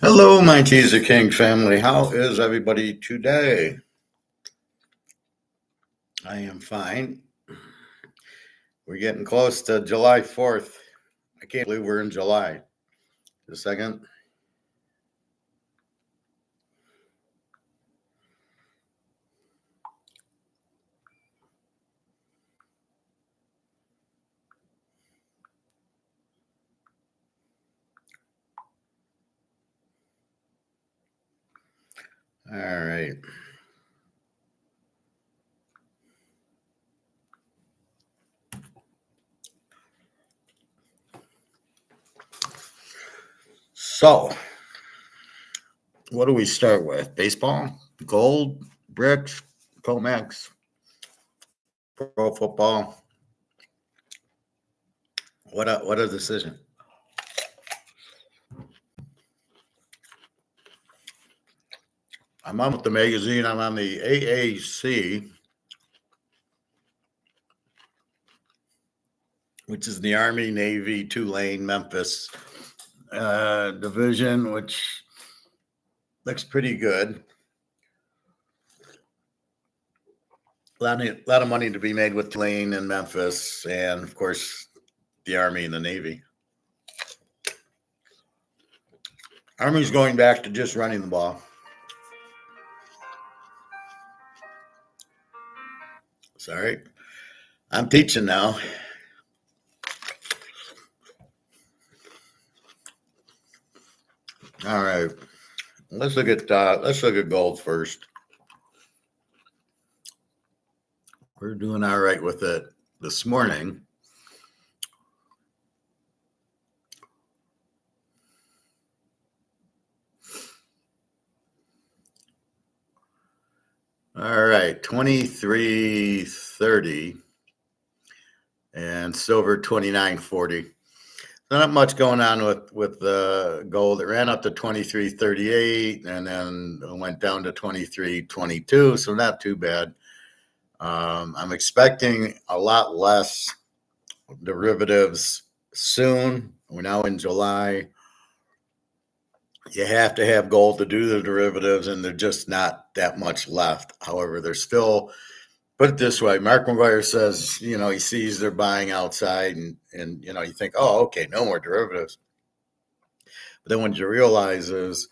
Hello, my Teaserking family. How is everybody today? I am fine. We're getting close to July 4th. I can't believe we're in July. Just a second. All right. So, what do we start with? Baseball, gold, brics, Comex, pro football. What a decision. I'm on with the magazine. I'm on the AAC, which is the Army, Navy, Tulane, Memphis division, which looks pretty good. A lot of money to be made with Tulane and Memphis, and of course, the Army and the Navy. Army's going back to just running the ball. Sorry, I'm teaching now. All right, let's look at gold first. We're doing all right with it this morning. All right, 23.30 and silver 29.40. Not much going on with gold. It ran up to 23.38 and then went down to 23.22, so not too bad. I'm expecting a lot less derivatives soon. We're now in July. You have to have gold to do the derivatives, and they're just not that much left. However, there's still, put it this way, Mark McGuire says, he sees they're buying outside and you think, oh, okay, no more derivatives. But then when you realize is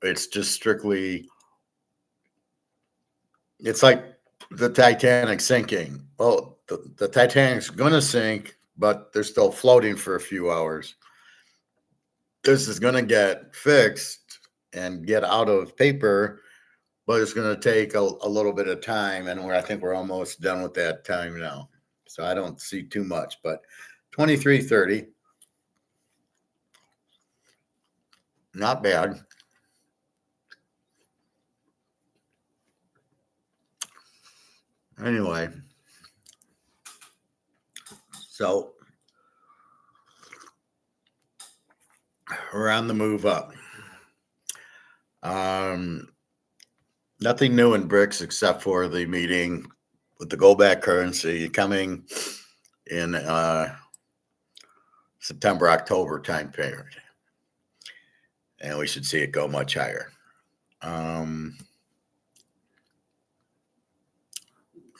it's just strictly, it's like the Titanic sinking. Well, the Titanic's going to sink, but they're still floating for a few hours. This is going to get fixed and get out of paper, but it's going to take a little bit of time, and I think we're almost done with that time now. So I don't see too much, but 23.30, not bad. Anyway, so we're on the move up. Nothing new in brics except for the meeting with the gold-backed currency coming in September, October time period. And we should see it go much higher. So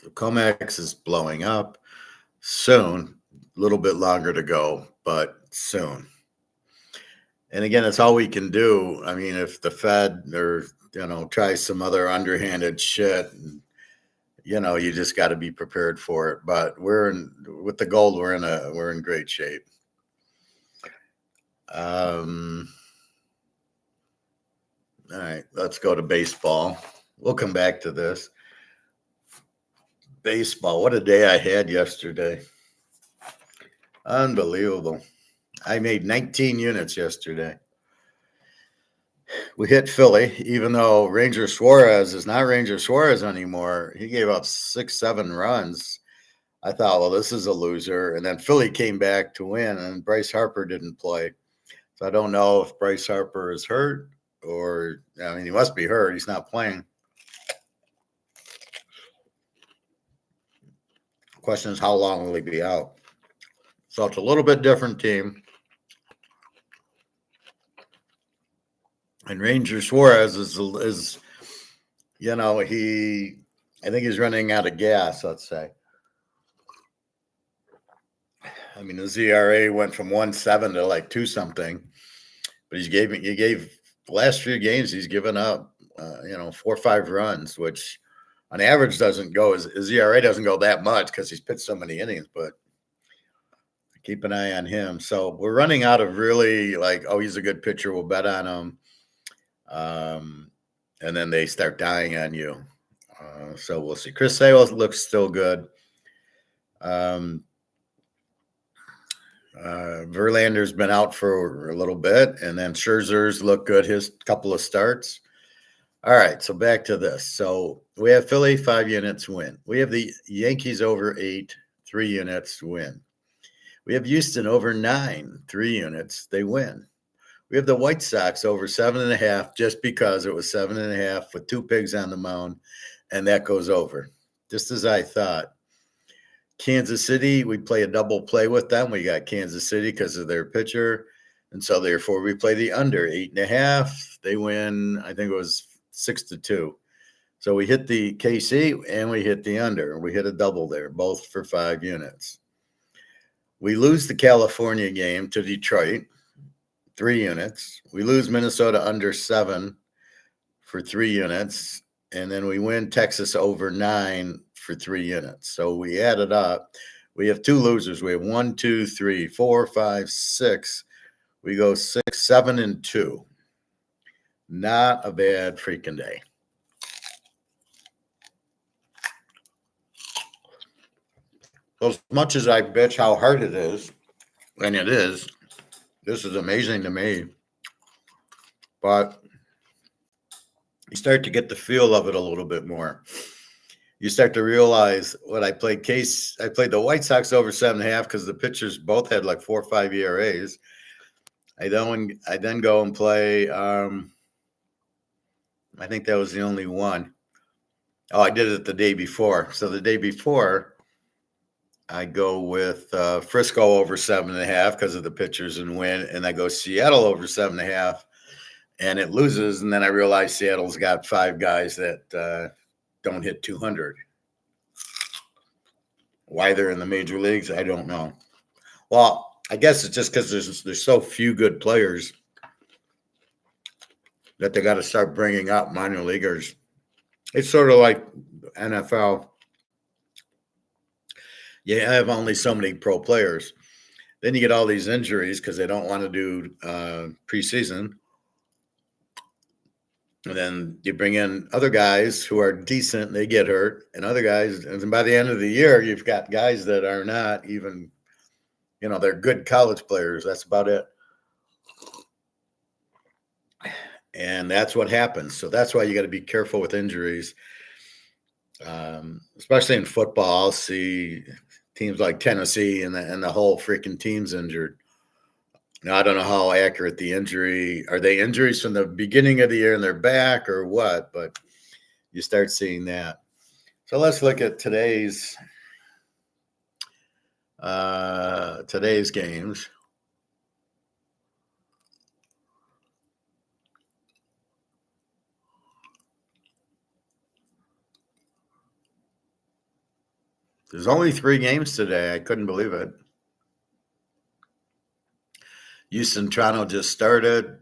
COMEX is blowing up soon, a little bit longer to go, but soon. And again, it's all we can do. I mean, if the Fed or tries some other underhanded shit, you just got to be prepared for it. But with the gold, we're in great shape. All right, let's go to baseball. We'll come back to this. Baseball, what a day I had yesterday. Unbelievable. I made 19 units yesterday. We hit Philly, even though Ranger Suarez is not Ranger Suarez anymore. He gave up 6-7 runs. I thought, well, this is a loser. And then Philly came back to win, and Bryce Harper didn't play. So I don't know if Bryce Harper is hurt or, he must be hurt. He's not playing. The question is, how long will he be out? So it's a little bit different team. And Ranger Suarez is you know, I think he's running out of gas, let's say. I mean, the ZRA went from 1.7 to like 2 something, but he gave the last few games he's given up, 4 or 5 runs, which on average doesn't go his ERA doesn't go that much because he's pitched so many innings, but keep an eye on him. So we're running out of really like, oh, he's a good pitcher, we'll bet on him. And then they start dying on you. So we'll see. Chris Sale looks still good. Verlander's been out for a little bit, and then Scherzer's looked good his couple of starts. All right, so back to this. So we have Philly 5 units win. We have the Yankees over 8, 3 units win. We have Houston over 9, 3 units, they win. We have the White Sox over 7.5 just because it was 7.5 with 2 pigs on the mound, and that goes over, just as I thought. Kansas City, we play a double play with them. We got Kansas City because of their pitcher, and so therefore we play the under 8.5. They win, I think it was 6-2. So we hit the KC and we hit the under. We hit a double there, both for 5 units. We lose the California game to Detroit, 3 units. We lose Minnesota under 7 for 3 units. And then we win Texas over 9 for 3 units. So we added up. We have 2 losers. We have 1, 2, 3, 4, 5, 6. We go 6, 7, and 2. Not a bad freaking day. So as much as I bitch how hard it is, and it is, this is amazing to me. But you start to get the feel of it a little bit more. You start to realize what I played the White Sox over 7.5 because the pitchers both had like 4 or 5 ERAs. I then go and play. I think that was the only one. Oh, I did it the day before. So the day before, I go with Frisco over 7.5 because of the pitchers and win, and I go Seattle over 7.5, and it loses. And then I realize Seattle's got 5 guys that don't hit 200. Why they're in the major leagues, I don't know. Well, I guess it's just because there's so few good players that they got to start bringing up minor leaguers. It's sort of like NFL. You have only so many pro players. Then you get all these injuries because they don't want to do preseason. And then you bring in other guys who are decent, they get hurt, and other guys, and by the end of the year, you've got guys that are not even, they're good college players. That's about it. And that's what happens. So that's why you got to be careful with injuries, especially in football. I'll see teams like Tennessee and the whole freaking team's injured. Now, I don't know how accurate the injury are. They injuries from the beginning of the year and they're back or what, but you start seeing that. So let's look at today's games. There's only 3 games today. I couldn't believe it. Houston, Toronto just started.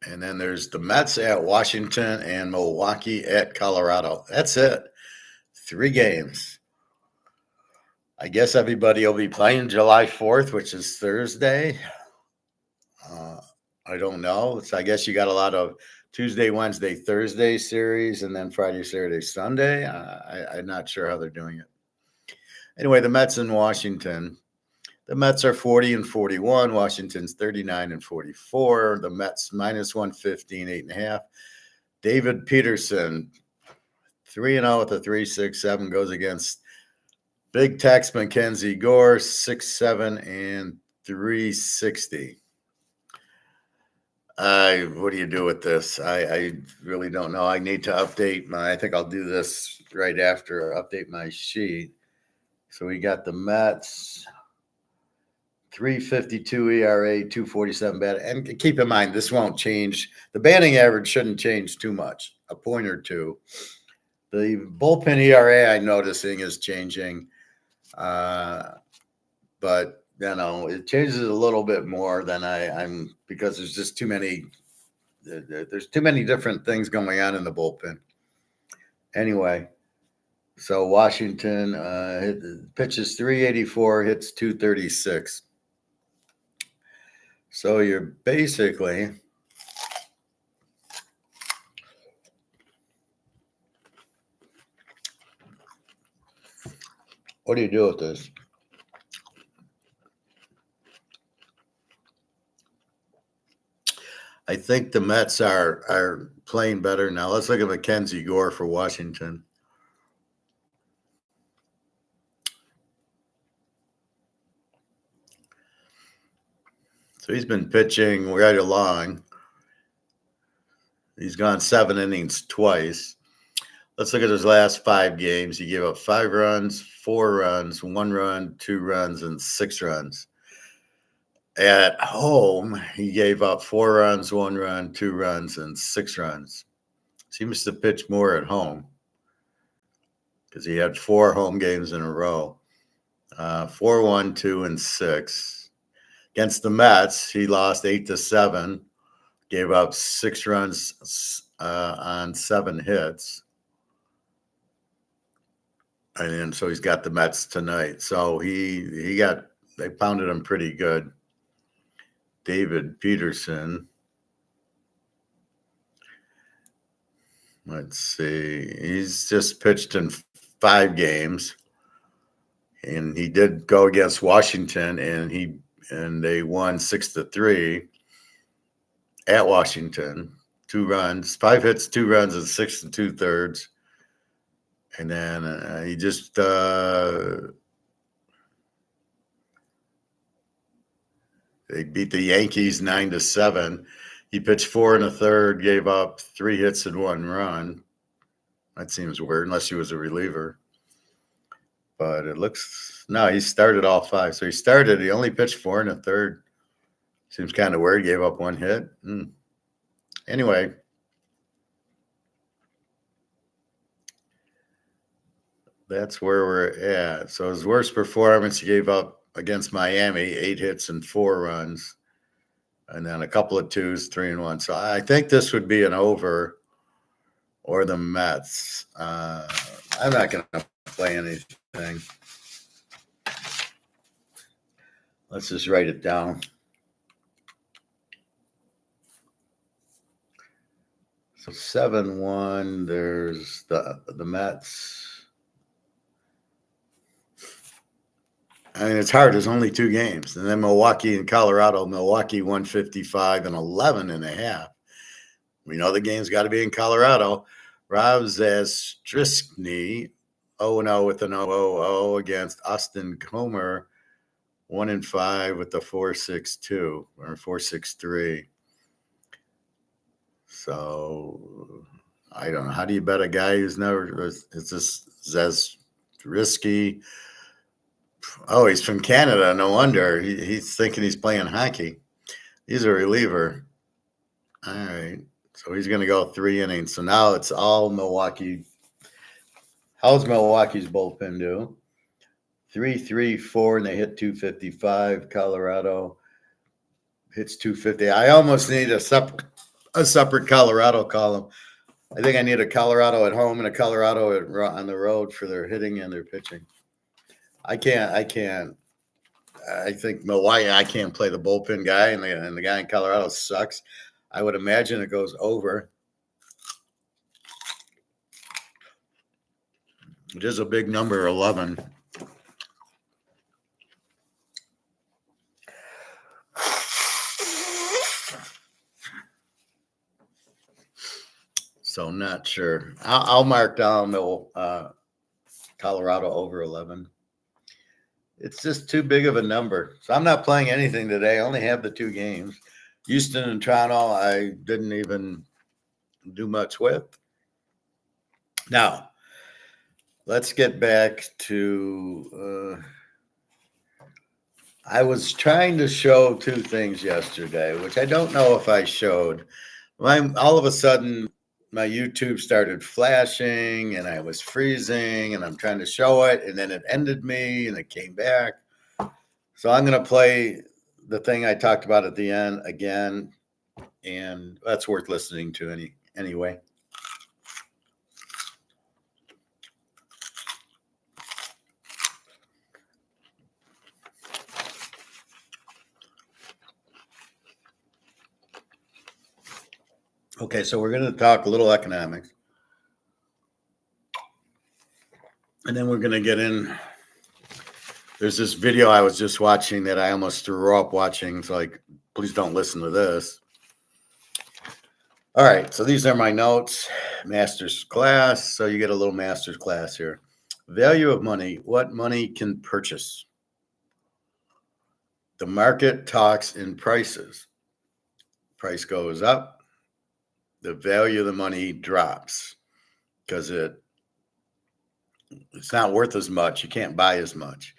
And then there's the Mets at Washington and Milwaukee at Colorado. That's it. 3 games. I guess everybody will be playing July 4th, which is Thursday. I don't know. So I guess you got a lot of Tuesday, Wednesday, Thursday series, and then Friday, Saturday, Sunday. I'm not sure how they're doing it. Anyway, the Mets in Washington. The Mets are 40-41. Washington's 39-44. The Mets minus 115, 8.5. David Peterson, 3-0 with a 3.67, goes against Big Tex Mackenzie Gore, 6.7 and 3.60. What do you do with this? I really don't know. I need to update I think I'll do this right after I update my sheet. So we got the Mets. 3.52 ERA, 2.47 batting. And keep in mind, this won't change. The batting average shouldn't change too much, a point or two. The bullpen ERA I'm noticing is changing, but it changes a little bit more than I'm because there's just too many. There's too many different things going on in the bullpen. Anyway, so Washington pitches 384, hits 236. So you're basically what do you do with this? I think the Mets are playing better now. Let's look at Mackenzie Gore for Washington. So he's been pitching right along. He's gone 7 innings twice. Let's look at his last 5 games. He gave up 5 runs, 4 runs, 1 run, 2 runs, and 6 runs. At home, he gave up 4 runs, 1 run, 2 runs, and 6 runs. Seems to pitch more at home because he had 4 home games in a row. 4, 1, 2, and 6. Against the Mets, he lost 8-7, gave up 6 runs on 7 hits. And so he's got the Mets tonight. So they pounded him pretty good. David Peterson. Let's see. He's just pitched in 5 games. And he did go against Washington, and they won 6-3 at Washington. 2 runs, 5 hits, 2 runs, and 6 2/3. And then he just they beat the Yankees 9-7. He pitched 4 1/3, gave up 3 hits and 1 run. That seems weird, unless he was a reliever. But he started all 5. So he only pitched 4 1/3. Seems kind of weird. Gave up 1 hit. Anyway. That's where we're at. So his worst performance, he gave up against Miami, 8 hits and 4 runs. And then a couple of 2s, 3 and 1. So I think this would be an over or the Mets. I'm not going to play anything. Let's just write it down. So 7-1, there's the Mets. I mean, it's hard. There's only 2 games. And then Milwaukee and Colorado. Milwaukee 155 and 11.5. We know the game's got to be in Colorado. Rob Zastryzny, 0-0 with an 0-0 against Austin Comer, 1-5 with the 4.62 or 4.63. So I don't know. How do you bet a guy who's never? It's just Zastryzny. Oh, he's from Canada. No wonder. He's thinking he's playing hockey. He's a reliever. All right. So he's going to go 3 innings. So now it's all Milwaukee. How's Milwaukee's bullpen do? 3-3-4, and they hit 255. Colorado hits 250. I almost need a separate Colorado column. I think I need a Colorado at home and a Colorado on the road for their hitting and their pitching. I can't. I think Milwaukee, I can't play the bullpen guy, and the guy in Colorado sucks. I would imagine it goes over. It is a big number, 11. So not sure. I'll mark down Colorado over 11. It's just too big of a number. So I'm not playing anything today. I only have the 2 games. Houston and Toronto, I didn't even do much with. Now, let's get back to I was trying to show two things yesterday, which I don't know if I showed. All of a sudden, my YouTube started flashing and I was freezing and I'm trying to show it and then it ended me and it came back. So I'm going to play the thing I talked about at the end again, and that's worth listening to anyway. Okay, so we're going to talk a little economics. And then we're going to get in. There's this video I was just watching that I almost threw up watching. It's like, please don't listen to this. All right, so these are my notes, master's class. So you get a little master's class here. Value of money, what money can purchase. The market talks in prices. Price goes up, the value of the money drops because it's not worth as much. You can't buy as much.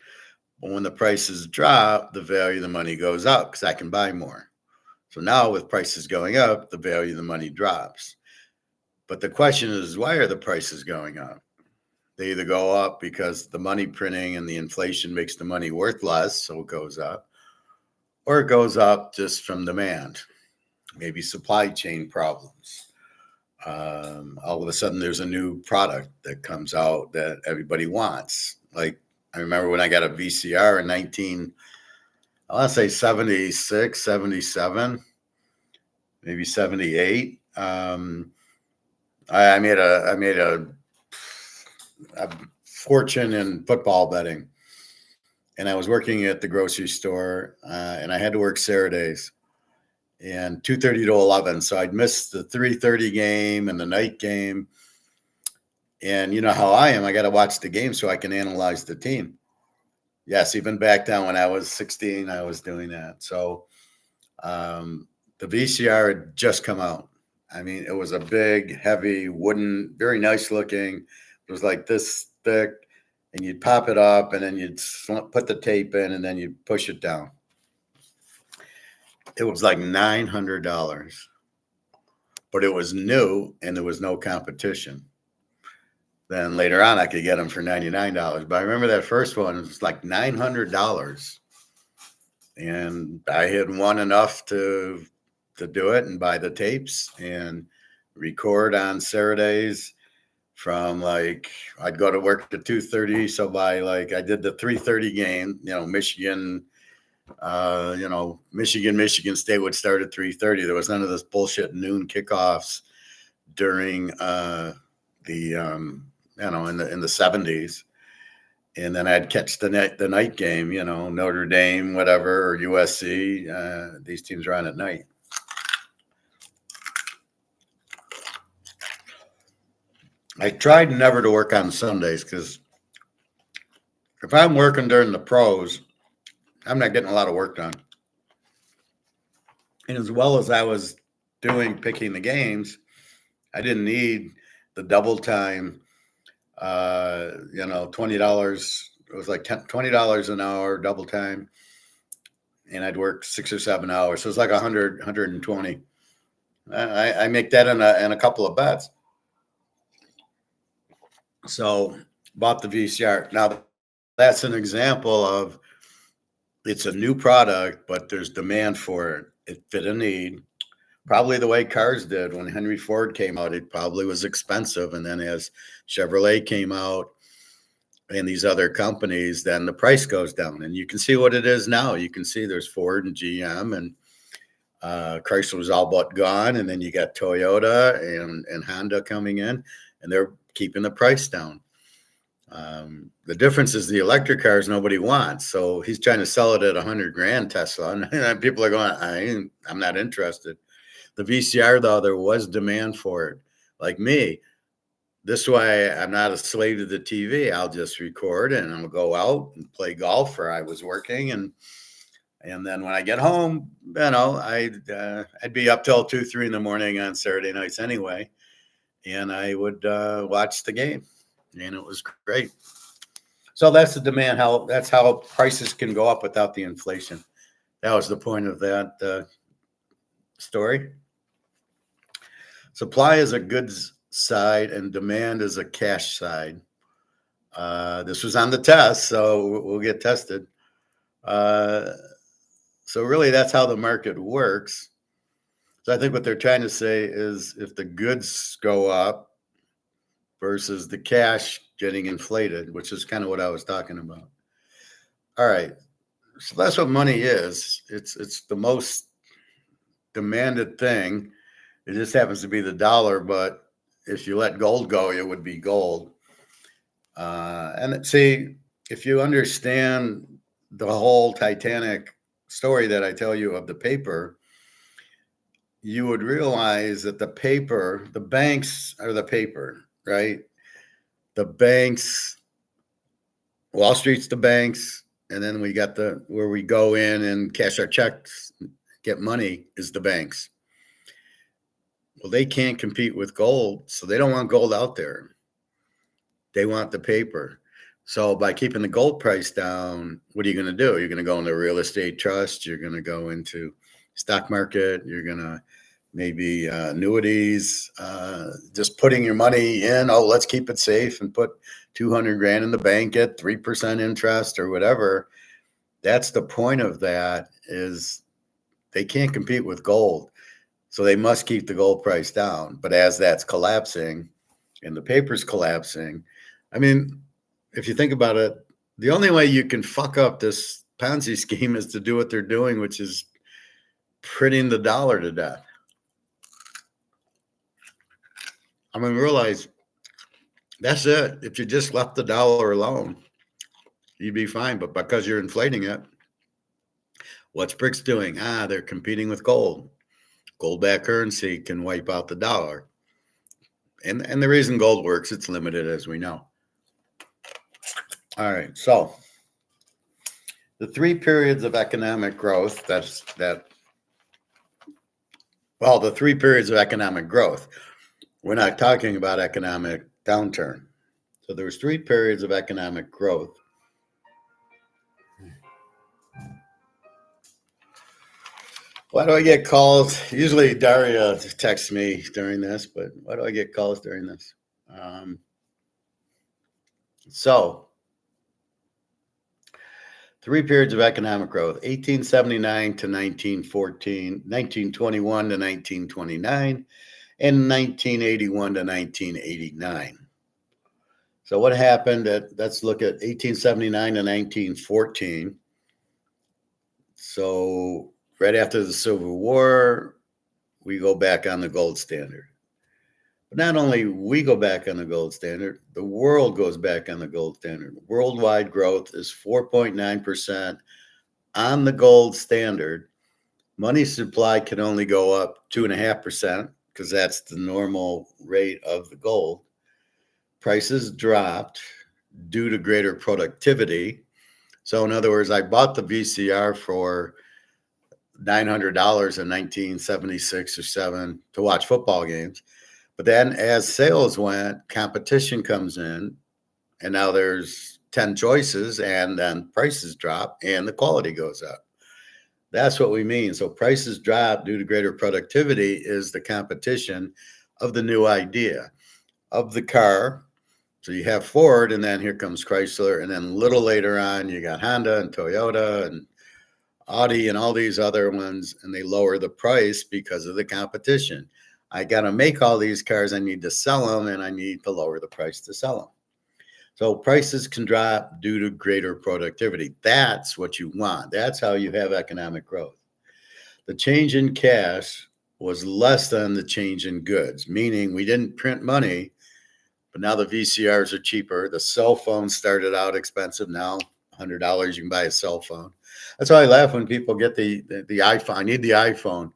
But when the prices drop, the value of the money goes up because I can buy more. So now with prices going up, the value of the money drops. But the question is, why are the prices going up? They either go up because the money printing and the inflation makes the money worth less, so it goes up, or it goes up just from demand, maybe supply chain problems. All of a sudden, there's a new product that comes out that everybody wants. Like, I remember when I got a VCR in I want to say 76, 77, maybe 78. I made a fortune in football betting, and I was working at the grocery store, and I had to work Saturdays, and 2:30 to 11. So I'd miss the 3:30 game and the night game. And you know how I am. I got to watch the game so I can analyze the team. Yes, even back then when I was 16, I was doing that. So the VCR had just come out. I mean, it was a big, heavy, wooden, very nice looking. It was like this thick, and you'd pop it up, and then you'd put the tape in, and then you'd push it down. It was like $900, but it was new, and there was no competition. Then later on, I could get them for $99. But I remember that first one, it was like $900. And I had won enough to do it and buy the tapes and record on Saturdays from like, I'd go to work at 2:30. So by like, I did the 3:30 game, Michigan, Michigan State would start at 3:30. There was none of this bullshit noon kickoffs during in the 70s. And then I'd catch the night game, Notre Dame, whatever, or USC. These teams are on at night. I tried never to work on Sundays because if I'm working during the pros, I'm not getting a lot of work done. And as well as I was picking the games, I didn't need the double time. $20. It was like $20 an hour double time, and I'd work 6 or 7 hours. So it's like 100, 120. I make that in a couple of bets. So bought the VCR. Now that's an example of it's a new product, but there's demand for it. It fit a need. Probably the way cars did when Henry Ford came out, it probably was expensive. And then as Chevrolet came out and these other companies, then the price goes down. And you can see what it is now. You can see there's Ford and GM, and Chrysler was all but gone. And then you got Toyota and Honda coming in, and they're keeping the price down. The difference is the electric cars nobody wants. So he's trying to sell it at $100,000 Tesla. And people are going, I'm not interested. The VCR, though, there was demand for it. Like me, this way I'm not a slave to the TV. I'll just record and I'll go out and play golf, or I was working. And then when I get home, I'd be up till 2, 3 in the morning on Saturday nights anyway. And I would watch the game, and it was great. So that's the demand. That's how prices can go up without the inflation. That was the point of that story. Supply is a goods side and demand is a cash side. This was on the test, so we'll get tested. So really, that's how the market works. So I think what they're trying to say is if the goods go up versus the cash getting inflated, which is kind of what I was talking about. All right. So that's what money is. It's the most demanded thing. It just happens to be the dollar, but if you let gold go, it would be gold. And see, if you understand the whole Titanic story that I tell you of the paper, you would realize that the banks are the paper, right? The banks, Wall Street's the banks, and then we got where we go in and cash our checks, get money is the banks. Well, they can't compete with gold, so they don't want gold out there. They want the paper. So by keeping the gold price down, what are you going to do? You're going to go into real estate trust. You're going to go into stock market. You're going to maybe annuities, just putting your money in. Oh, let's keep it safe and put 200 grand in the bank at 3% interest or whatever. That's the point of that, is they can't compete with gold. So they must keep the gold price down. But as that's collapsing and the paper's collapsing, I mean, if you think about it, the only way you can fuck up this Ponzi scheme is to do what they're doing, which is printing the dollar to death. I mean, realize that's it. If you just left the dollar alone, you'd be fine. But because you're inflating it, what's BRICS doing? They're competing with gold. Gold-backed currency can wipe out the dollar. And the reason gold works, it's limited, as we know. All right, so the 3 periods of economic growth, the 3 periods of economic growth. We're not talking about economic downturn. So there's 3 periods of economic growth. Why do I get calls? Usually Daria texts me during this, but why do I get calls during this? So 3 periods of economic growth, 1879 to 1914, 1921 to 1929, and 1981 to 1989. So what happened let's look at 1879 to 1914. So right after the Civil War, we go back on the gold standard. But not only we go back on the gold standard, the world goes back on the gold standard. Worldwide growth is 4.9% on the gold standard. Money supply can only go up 2.5% because that's the normal rate of the gold. Prices dropped due to greater productivity. So in other words, I bought the VCR for $900 in 1976 or 7 to watch football games. But then as sales went, competition comes in, and now there's 10 choices, and then prices drop and the quality goes up. That's what we mean. So prices drop due to greater productivity is the competition of the new idea of the car. So you have Ford, and then here comes Chrysler, and then a little later on, you got Honda and Toyota and Audi and all these other ones, and they lower the price because of the competition. I got to make all these cars. I need to sell them, and I need to lower the price to sell them. So prices can drop due to greater productivity. That's what you want. That's how you have economic growth. The change in cash was less than the change in goods, meaning we didn't print money, but now the VCRs are cheaper. The cell phone started out expensive. Now $100 you can buy a cell phone. That's why I laugh when people get the iPhone. I need the iPhone.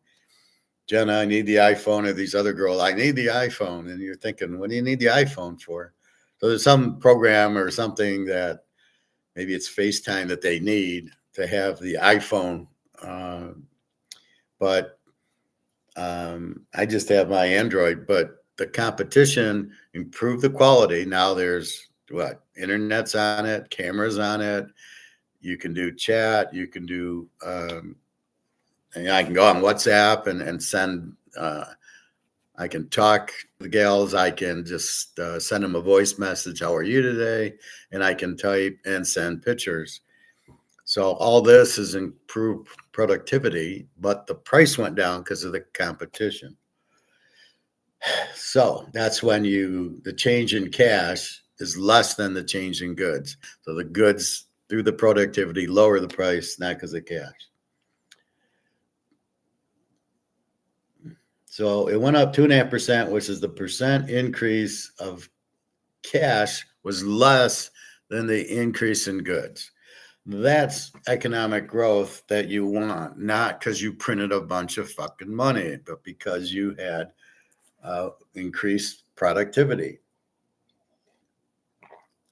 Jenna, I need the iPhone, or these other girls, I need the iPhone. And you're thinking, what do you need the iPhone for? So there's some program or something that maybe it's FaceTime that they need to have the iPhone. But I just have my Android. But the competition improved the quality. Now there's what? Internet's on it, cameras on it. You can do chat. You can do. And I can go on WhatsApp and send. I can talk to the gals. I can just send them a voice message. How are you today? And I can type and send pictures. So all this has improved productivity, but the price went down because of the competition. So that's when the change in cash is less than the change in goods. So the goods through the productivity lower the price, not because of cash. So it went up 2.5%, which is the percent increase of cash was less than the increase in goods. That's economic growth that you want, not because you printed a bunch of fucking money, but because you had increased productivity.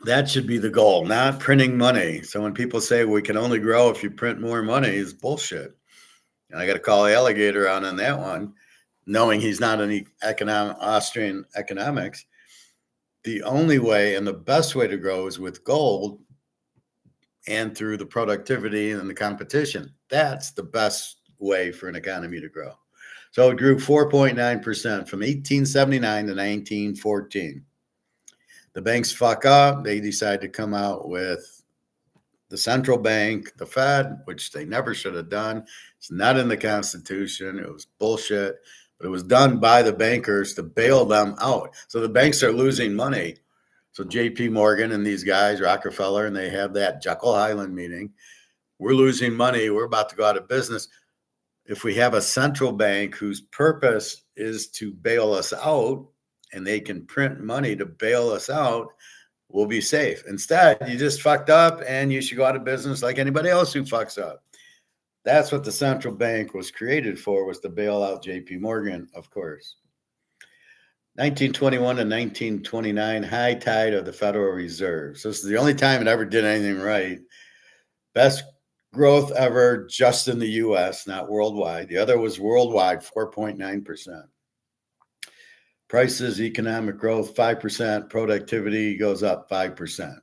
That should be the goal, not printing money. So when people say we can only grow if you print more money, is bullshit. And I got to call the alligator out on that one, knowing he's not any Austrian economics. The only way and the best way to grow is with gold and through the productivity and the competition. That's the best way for an economy to grow. So it grew 4.9% from 1879 to 1914. The banks fuck up. They decide to come out with the central bank, the Fed, which they never should have done. It's not in the Constitution. It was bullshit. But it was done by the bankers to bail them out. So the banks are losing money. So J.P. Morgan and these guys, Rockefeller, and they have that Jekyll Island meeting. We're losing money. We're about to go out of business. If we have a central bank whose purpose is to bail us out, and they can print money to bail us out, we'll be safe. Instead, you just fucked up and you should go out of business like anybody else who fucks up. That's what the central bank was created for, was to bail out JP Morgan, of course. 1921 to 1929, high tide of the Federal Reserve. So this is the only time it ever did anything right. Best growth ever just in the U.S., not worldwide. The other was worldwide, 4.9%. Prices, economic growth, 5%. Productivity goes up 5%.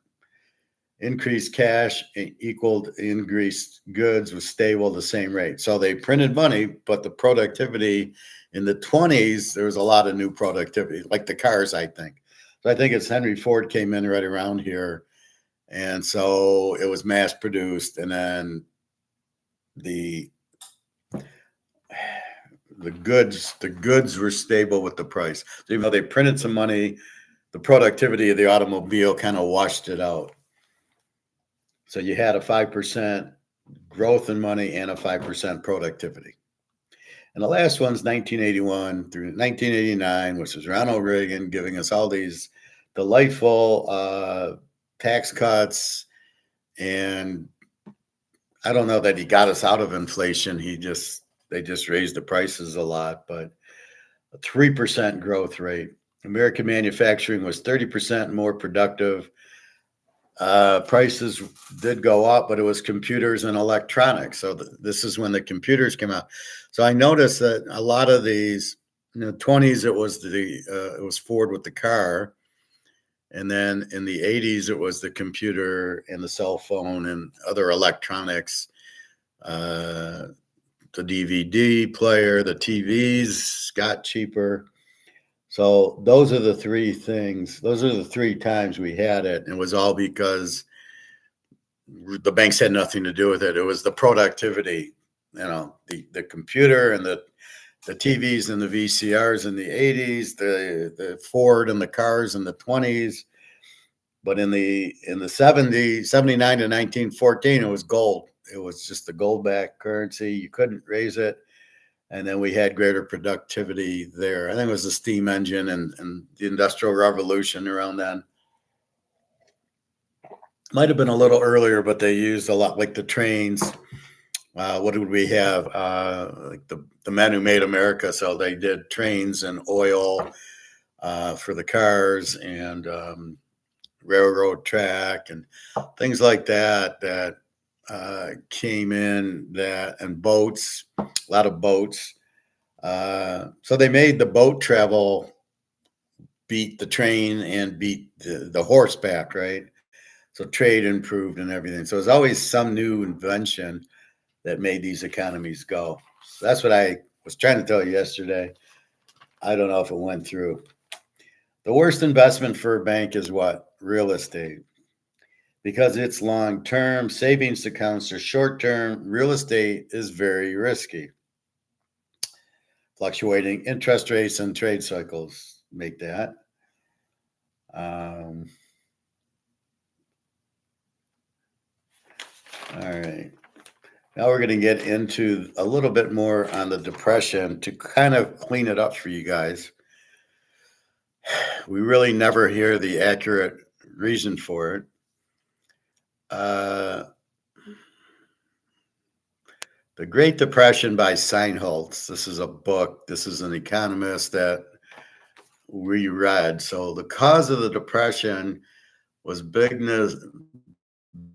Increased cash equaled increased goods was stable, the same rate. So they printed money, but the productivity in the 20s, there was a lot of new productivity, like the cars, I think. So I think it's Henry Ford came in right around here. And so it was mass produced. And then the goods were stable with the price. So even though they printed some money, the productivity of the automobile kind of washed it out. So you had a 5% growth in money and a 5% productivity. And the last one's 1981 through 1989, which was Ronald Reagan giving us all these delightful tax cuts. And I don't know that he got us out of inflation. They just raised the prices a lot, but a 3% growth rate. American manufacturing was 30% more productive. Prices did go up, but it was computers and electronics. So this is when the computers came out. So I noticed that a lot of these, in the 20s, it was Ford with the car. And then in the 80s, it was the computer and the cell phone and other electronics. The DVD player, the TVs got cheaper. So those are the three things. Those are the three times we had it. And it was all because the banks had nothing to do with it. It was the productivity, the computer and the TVs and the VCRs in the 80s, the Ford and the cars in the 20s. But in the 70s, 79 to 1914, it was gold. It was just the gold-backed currency. You couldn't raise it. And then we had greater productivity there. I think it was the steam engine and the Industrial Revolution around then. Might have been a little earlier, but they used a lot, like the trains. What did we have? Like the men who made America. So they did trains and oil for the cars and railroad track and things like that came in, and boats, a lot of boats. So they made the boat travel beat the train and beat the horseback, right? So trade improved and everything. So there's always some new invention that made these economies go. So that's what I was trying to tell you yesterday. I don't know if it went through. The worst investment for a bank is what? Real estate. Because it's long term, savings accounts are short term, real estate is very risky. Fluctuating interest rates and trade cycles make that. All right. Now we're going to get into a little bit more on the Depression to kind of clean it up for you guys. We really never hear the accurate reason for it. The Great Depression by Seinholtz. This is a book. This is an economist that we read. So the cause of the Depression was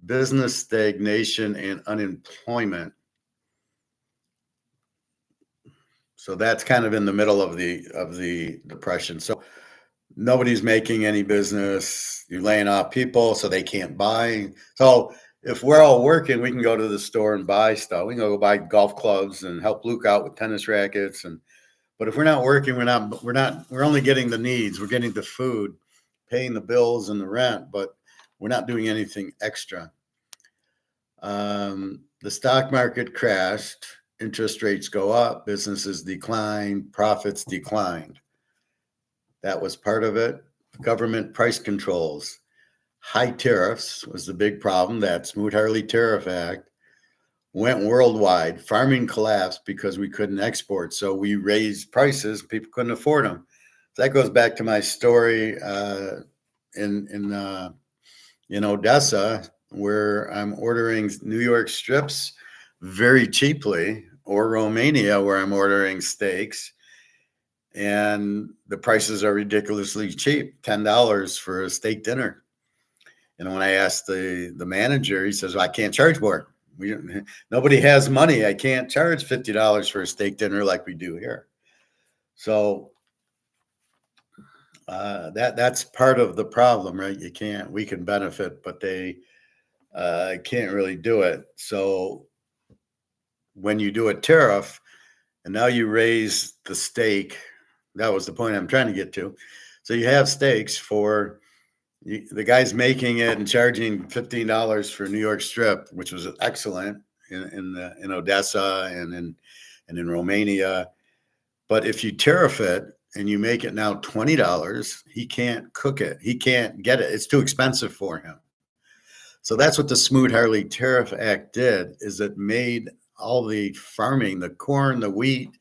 business stagnation and unemployment. So that's kind of in the middle of the Depression. So nobody's making any business. You're laying off people, so they can't buy. So if we're all working, we can go to the store and buy stuff. We can go buy golf clubs and help Luke out with tennis rackets. But if we're not working, we're only getting the needs. We're getting the food, paying the bills and the rent, but we're not doing anything extra. The stock market crashed. Interest rates go up. Businesses decline. Profits declined. That was part of it. Government price controls. High tariffs was the big problem. That Smoot-Hawley Tariff Act went worldwide. Farming collapsed because we couldn't export. So we raised prices. People couldn't afford them. So that goes back to my story in Odessa, where I'm ordering New York strips very cheaply, or Romania, where I'm ordering steaks. And the prices are ridiculously cheap, $10 for a steak dinner. And when I asked the manager, he says, well, I can't charge more. Nobody has money. I can't charge $50 for a steak dinner like we do here. So that's part of the problem, right? We can benefit, but they can't really do it. So when you do a tariff and now you raise the steak, that was the point I'm trying to get to. So you have steaks for the guy's making it and charging $15 for a New York strip, which was excellent in Odessa and in Romania. But if you tariff it and you make it now $20, he can't cook it. He can't get it. It's too expensive for him. So that's what the Smoot-Hawley Tariff Act did, is it made all the farming, the corn, the wheat,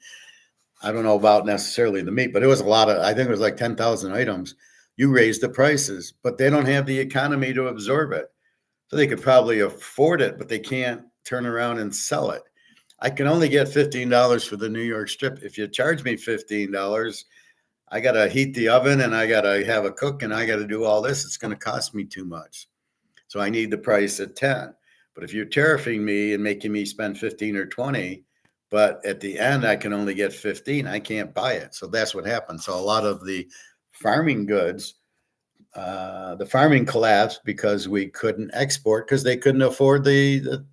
I don't know about necessarily the meat, but it was a lot of, I think it was like 10,000 items. You raise the prices, but they don't have the economy to absorb it. So they could probably afford it, but they can't turn around and sell it. I can only get $15 for the New York strip. If you charge me $15, I got to heat the oven and I got to have a cook and I got to do all this. It's going to cost me too much. So I need the price at 10. But if you're tariffing me and making me spend 15 or 20, but at the end I can only get 15, I can't buy it. So that's what happened. So a lot of the farming goods, the farming collapsed because we couldn't export because they couldn't afford the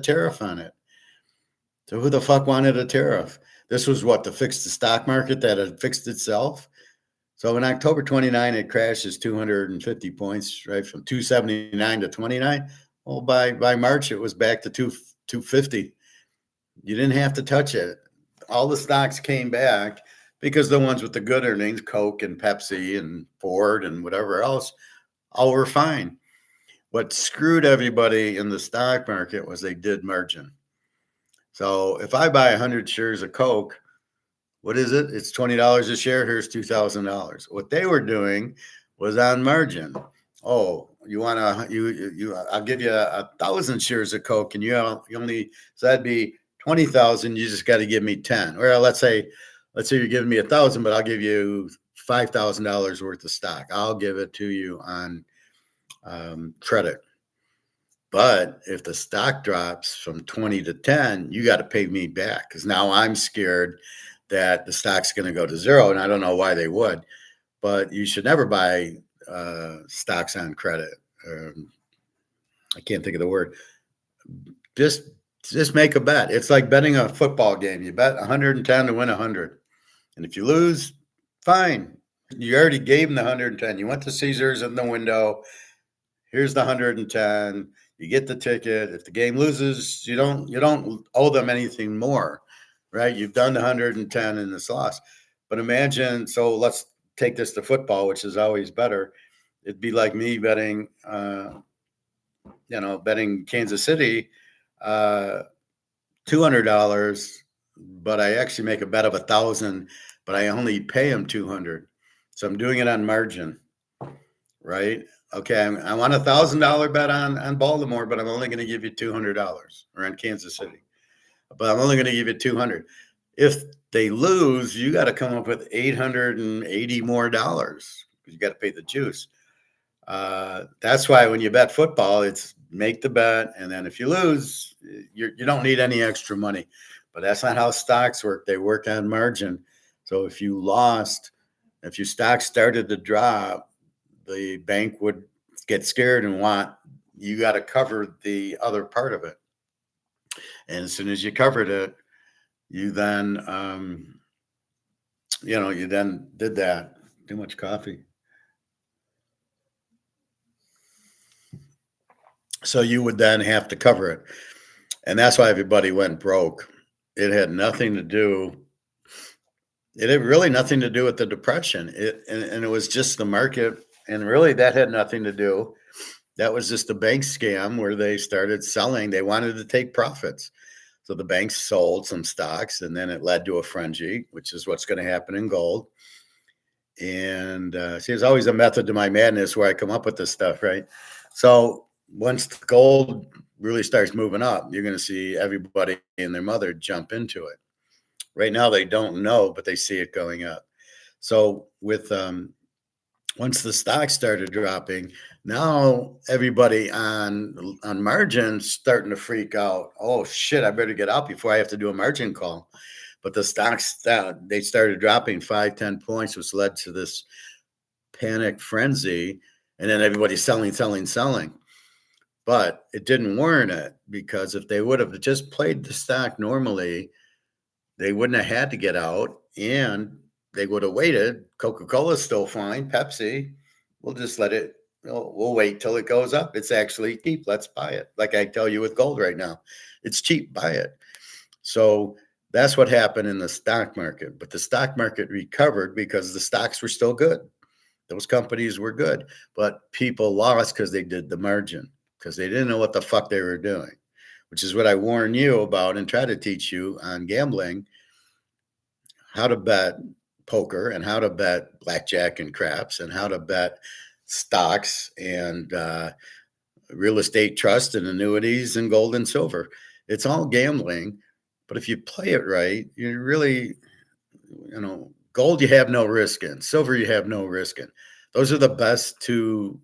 tariff on it. So who the fuck wanted a tariff? This was what, to fix the stock market that had fixed itself. So in October 29, it crashes 250 points, right, from 279 to 29. Well, by March, it was back to 250. You didn't have to touch it. All the stocks came back because the ones with the good earnings, Coke and Pepsi and Ford and whatever else, all were fine. What screwed everybody in the stock market was they did margin. So if I buy 100 shares of Coke, what is it? It's $20 a share. Here's $2,000. What they were doing was on margin. Oh, you want to, I'll give you 1,000 shares of Coke and you only, so that'd be 20,000. You just got to give me 10. Or let's say you're giving me 1,000, but I'll give you $5,000 worth of stock. I'll give it to you on credit. But if the stock drops from 20 to 10, you got to pay me back because now I'm scared that the stock's going to go to zero. And I don't know why they would. but you should never buy stocks on credit. I can't think of the word. Just just make a bet. It's like betting a football game. You bet 110 to win 100. And if you lose, fine. You already gave them the 110. You went to Caesars in the window. Here's the 110. You get the ticket. If the game loses, you don't owe them anything more, right? You've done the 110 in this loss. But imagine, so let's take this to football, which is always better. It'd be like me betting betting Kansas City $200, but I actually make a bet of 1,000, but I only pay them 200. So I'm doing it on margin, right? Okay, I want $1,000 bet on Baltimore, but I'm only going to give you $200, or on Kansas City, but I'm only going to give you 200. If they lose, you got to come up with $880 more dollars because you got to pay the juice. That's why when you bet football, it's make the bet, and then if you lose, you don't need any extra money. But that's not how stocks work. They work on margin. So if you lost, if your stock started to drop, the bank would get scared and want you got to cover the other part of it. And as soon as you covered it, you then you then did that. Too much coffee. So you would then have to cover it. And that's why everybody went broke. It had nothing to do. It had really nothing to do with the depression. And it was just the market. And really that had nothing to do. That was just a bank scam where they started selling. They wanted to take profits. So the banks sold some stocks, and then it led to a frenzy, which is what's going to happen in gold. And see, there's always a method to my madness where I come up with this stuff, right? So once the gold really starts moving up, you're going to see everybody and their mother jump into it. Right now, they don't know, but they see it going up. So with once the stock started dropping, now everybody on margin starting to freak out. Oh shit! I better get out before I have to do a margin call. But the stocks they started dropping 5-10 points, which led to this panic frenzy, and then everybody selling. But it didn't warrant it, because if they would have just played the stock normally, they wouldn't have had to get out, and they would have waited. Coca-Cola's still fine. Pepsi, we'll just let it, we'll wait till it goes up. It's actually cheap. Let's buy it. Like I tell you with gold right now, it's cheap. Buy it. So that's what happened in the stock market. But the stock market recovered because the stocks were still good. Those companies were good, but people lost because they did the margin, because they didn't know what the fuck they were doing, which is what I warn you about and try to teach you on gambling, how to bet poker and how to bet blackjack and craps and how to bet stocks and real estate trust and annuities and gold and silver. It's all gambling, but if you play it right, you really, gold you have no risk in, silver you have no risk in. Those are the best two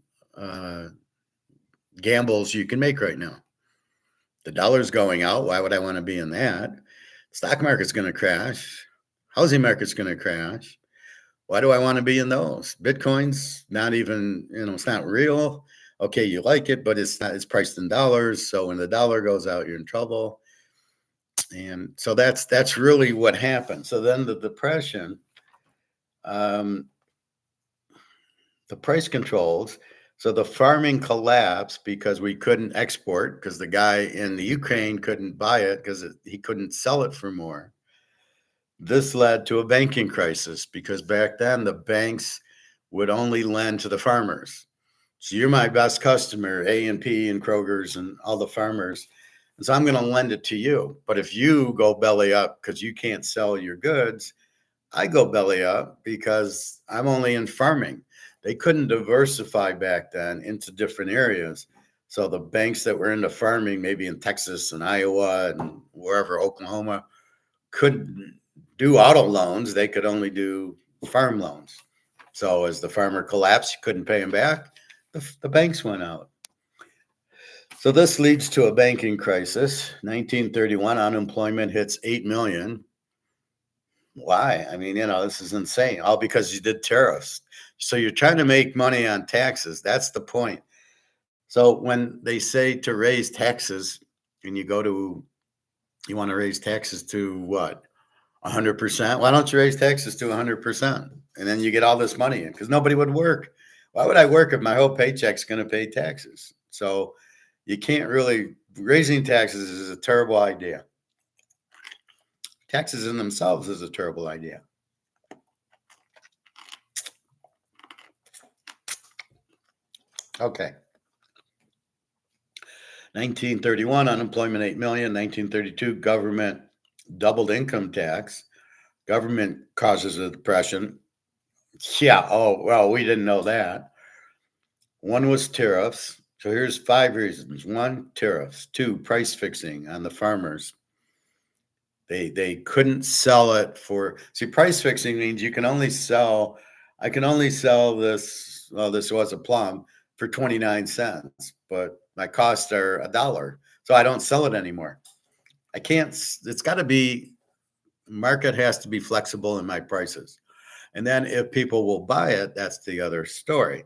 gambles you can make right now. The dollar's going out. Why would I want to be in that? Stock market's going to crash. Housing market's going to crash. Why do I want to be in those? Bitcoin's not even, it's not real. Okay, you like it, but it's not, it's priced in dollars. So when the dollar goes out, you're in trouble. And so that's really what happened. So then the depression, the price controls. So the farming collapsed because we couldn't export, because the guy in the Ukraine couldn't buy it because he couldn't sell it for more. This led to a banking crisis because back then the banks would only lend to the farmers. So you're my best customer, A&P and Kroger's and all the farmers. And so I'm going to lend it to you. But if you go belly up because you can't sell your goods, I go belly up because I'm only in farming. They couldn't diversify back then into different areas. So the banks that were into farming, maybe in Texas and Iowa and wherever, Oklahoma, couldn't do auto loans. They could only do farm loans. So as the farmer collapsed, you couldn't pay him back. The banks went out. So this leads to a banking crisis. 1931, unemployment hits 8 million. Why? I mean, this is insane. All because you did tariffs. So you're trying to make money on taxes. That's the point. So when they say to raise taxes, and you want to raise taxes to what? 100%? Why don't you raise taxes to 100%? And then you get all this money in because nobody would work. Why would I work if my whole paycheck's going to pay taxes? So you can't really, raising taxes is a terrible idea. Taxes in themselves is a terrible idea. Okay. 1931, unemployment 8 million. 1932, government doubled income tax. Government causes a depression. Yeah. Oh, well, we didn't know that. One was tariffs. So here's 5 reasons. 1, tariffs. 2, price fixing on the farmers. They couldn't sell it for, see, price fixing means I can only sell this, well, this was a plum for 29 cents, but my costs are $1. So I don't sell it anymore. I can't, it's got to be, market has to be flexible in my prices. And then if people will buy it, that's the other story.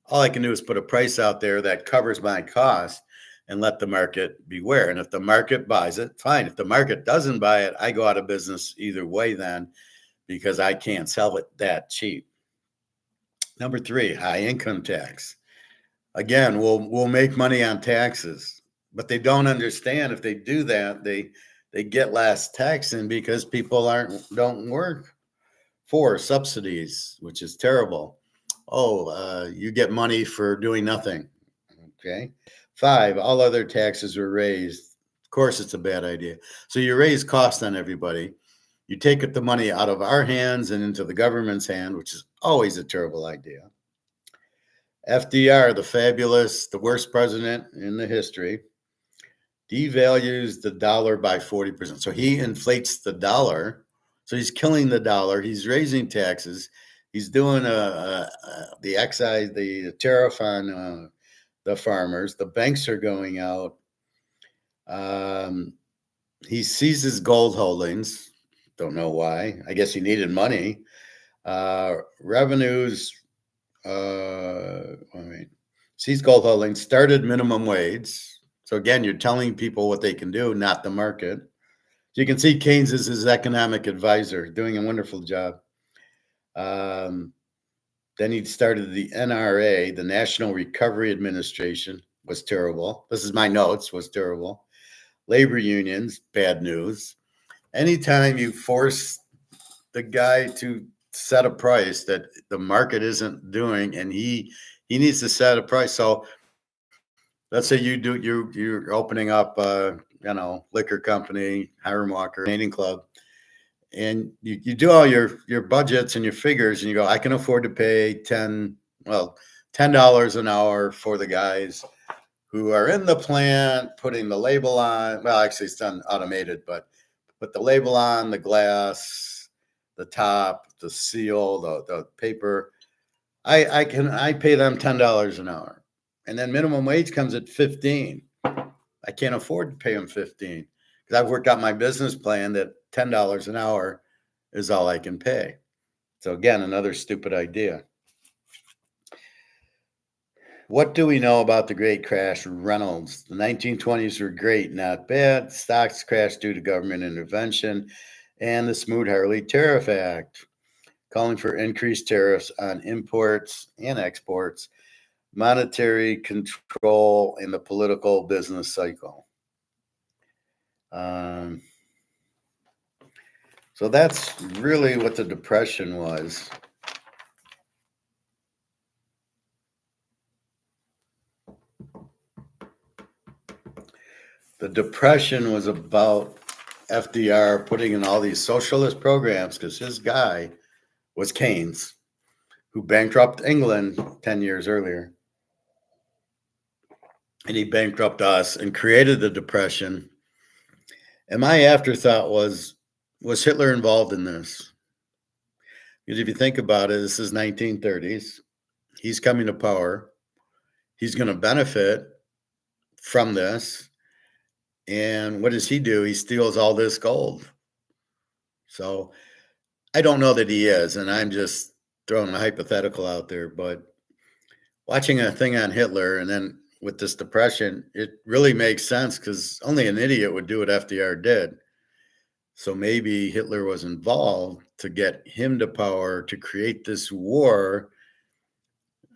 All I can do is put a price out there that covers my cost and let the market beware. And if the market buys it, fine. If the market doesn't buy it, I go out of business either way then, because I can't sell it that cheap. Number 3, high income tax. Again, we'll make money on taxes, but they don't understand if they do that, they get less tax in because people don't work. 4, subsidies, which is terrible. You get money for doing nothing. Okay. 5, all other taxes are raised. Of course, it's a bad idea. So you raise costs on everybody. You take the money out of our hands and into the government's hand, which is always a terrible idea. FDR, the fabulous, the worst president in the history, devalues the dollar by 40%. So he inflates the dollar. So he's killing the dollar. He's raising taxes. He's doing the excise, the tariff on the farmers. The banks are going out. He seizes gold holdings. Don't know why. I guess he needed money. Revenues. Seized gold holdings. Started minimum wage. So again, you're telling people what they can do, not the market. So you can see Keynes is his economic advisor, doing a wonderful job. Then he started the NRA, the National Recovery Administration, was terrible. This is my notes, was terrible. Labor unions, bad news. Anytime you force the guy to set a price that the market isn't doing, and he needs to set a price. So let's say you're opening up liquor company, Hiram Walker, Canadian Club, and you do all your budgets and your figures, and you go, I can afford to pay $10 an hour for the guys who are in the plant, putting the label on. Well, actually, it's done automated, but put the label on the glass, the top, the seal, the paper. I pay them $10 an hour, and then minimum wage comes at 15. I can't afford to pay them 15 because I've worked out my business plan that $10 an hour is all I can pay. So again, another stupid idea. What do we know about the Great Crash? Reynolds. The 1920s were great, not bad. Stocks crashed due to government intervention and the Smoot-Hawley Tariff Act, calling for increased tariffs on imports and exports, monetary control, and the political business cycle. So that's really what the Depression was. The Depression was about FDR putting in all these socialist programs because his guy was Keynes, who bankrupted England 10 years earlier. And he bankrupted us and created the Depression. And my afterthought was Hitler involved in this? Because if you think about it, this is 1930s. He's coming to power. He's going to benefit from this. And what does he do? He steals all this gold. So I don't know that he is. And I'm just throwing a hypothetical out there, but watching a thing on Hitler and then with this depression, it really makes sense because only an idiot would do what FDR did. So maybe Hitler was involved to get him to power to create this war.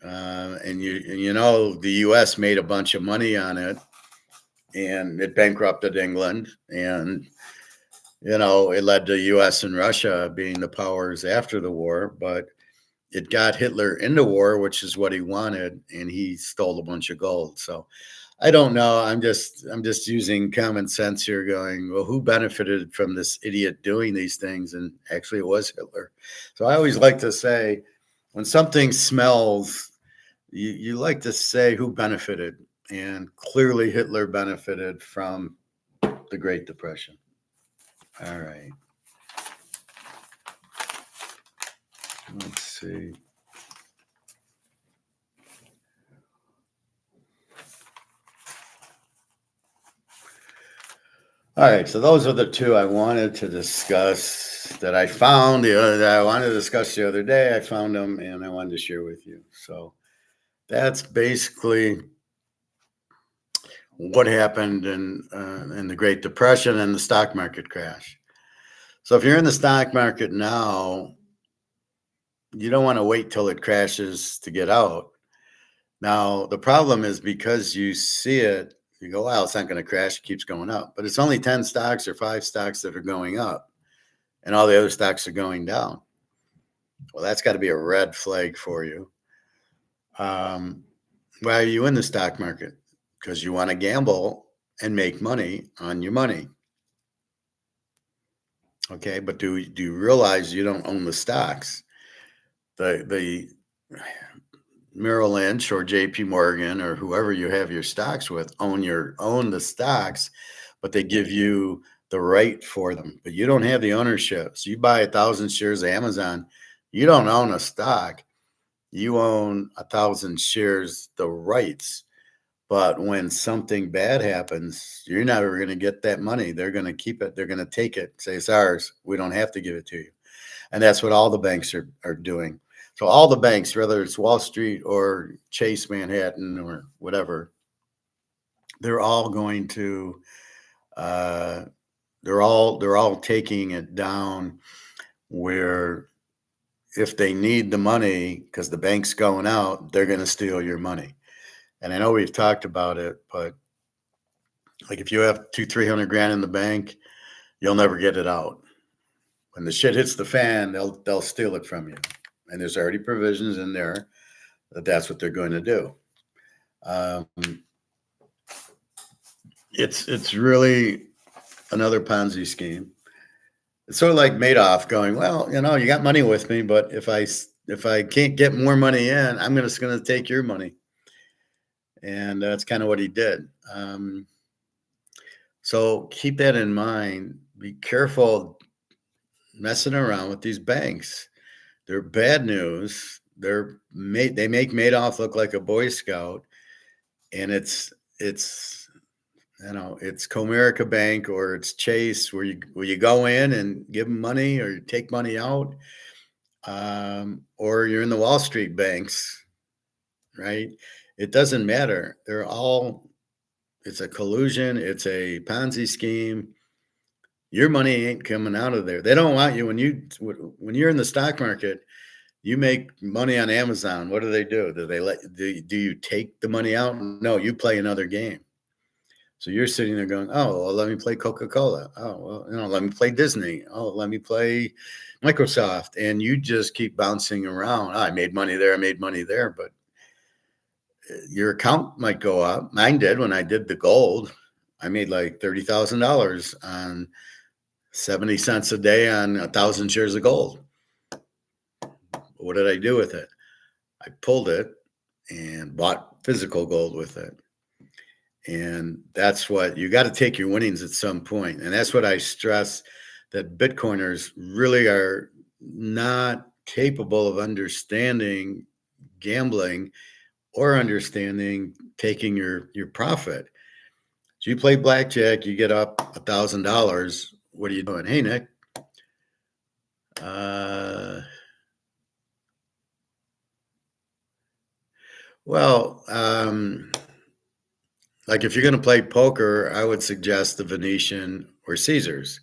And you know, the U.S. made a bunch of money on it, and it bankrupted England, and you know, it led to U.S. and Russia being the powers after the war. But it got Hitler into war, which is what he wanted, and he stole a bunch of gold. So I don't know. I'm just using common sense here, going, well, who benefited from this idiot doing these things? And actually, it was Hitler. So I always like to say, when something smells, you like to say who benefited, and clearly Hitler benefited from the Great Depression. All right. Let's see. All right, so those are the two I wanted to discuss that I found that I wanted to discuss the other day. I found them and I wanted to share with you. So that's basically what happened in the Great Depression and the stock market crash. So if you're in the stock market now, you don't want to wait till it crashes to get out. Now, the problem is because you see it, you go, wow, it's not going to crash. It keeps going up. But it's only 10 stocks or 5 stocks that are going up, and all the other stocks are going down. Well, that's got to be a red flag for you. Why are you in the stock market? Because you want to gamble and make money on your money. Okay, but do you realize you don't own the stocks? The Merrill Lynch or JP Morgan or whoever you have your stocks with own the stocks, but they give you the right for them, but you don't have the ownership. So you buy 1,000 shares of Amazon, you don't own a stock. You own 1,000 shares, the rights. But when something bad happens, you're never going to get that money. They're going to keep it. They're going to take it, say it's ours. We don't have to give it to you. And that's what all the banks are doing. So all the banks, whether it's Wall Street or Chase Manhattan or whatever, they're all going to they're all taking it down where if they need the money because the bank's going out, they're going to steal your money. And I know we've talked about it, but like if you have 200-300 grand in the bank, you'll never get it out. When the shit hits the fan, they'll steal it from you. And there's already provisions in there that that's what they're going to do. It's really another Ponzi scheme. It's sort of like Madoff going, well, you know, you got money with me, but if I can't get more money in, I'm just going to take your money. And that's kind of what he did. So keep that in mind. Be careful messing around with these banks. They're bad news. They make Madoff look like a Boy Scout, and it's you know, it's Comerica Bank or it's Chase where you go in and give them money or you take money out, or you're in the Wall Street banks, right? It doesn't matter. It's a collusion. It's a Ponzi scheme. Your money ain't coming out of there. They don't want you when you're in the stock market. You make money on Amazon. What do? Do you take the money out? No, you play another game. So you're sitting there going, oh, well, let me play Coca-Cola. Oh, well, you know, let me play Disney. Oh, let me play Microsoft. And you just keep bouncing around. Oh, I made money there. I made money there. But your account might go up. Mine did when I did the gold. I made like $30,000 on 70 cents a day on 1,000 shares of gold. What did I do with it? I pulled it and bought physical gold with it. And that's what you got to take your winnings at some point. And that's what I stress, that Bitcoiners really are not capable of understanding gambling or understanding taking your profit. So you play blackjack, you get up $1,000. What are you doing? Hey, Nick. Well, like if you're going to play poker, I would suggest the Venetian or Caesars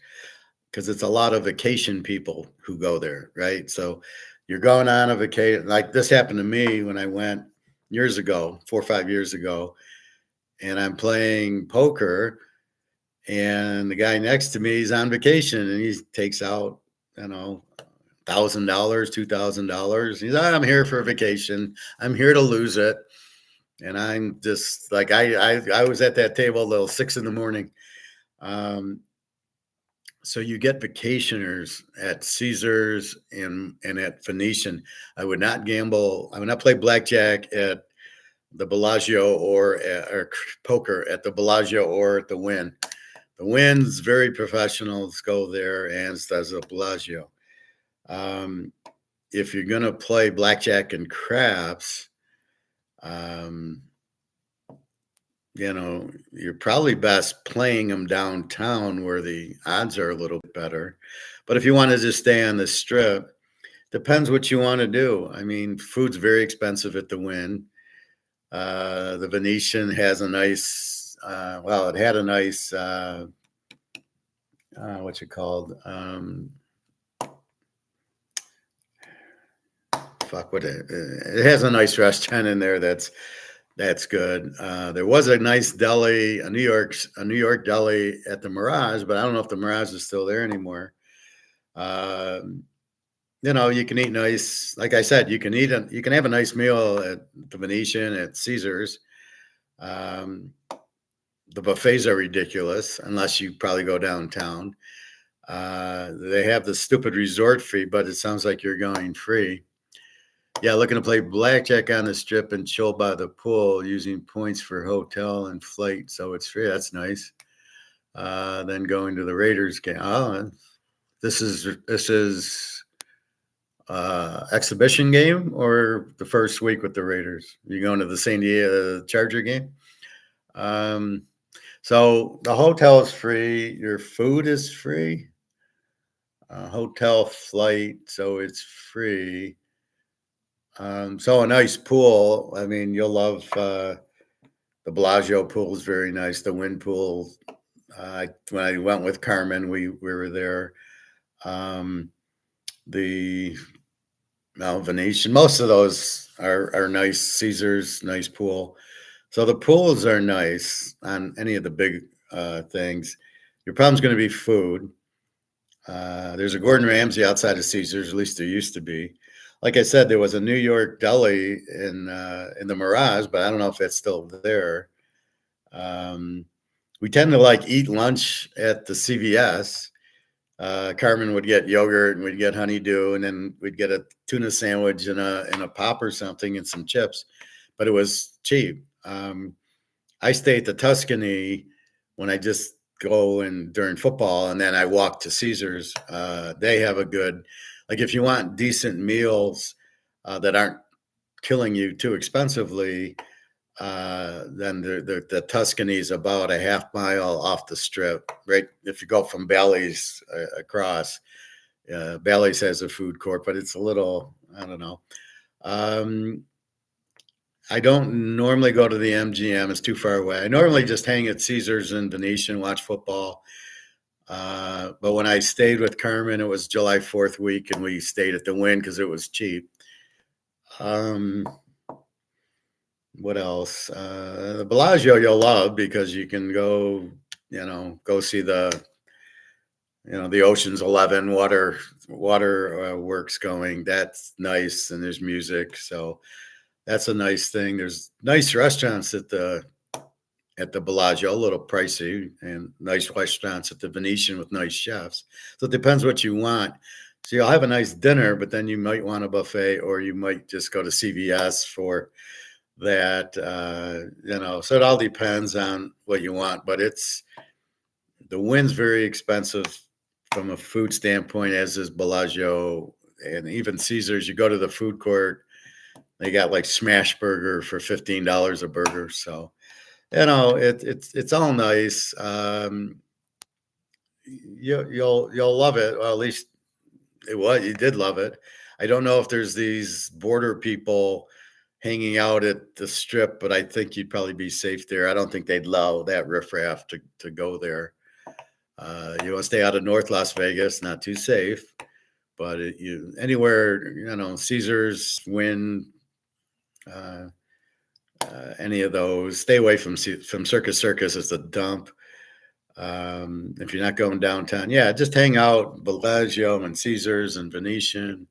because it's a lot of vacation people who go there, right? So you're going on a vacation. Like this happened to me when I went years ago, 4 or 5 years ago, and I'm playing poker, and the guy next to me is on vacation, and he takes out, you know, $1,000, $2,000. He's, I'm here for a vacation. I'm here to lose it. And I'm just like I was at that table till 6 in the morning. Um, so you get vacationers at Caesars and at Venetian. I would not gamble. I would not play blackjack at the Bellagio or poker at the Bellagio or at the Wynn. The Wynn's very professional. Let's go there, and does the Bellagio. Um, if you're gonna play blackjack and craps, um, you're probably best playing them downtown where the odds are a little bit better. But if you want to just stay on the strip, depends what you want to do. I mean, food's very expensive at the Wynn. The Venetian has a nice, well, it had a nice, what's it called? It has a nice restaurant in there that's good. There was a nice deli, a New York deli at the Mirage, but I don't know if the Mirage is still there anymore. Um, you can eat nice. Like I said, you can have a nice meal at the Venetian, at Caesars. Um, the buffets are ridiculous unless you probably go downtown. They have the stupid resort fee, but it sounds like you're going free. Yeah, looking to play blackjack on the strip and chill by the pool using points for hotel and flight, so it's free. That's nice. Then going to the Raiders game. Oh, this is exhibition game or the first week with the Raiders? You going to the San Diego Charger game? Um, so the hotel is free. Your food is free. Hotel flight, so it's free. So a nice pool. I mean, you'll love the Bellagio pool is very nice. The Wind pool. When I went with Carmen, we were there. The Venetian. Most of those are nice. Caesars, nice pool. So the pools are nice on any of the big things. Your problem's going to be food. There's a Gordon Ramsay outside of Caesars, at least there used to be. Like I said, there was a New York deli in the Mirage, but I don't know if it's still there. Um, we tend to like eat lunch at the CVS. Carmen would get yogurt and we'd get honeydew, and then we'd get a tuna sandwich and a pop or something and some chips, but it was cheap. I stay at the Tuscany when I just go and during football, and then I walk to Caesars. They have a good, like if you want decent meals that aren't killing you too expensively, then the Tuscany is about a half mile off the strip. Right, if you go from Bally's across, Bally's has a food court, but it's a little, I don't know. Um, I don't normally go to the MGM; it's too far away. I normally just hang at Caesars and Venetian, watch football. But when I stayed with Carmen, it was July 4th week, and we stayed at the Wynn because it was cheap. Um, what else? The Bellagio you'll love because you can go see the Ocean's 11 water works going. That's nice, and there's music, so that's a nice thing. There's nice restaurants at the Bellagio, a little pricey, and nice restaurants at the Venetian with nice chefs. So it depends what you want. So you'll have a nice dinner, but then you might want a buffet, or you might just go to CVS for that. So it all depends on what you want. But the Wynn's very expensive from a food standpoint, as is Bellagio, and even Caesars. You go to the food court, they got like smash burger for $15 a burger. So it's all nice. You'll love it. Well, at least you did love it. I don't know if there's these border people hanging out at the strip, but I think you'd probably be safe there. I don't think they'd allow that riffraff to go there. You want to stay out of North Las Vegas, not too safe, but you anywhere, Caesars, Wynn, uh, any of those. Stay away from Circus Circus. It's a dump. If you're not going downtown, yeah, just hang out Bellagio and Caesars and Venetian,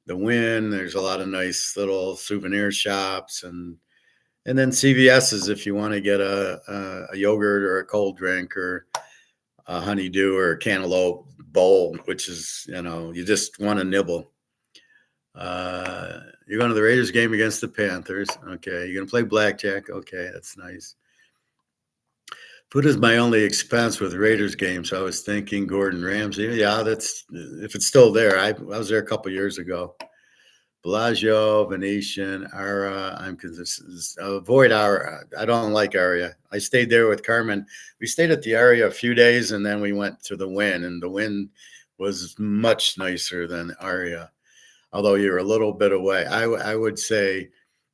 the Wynn. There's a lot of nice little souvenir shops and then CVS's if you want to get a yogurt or a cold drink or a honeydew or a cantaloupe bowl, which is, you just want to nibble. You're going to the Raiders game against the Panthers. Okay. You're going to play blackjack. Okay. That's nice. Food is my only expense with Raiders games. So I was thinking Gordon Ramsay. Yeah, that's if it's still there. I was there a couple years ago. Bellagio, Venetian, Ara. Avoid Ara. I don't like Aria. I stayed there with Carmen. We stayed at the Aria a few days, and then we went to the Wynn, and the Wynn was much nicer than Aria. Although you're a little bit away, I would say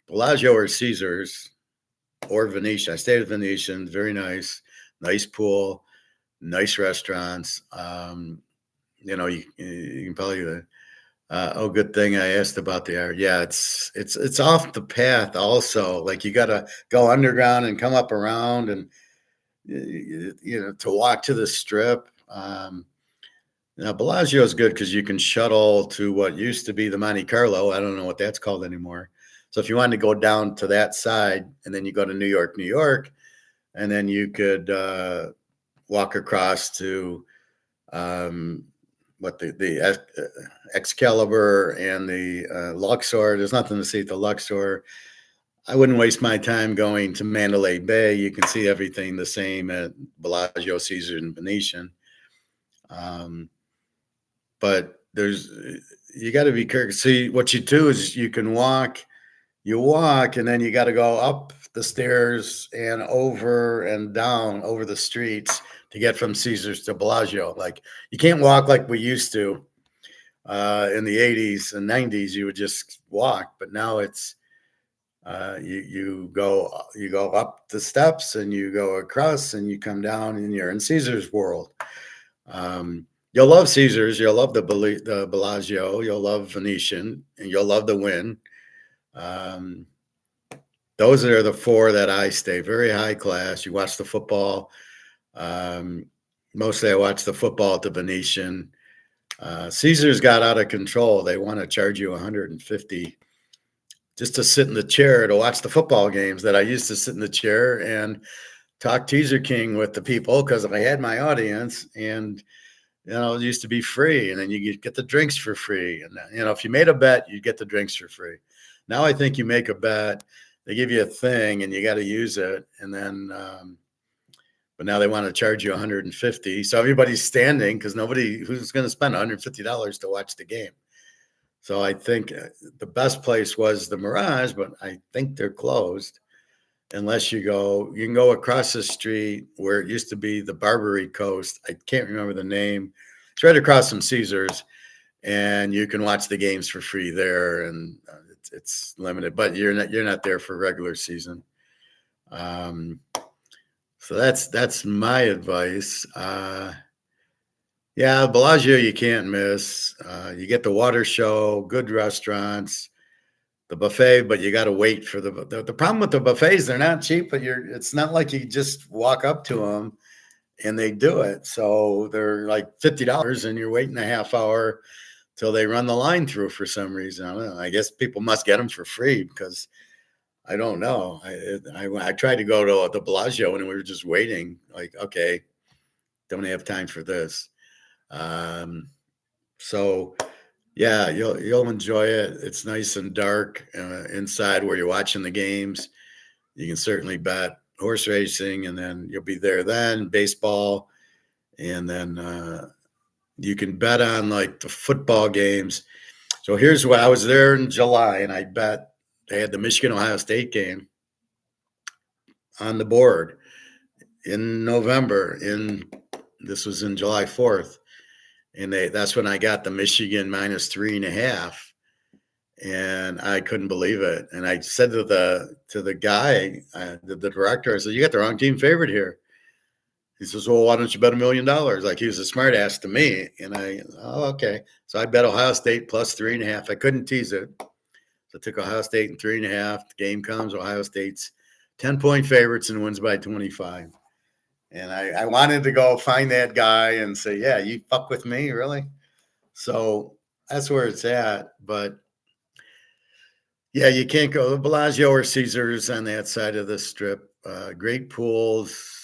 Bellagio or Caesars or Venetian. I stayed at Venetian, very nice pool, nice restaurants. You can probably. Good thing I asked about the area. Yeah, it's off the path. Also, like you got to go underground and come up around, and to walk to the strip. Now Bellagio is good because you can shuttle to what used to be the Monte Carlo. I don't know what that's called anymore. So if you wanted to go down to that side, and then you go to New York, and then you could walk across to the Excalibur and the Luxor. There's nothing to see at the Luxor. I wouldn't waste my time going to Mandalay Bay. You can see everything the same at Bellagio, Caesar, and Venetian. But you got to be careful. See, what you do is you walk, and then you got to go up the stairs and over and down over the streets to get from Caesars to Bellagio. Like you can't walk like we used to in the 80s and 90s. You would just walk, but now it's you go up the steps and you go across and you come down and you're in Caesar's world. You'll love Caesars. You'll love the Bellagio. You'll love Venetian, and you'll love the Wynn. Those are the four that I stay. Very high class. You watch the football. Mostly I watch the football at the Venetian. Caesars got out of control. They want to charge you $150 just to sit in the chair to watch the football games that I used to sit in the chair and talk Teaser King with the people because I had my audience, and it used to be free, and then you get the drinks for free. And if you made a bet, you get the drinks for free. Now I think you make a bet, they give you a thing, and you got to use it, and then but now they want to charge you $150. So everybody's standing because who's going to spend $150 to watch the game. So I think the best place was the Mirage, but I think they're closed unless you can go across the street where it used to be the Barbary Coast. I can't remember the name. It's right across from Caesars, and you can watch the games for free there, and it's limited, but you're not there for regular season. So that's my advice. Yeah, Bellagio you can't miss. You get the water show, good restaurants, the buffet, but you got to wait for the problem with the buffets. They're not cheap, but it's not like you just walk up to them and they do it. So they're like $50 and you're waiting a half hour till they run the line through for some reason. I don't know. I guess people must get them for free because I don't know. I tried to go to the Bellagio and we were just waiting. Like, okay, don't have time for this. So yeah, you'll enjoy it. It's nice and dark inside where you're watching the games. You can certainly bet horse racing, and then you'll be there then baseball, and then you can bet on like the football games. So here's what I was there in July, and I bet they had the Michigan-Ohio State game on the board in November. This was in July 4th. And that's when I got the Michigan -3.5. and I couldn't believe it. And I said to the guy, the director, I said, "You got the wrong team favorite here." He says, "Well, why don't you bet $1 million?" Like he was a smart ass to me. And oh, okay. So I bet Ohio State plus 3.5. I couldn't tease it. So I took Ohio State in 3.5. The game comes, Ohio State's 10-point favorites and wins by 25. And I wanted to go find that guy and say, "Yeah, you fuck with me, really?" So that's where it's at. But yeah, you can't go Bellagio or Caesars on that side of the strip. Great pools.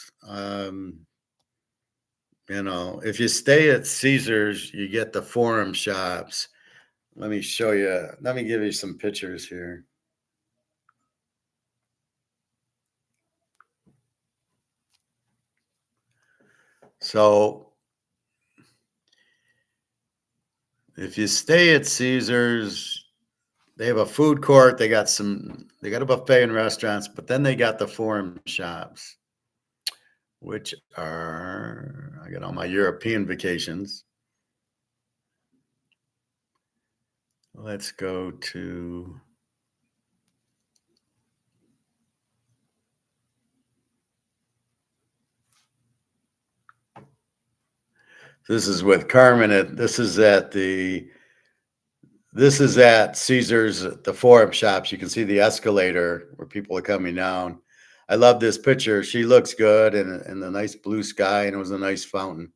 If you stay at Caesars, you get the Forum shops. Let me show you. Let me give you some pictures here. So if you stay at Caesars, they have a food court. They got a buffet and restaurants, but then they got the Forum shops, which are, I got all my European vacations. Let's go to, this is with Carmen. This is at Caesars, the Forum shops. You can see the escalator where people are coming down. I love this picture. She looks good and the nice blue sky, and it was a nice fountain.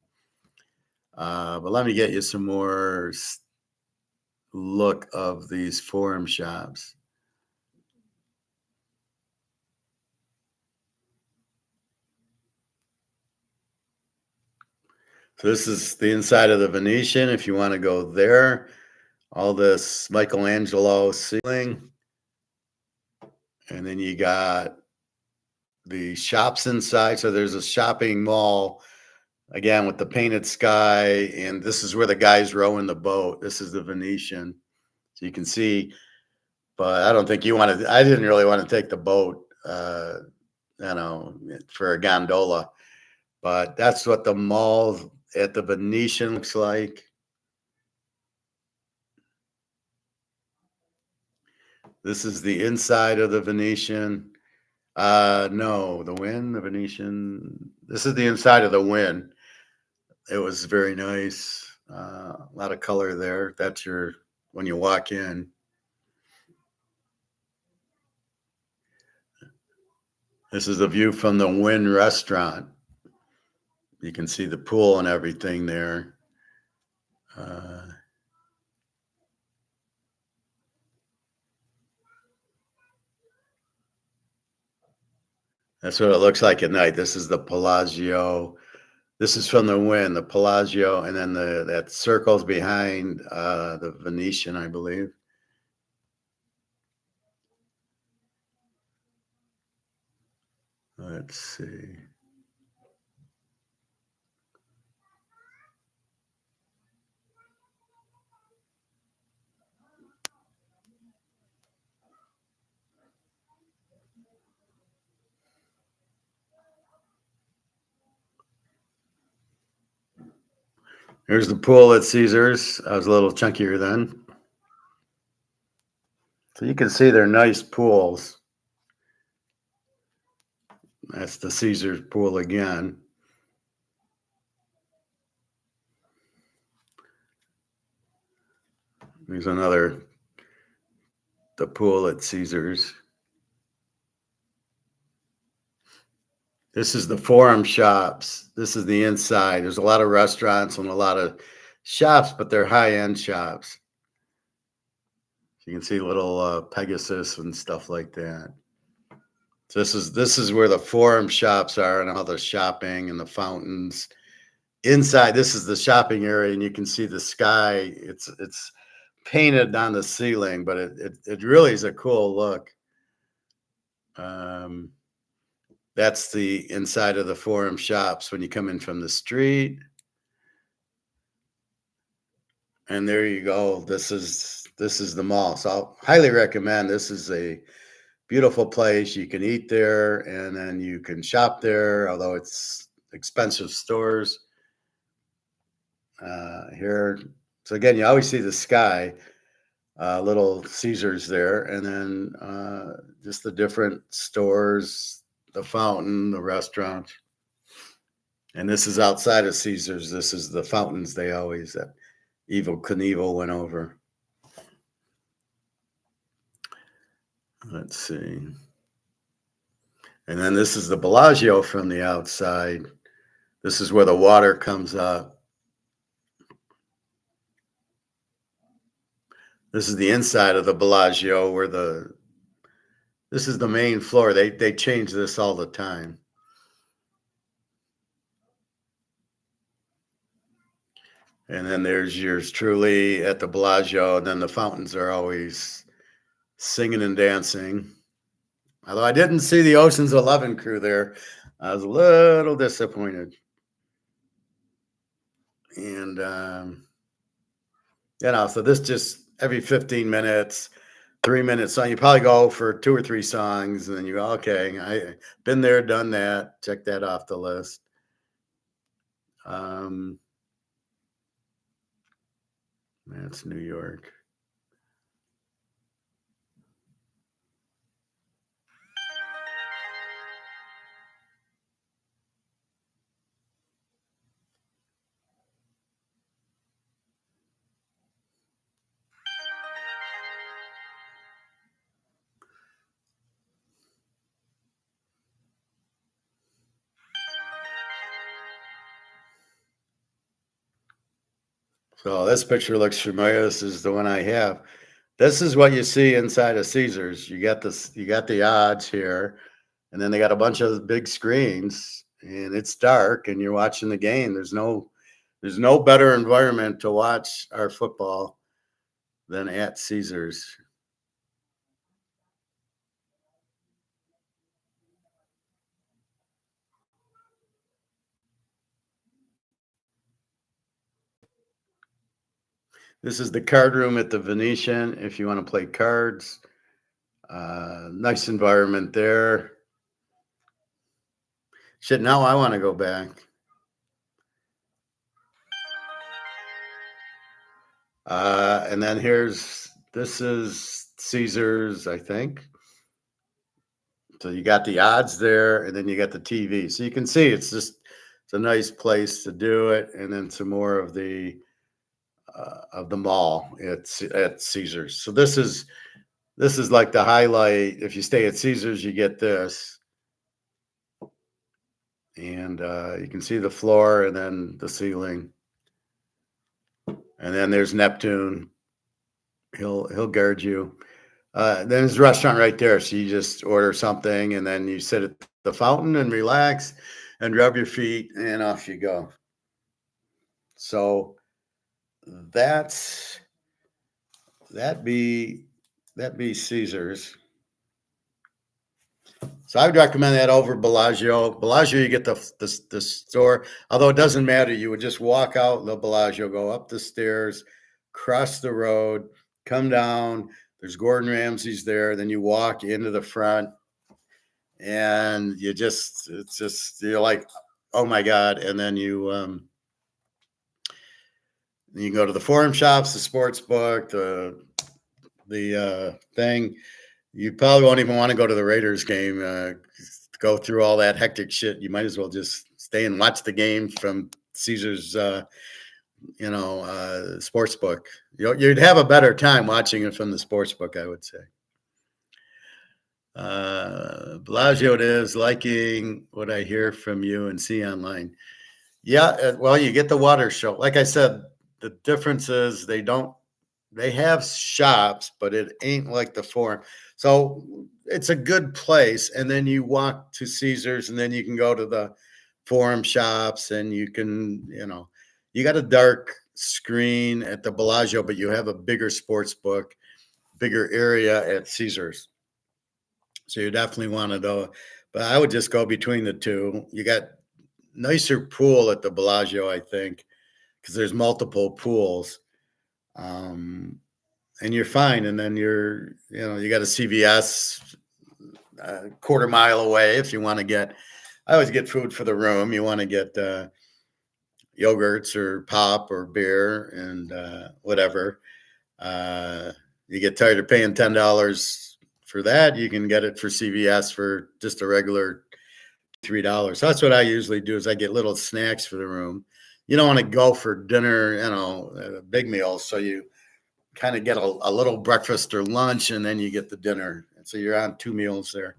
But let me get you some more look of these Forum shops. So this is the inside of the Venetian. If you want to go there, all this Michelangelo ceiling, and then you got the shops inside. So there's a shopping mall again with the painted sky, and this is where the guys rowing the boat. This is the Venetian, so you can see. But I don't think you wanted. I didn't really want to take the boat, for a gondola. But that's what the mall at the Venetian looks like. This is the inside of the Venetian. No, the Venetian. This is the inside of the Wynn. It was very nice. A lot of color there. That's when you walk in. This is the view from the Wynn restaurant. You can see the pool and everything there. That's what it looks like at night. This is the Palazzo. This is from the Wynn, the Palazzo, and then that circle's behind the Venetian, I believe. Let's see. Here's the pool at Caesars. I was a little chunkier then. So you can see they're nice pools. That's the Caesars pool again. There's the pool at Caesars. This is the Forum shops. This is the inside. There's a lot of restaurants and a lot of shops, but they're high-end shops. You can see little Pegasus and stuff like that. So this is where the Forum shops are and all the shopping and the fountains. Inside, this is the shopping area, and you can see the sky. It's painted on the ceiling, but it really is a cool look. That's the inside of the Forum shops when you come in from the street. And there you go. This is the mall. So I'll highly recommend. This is a beautiful place. You can eat there and then you can shop there, although it's expensive stores here. So again, you always see the sky. little Caesars there, and then just the different stores, the fountain, the restaurant. And this is outside of Caesars. This is the fountains they always that Evil Knievel went over. Let's see. And then this is the Bellagio from the outside. This is where the water comes up. This is the inside of the Bellagio where this is the main floor. They change this all the time. And then there's yours truly at the Bellagio. And then the fountains are always singing and dancing. Although I didn't see the Ocean's 11 crew there, I was a little disappointed. And, so this just every 15 minutes, 3 minute song. You probably go for 2 or 3 songs, and then you go, okay, I been there, done that, check that off the list. That's New York. So this picture looks familiar. This is the one I have. This is what you see inside of Caesars. You got the odds here, and then they got a bunch of big screens, and it's dark, and you're watching the game. There's no better environment to watch our football than at Caesars. This is the card room at the Venetian if you want to play cards. Nice environment there. Shit, now I want to go back. And then this is Caesars, I think. So you got the odds there, and then you got the TV. So you can see it's a nice place to do it, and then some more of the mall at Caesars. So this is like the highlight. If you stay at Caesars, you get this, and you can see the floor and then the ceiling, and then there's Neptune. He'll guard you. Then there's a restaurant right there, so you just order something, and then you sit at the fountain and relax, and rub your feet, and off you go. So that be Caesars. So I would recommend that over Bellagio. Bellagio, you get the store. Although it doesn't matter, you would just walk out the Bellagio, go up the stairs, cross the road, come down. There's Gordon Ramsay's there. Then you walk into the front, and you're like, oh my God. And then you can go to the forum shops, the sports book, the thing. You probably won't even want to go to the Raiders game, go through all that hectic shit. You might as well just stay and watch the game from Caesar's, sports book. You'd have a better time watching it from the sports book, I would say. Bellagio it is, liking what I hear from you and see online. Yeah, well, you get the water show. Like I said, the difference is they have shops, but it ain't like the Forum. So it's a good place. And then you walk to Caesars, and then you can go to the Forum shops, and you can, you got a dark screen at the Bellagio, but you have a bigger sports book, bigger area at Caesars. So you definitely want to go. But I would just go between the two. You got nicer pool at the Bellagio, I think, because there's multiple pools. And you're fine. And then you got a CVS a quarter mile away if you want to get. I always get food for the room. You want to get yogurts or pop or beer and whatever. you get tired of paying $10 for that, you can get it for CVS for just a regular $3. So that's what I usually do is I get little snacks for the room. You don't want to go for dinner, big meals. So you kind of get a little breakfast or lunch, and then you get the dinner. And so you're on 2 meals there.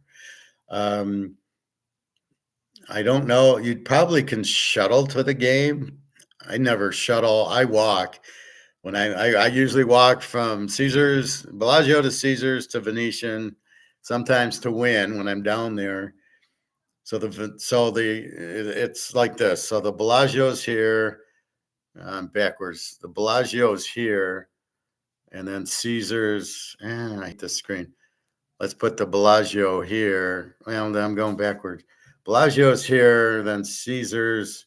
I don't know. You probably can shuttle to the game. I never shuttle. I walk. When I usually walk from Caesars, Bellagio to Caesars to Venetian, sometimes to Wynn when I'm down there. It's like this. So the Bellagio's here. Backwards. The Bellagio's here, and then Caesars. I hate this screen. Let's put the Bellagio here. Well, then I'm going backwards. Bellagio's here, then Caesars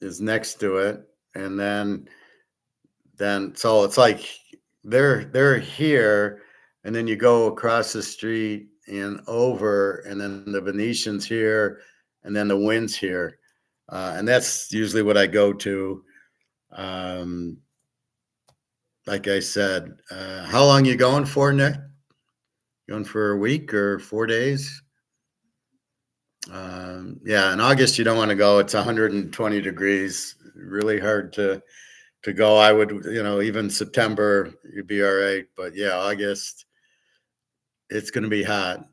is next to it, and then so it's like they're here, and then you go across the street and over, and then the Venetian's here, and then the Wynn's here, and that's usually what I go to. Like I said, how long you going for, Nick? Going for a week or 4 days? Yeah, in August you don't want to go. It's 120 degrees, really hard to go. I would, even September you'd be all right, but yeah, August it's going to be hot.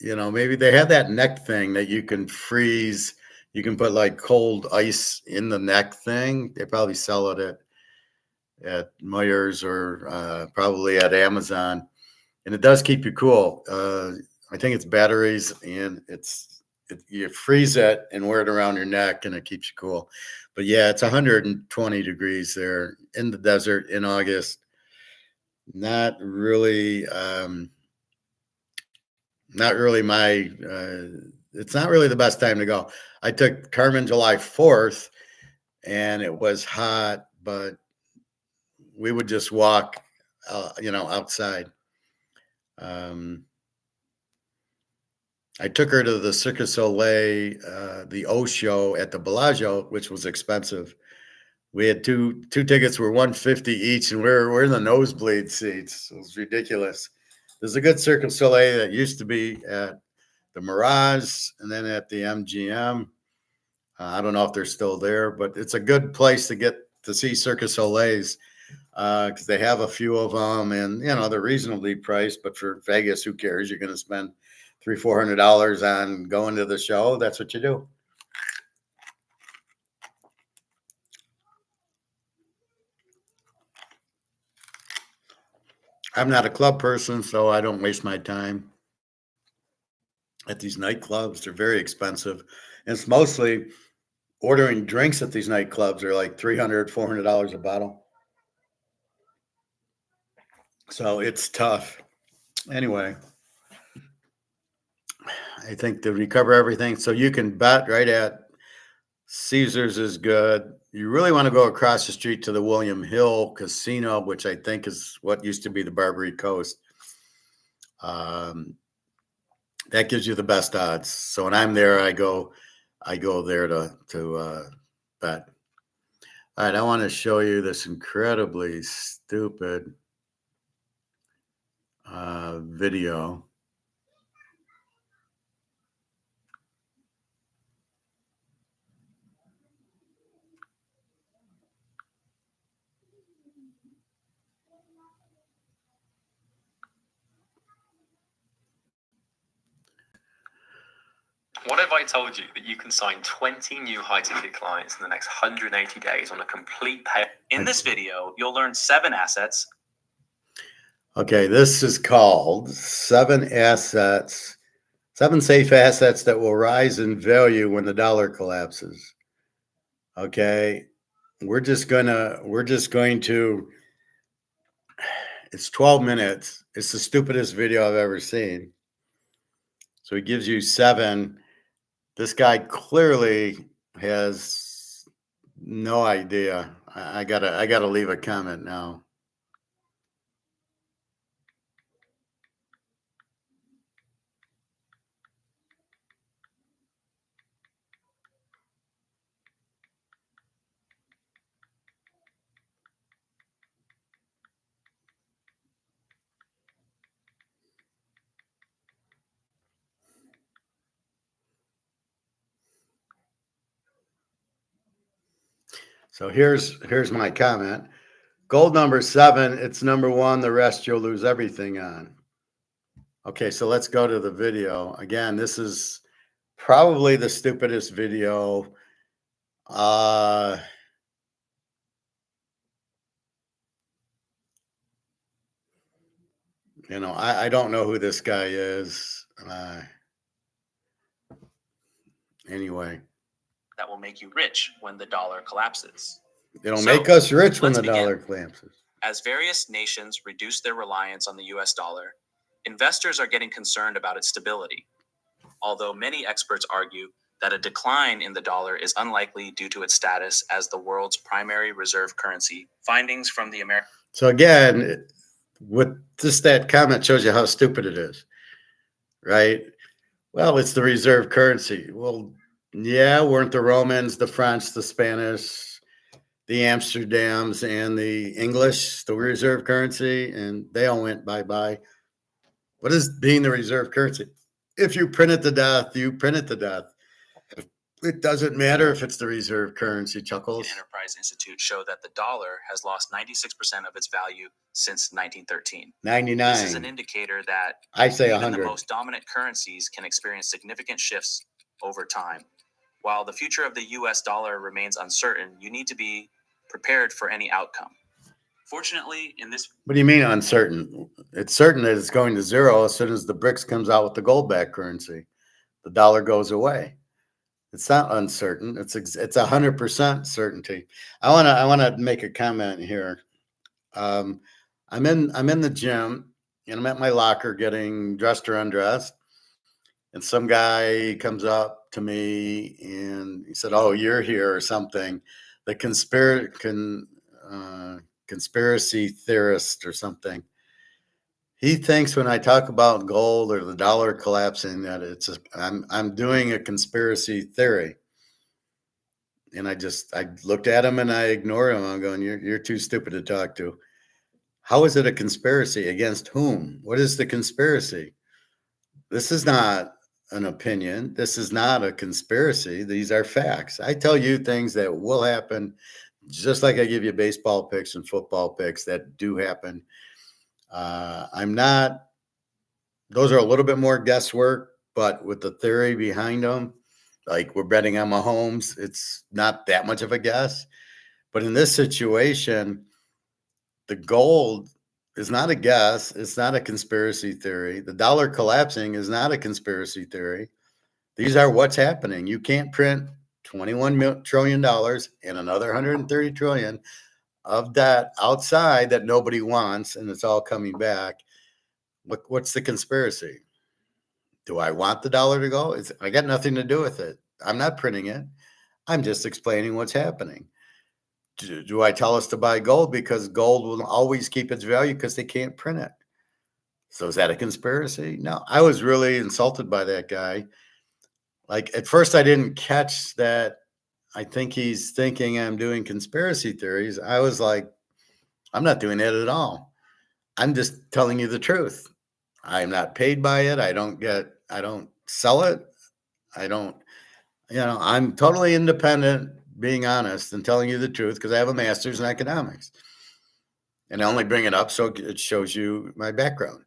Maybe they have that neck thing that you can freeze. You can put like cold ice in the neck thing. They probably sell it at Myers or probably at Amazon, and it does keep you cool. I think it's batteries, and you freeze it and wear it around your neck, and it keeps you cool. But yeah, it's 120 degrees there in the desert in August. Not really, not really my. It's not really the best time to go. I took Carmen July 4th, and it was hot, but we would just walk, outside. I took her to the Cirque du Soleil, the O show at the Bellagio, which was expensive. We had two tickets were $150 each, and we're in the nosebleed seats. It was ridiculous. There's a good Cirque du Soleil that used to be at the Mirage and then at the MGM. I don't know if they're still there, but it's a good place to get to see Cirque du Soleils because they have a few of them, and they're reasonably priced. But for Vegas, who cares? You're going to spend $300-400 on going to the show. That's what you do. I'm not a club person, so I don't waste my time at these nightclubs. They're very expensive. And it's mostly ordering drinks at these nightclubs are like $300-400 a bottle. So it's tough. Anyway, I think to recover everything, so you can bet right at Caesars is good. You really want to go across the street to the William Hill Casino, which I think is what used to be the Barbary Coast. That gives you the best odds. So when I'm there, I go there to bet. All right, I want to show you this incredibly stupid video. What if I told you that you can sign 20 new high-ticket clients in the next 180 days on a complete pay? In this video, you'll learn 7 assets. Okay, this is called 7 assets, 7 safe assets that will rise in value when the dollar collapses. Okay, we're just going to, it's 12 minutes. It's the stupidest video I've ever seen. So he gives you 7. This guy clearly has no idea. I gotta leave a comment now. So here's my comment. Gold number 7, it's number 1. The rest you'll lose everything on. Okay, so let's go to the video. Again, this is probably the stupidest video. I don't know who this guy is. Anyway, that will make you rich when the dollar collapses. It'll make us rich when the begin. dollar collapses. As various nations reduce their reliance on the US dollar, investors are getting concerned about its stability. Although many experts argue that a decline in the dollar is unlikely due to its status as the world's primary reserve currency. Findings from the American. So again, with just that comment shows you how stupid it is, right? Well, it's the reserve currency. Well, yeah, weren't the Romans, the French, the Spanish, the Amsterdams, and the English the reserve currency? And they all went bye-bye. What is being the reserve currency? If you print it to death, you print it to death. It doesn't matter if it's the reserve currency, Chuckles. The Enterprise Institute showed that the dollar has lost 96% of its value since 1913. 99. This is an indicator that I say even 100. the most dominant currencies can experience significant shifts over time. While the future of the US dollar remains uncertain, you need to be prepared for any outcome. Fortunately, in this... What do you mean uncertain? It's certain that it's going to zero as soon as the BRICS comes out with the gold-backed currency. The dollar goes away. It's not uncertain. It's 100% certainty. I want to make a comment here. I'm in the gym and I'm at my locker getting dressed or undressed, and some guy comes up to me and he said, "Oh, you're here," or something. The conspiracy theorist or something. He thinks when I talk about gold or the dollar collapsing that I'm doing a conspiracy theory. And I looked at him and I ignored him. I'm going, you're too stupid to talk to. How is it a conspiracy? Against whom? What is the conspiracy? This is not an opinion. This is not a conspiracy. These are facts. I tell you things that will happen, just like I give you baseball picks and football picks that do happen. Those are a little bit more guesswork, but with the theory behind them, like we're betting on Mahomes, it's not that much of a guess. But in this situation, the gold is not a guess. It's not a conspiracy theory. The dollar collapsing is not a conspiracy theory. These are what's happening. You can't print $21 trillion and another 130 trillion of debt outside that nobody wants, and it's all coming back. What's the conspiracy? Do I want the dollar to go? I got nothing to do with it. I'm not printing it. I'm just explaining what's happening. Do I tell us to buy gold because gold will always keep its value because they can't print it? So is that a conspiracy? No, I was really insulted by that guy. Like at first I didn't catch that. I think he's thinking I'm doing conspiracy theories. I was like, I'm not doing that at all. I'm just telling you the truth. I'm not paid by it. I don't sell it. I'm totally independent, being honest and telling you the truth because I have a master's in economics. And I only bring it up so it shows you my background.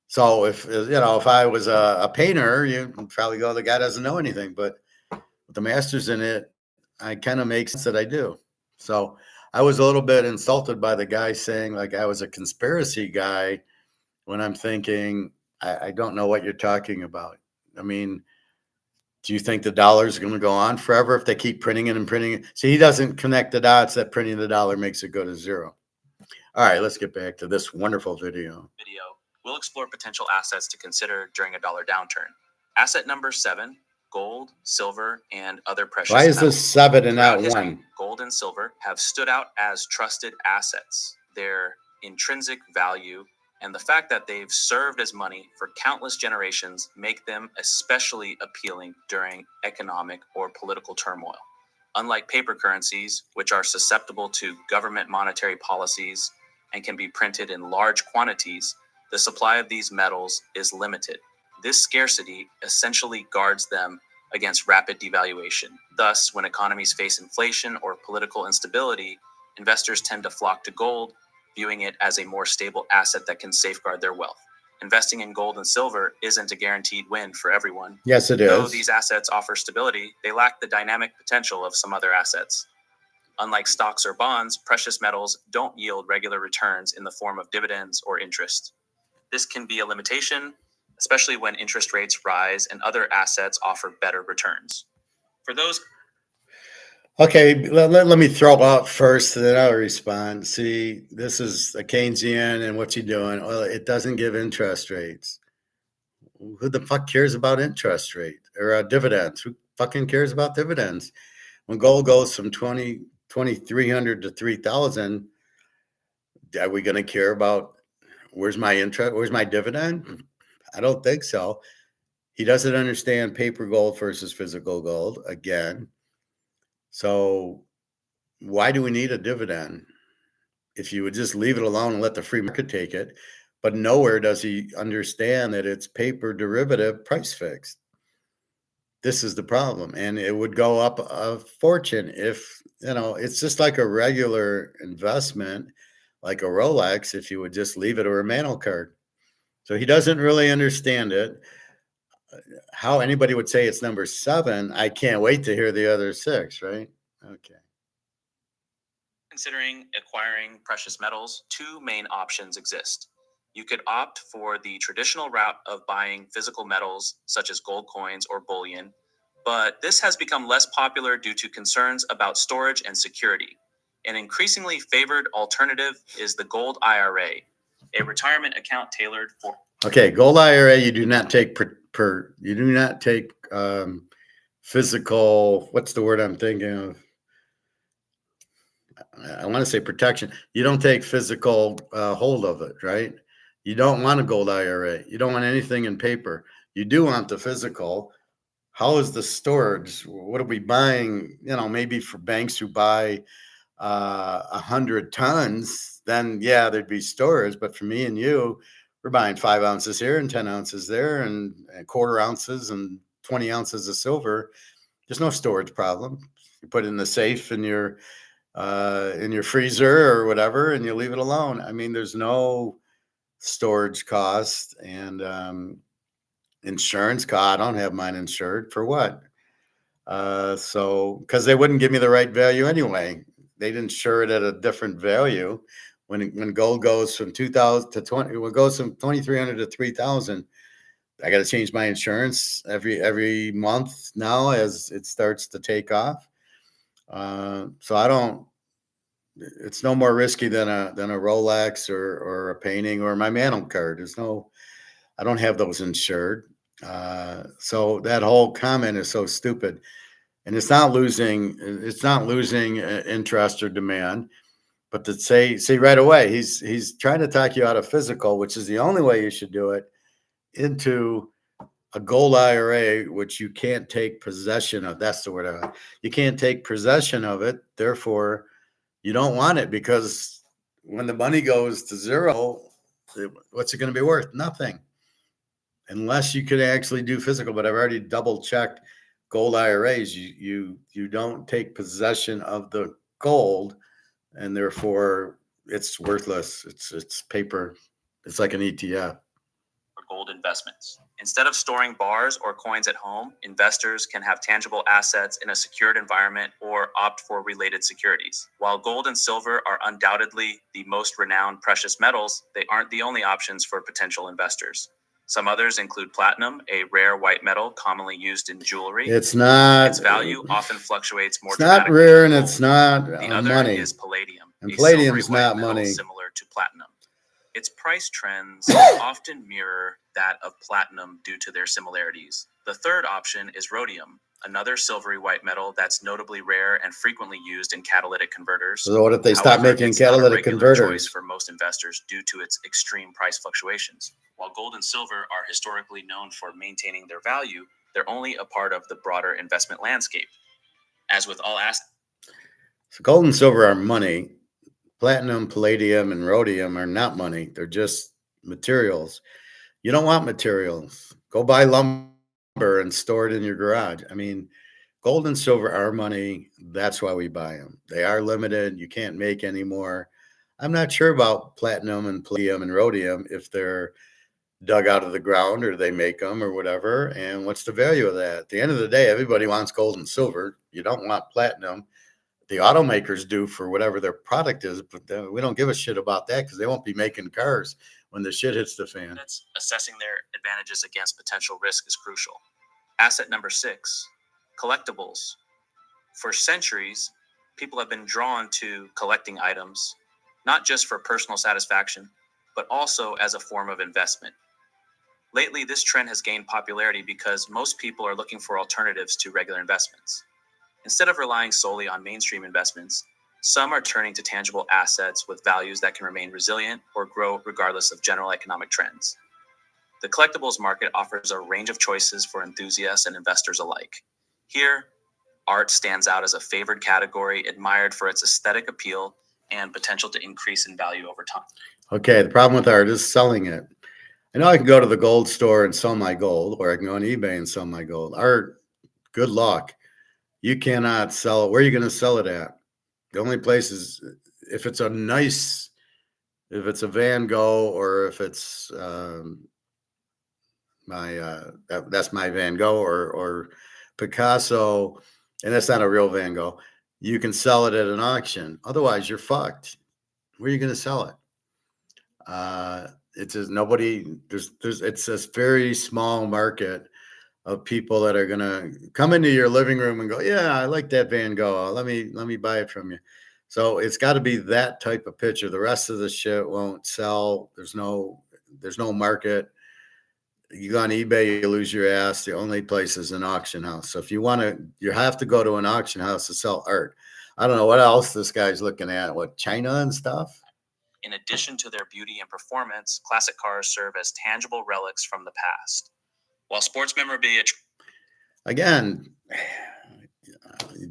So if I was a painter, you probably go, the guy doesn't know anything, but with the master's in it, I kind of make sense that I do. So I was a little bit insulted by the guy saying like I was a conspiracy guy when I'm thinking, I don't know what you're talking about. I mean, do you think the dollar is going to go on forever if they keep printing it and printing it? See, he doesn't connect the dots that printing the dollar makes it go to zero. All right, let's get back to this wonderful video. We'll explore potential assets to consider during a dollar downturn. Asset number 7, gold, silver, and other precious metals. Why is this 7 and not 1? Gold and silver have stood out as trusted assets. Their intrinsic value and the fact that they've served as money for countless generations make them especially appealing during economic or political turmoil. Unlike paper currencies, which are susceptible to government monetary policies and can be printed in large quantities, the supply of these metals is limited. This scarcity essentially guards them against rapid devaluation. Thus, when economies face inflation or political instability, investors tend to flock to gold, viewing it as a more stable asset that can safeguard their wealth. Investing in gold and silver isn't a guaranteed win for everyone. Yes, it Though is. these assets offer stability, they lack the dynamic potential of some other assets. Unlike stocks or bonds, precious metals don't yield regular returns in the form of dividends or interest. This can be a limitation, especially when interest rates rise and other assets offer better returns. For those Okay, let me throw out first, and then I'll respond. See, this is a Keynesian, and what's he doing? Well, it doesn't give interest rates. Who the fuck cares about interest rate or dividends? Who fucking cares about dividends? When gold goes from 2,300 to 3,000, are we going to care about where's my interest? Where's my dividend? I don't think so. He doesn't understand paper gold versus physical gold again. So why do we need a dividend? If you would just leave it alone and let the free market take it, but nowhere does he understand that it's paper derivative price fixed. This is the problem. And it would go up a fortune if, it's just like a regular investment, like a Rolex, if you would just leave it or a mantle card. So he doesn't really understand it. How anybody would say it's number 7, I can't wait to hear the other 6, right? Okay. considering acquiring precious metals, two main options exist. You could opt for the traditional route of buying physical metals such as gold coins or bullion, but this has become less popular due to concerns about storage and security. An increasingly favored alternative is the Gold IRA, a retirement account tailored for. Okay, Gold IRA, you do not take physical. What's the word I'm thinking of? I want to say protection. You don't take physical hold of it, right? You don't want a Gold IRA. You don't want anything in paper. You do want the physical. How is the storage? What are we buying? Maybe for banks who buy 100 tons, then yeah, there'd be storage. But for me and you, we're buying 5 ounces here and 10 ounces there and quarter ounces and 20 ounces of silver. There's no storage problem. You put it in the safe in your freezer or whatever, and you leave it alone. I mean, there's no storage cost and insurance cost. I don't have mine insured for what? So because they wouldn't give me the right value anyway. They'd insure it at a different value. When gold goes from 2,000 to 20, when it goes from 2,300 to 3,000, I got to change my insurance every month now as it starts to take off. So I don't. It's no more risky than a Rolex or a painting or my mantle card. I don't have those insured. So that whole comment is so stupid, and it's not losing interest or demand. But to say right away, he's trying to talk you out of physical, which is the only way you should do it, into a gold IRA, which you can't take possession of. That's the word. You can't take possession of it. Therefore, you don't want it, because when the money goes to zero, what's it going to be worth? Nothing. Unless you could actually do physical. But I've already double checked gold IRAs. You don't take possession of the gold, and therefore it's worthless. It's paper. It's like an ETF. For gold investments. Instead of storing bars or coins at home, investors can have tangible assets in a secured environment or opt for related securities. While gold and silver are undoubtedly the most renowned precious metals, they aren't the only options for potential investors. Some others include platinum, a rare white metal commonly used in jewelry. It's not. Its value often fluctuates more It's not dramatically rare, than and gold. it's not The other money. is palladium, And a palladium silvery is white not metal money. similar to platinum. Its price trends often mirror that of platinum due to their similarities. The third option is rhodium, another silvery white metal that's notably rare and frequently used in catalytic converters. So what if they stop However, making it's not a catalytic regular converters? choice for most investors due to its extreme price fluctuations. While gold and silver are historically known for maintaining their value, they're only a part of the broader investment landscape. As with all assets, So gold and silver are money. Platinum, palladium, and rhodium are not money. They're just materials. You don't want materials. Go buy lumber and store it in your garage. I mean, gold and silver are money. That's why we buy them. They are limited. You can't make any more. I'm not sure about platinum and palladium and rhodium, if they're dug out of the ground or they make them or whatever. And what's the value of that? At the end of the day, everybody wants gold and silver. You don't want platinum. The automakers do for whatever their product is, but we don't give a shit about that because they won't be making cars when the shit hits the fan. Assessing their advantages against potential risk is crucial. Asset number 6, collectibles. For centuries, people have been drawn to collecting items, not just for personal satisfaction, but also as a form of investment. Lately, this trend has gained popularity because most people are looking for alternatives to regular investments. Instead of relying solely on mainstream investments, some are turning to tangible assets with values that can remain resilient or grow regardless of general economic trends. The collectibles market offers a range of choices for enthusiasts and investors alike. Here, art stands out as a favored category, admired for its aesthetic appeal and potential to increase in value over time. Okay, the problem with art is selling it. I know I can go to the gold store and sell my gold, or I can go on eBay and sell my gold. Art, good luck. You cannot sell it. Where are you going to sell it at? The only place is if it's a Van Gogh, or if it's that's my Van Gogh, or Picasso, and that's not a real Van Gogh. You can sell it at an auction. Otherwise, you're fucked. Where are you going to sell it? It's just nobody. It's a very small market of people that are going to come into your living room and go, yeah, I like that Van Gogh. Let me buy it from you. So it's got to be that type of picture. The rest of the shit won't sell. There's no market. You go on eBay, you lose your ass. The only place is an auction house. So if you want to, you have to go to an auction house to sell art. I don't know what else this guy's looking at. What, China and stuff? In addition to their beauty and performance, classic cars serve as tangible relics from the past. While sports memorabilia... Again,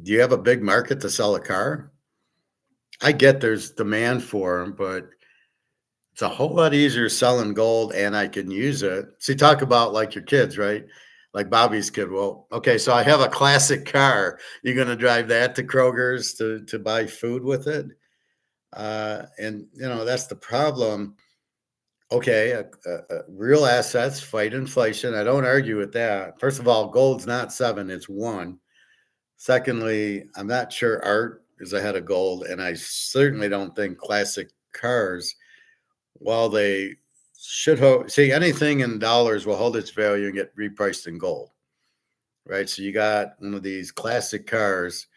do you have a big market to sell a car? I get there's demand for them, but it's a whole lot easier selling gold and I can use it. See, talk about like your kids, right? Like Bobby's kid. Well, okay, so I have a classic car. You're going to drive that to Kroger's to buy food with it? And, that's the problem. Okay, real assets fight inflation. I don't argue with that. First of all, gold's not 7, it's 1. Secondly, I'm not sure art is ahead of gold, and I certainly don't think classic cars, while they should see anything in dollars will hold its value and get repriced in gold, right? So you got one of these classic cars,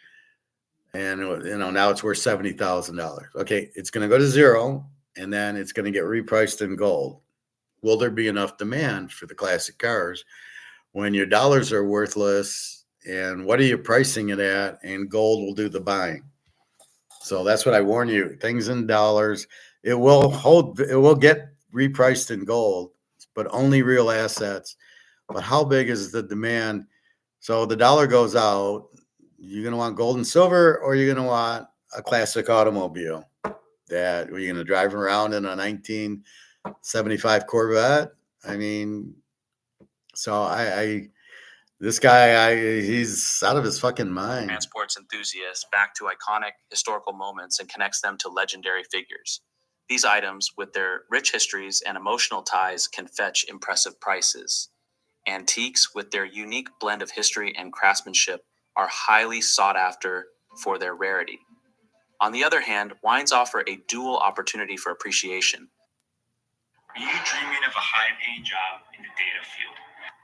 and now it's worth $70,000. Okay, it's going to go to zero, and then it's going to get repriced in gold. Will there be enough demand for the classic cars when your dollars are worthless? And what are you pricing it at? And gold will do the buying. So that's what I warn you. Things in dollars, it will get repriced in gold, but only real assets. But how big is the demand? So the dollar goes out. You're going to want gold and silver, or you're going to want a classic automobile that you're going to drive around in a 1975 Corvette. I mean, so this guy, he's out of his fucking mind. Transports enthusiasts back to iconic historical moments and connects them to legendary figures. These items, with their rich histories and emotional ties, can fetch impressive prices. Antiques, with their unique blend of history and craftsmanship, are highly sought after for their rarity. On the other hand, wines offer a dual opportunity for appreciation. Are you dreaming of a high-paying job in the data field?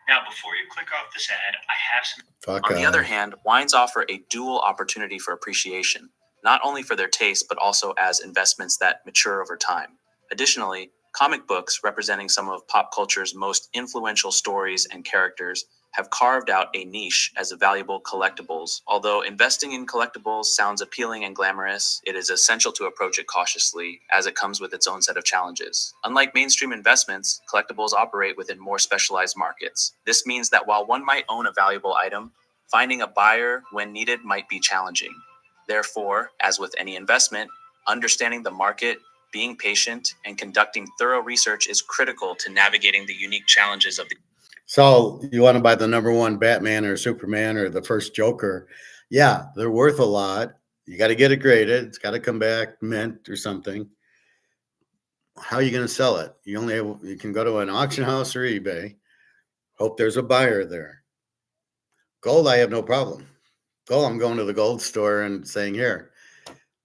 Now, before you click off this ad, I have some... On the other hand, wines offer a dual opportunity for appreciation, not only for their taste, but also as investments that mature over time. Additionally, comic books, representing some of pop culture's most influential stories and characters, have carved out a niche as valuable collectibles. Although investing in collectibles sounds appealing and glamorous, it is essential to approach it cautiously, as it comes with its own set of challenges. Unlike mainstream investments, collectibles operate within more specialized markets. This means that while one might own a valuable item, finding a buyer when needed might be challenging. Therefore, as with any investment, understanding the market, being patient, and conducting thorough research is critical to navigating the unique challenges of the... So you want to buy the number one Batman or Superman or the first Joker? Yeah, they're worth a lot. You got to get it graded. It's got to come back mint or something. How are you going to sell it? You can go to an auction house or eBay. Hope there's a buyer there. Gold, I have no problem. Gold, I'm going to the gold store and saying, here,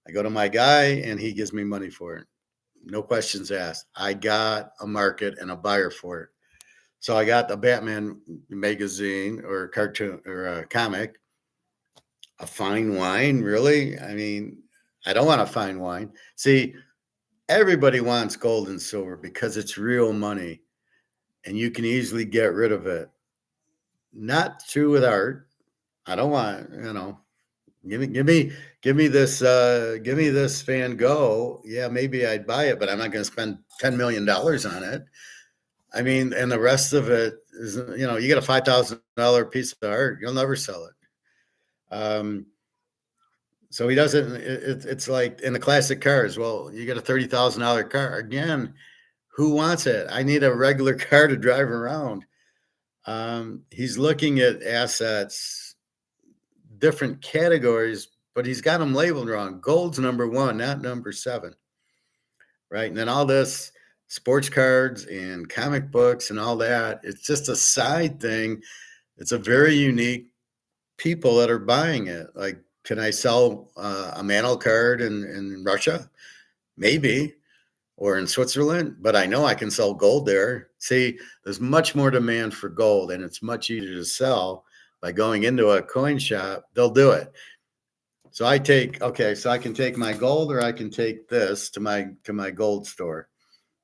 I go to my guy and he gives me money for it. No questions asked. I got a market and a buyer for it. So I got the Batman magazine or cartoon or a comic, a fine wine, really? I mean, I don't want a fine wine. See, everybody wants gold and silver because it's real money and you can easily get rid of it. Not true with art. I don't want, give me this Van Gogh. Yeah, maybe I'd buy it, but I'm not going to spend $10 million on it. I mean, and the rest of it is, you get a $5,000 piece of art, you'll never sell it. So he doesn't. It's like in the classic cars. Well, you get a $30,000 car again. Who wants it? I need a regular car to drive around. He's looking at assets, different categories, but he's got them labeled wrong. Gold's number one, not number seven, right? And then all this sports cards and comic books and all that, it's just a side thing. It's a very unique people that are buying it. Like, can I sell a Mantle card in Russia? Maybe, or in Switzerland, but I know I can sell gold there. See, there's much more demand for gold, and it's much easier to sell by going into a coin shop. They'll do it. So I can take my gold, or I can take this to my gold store.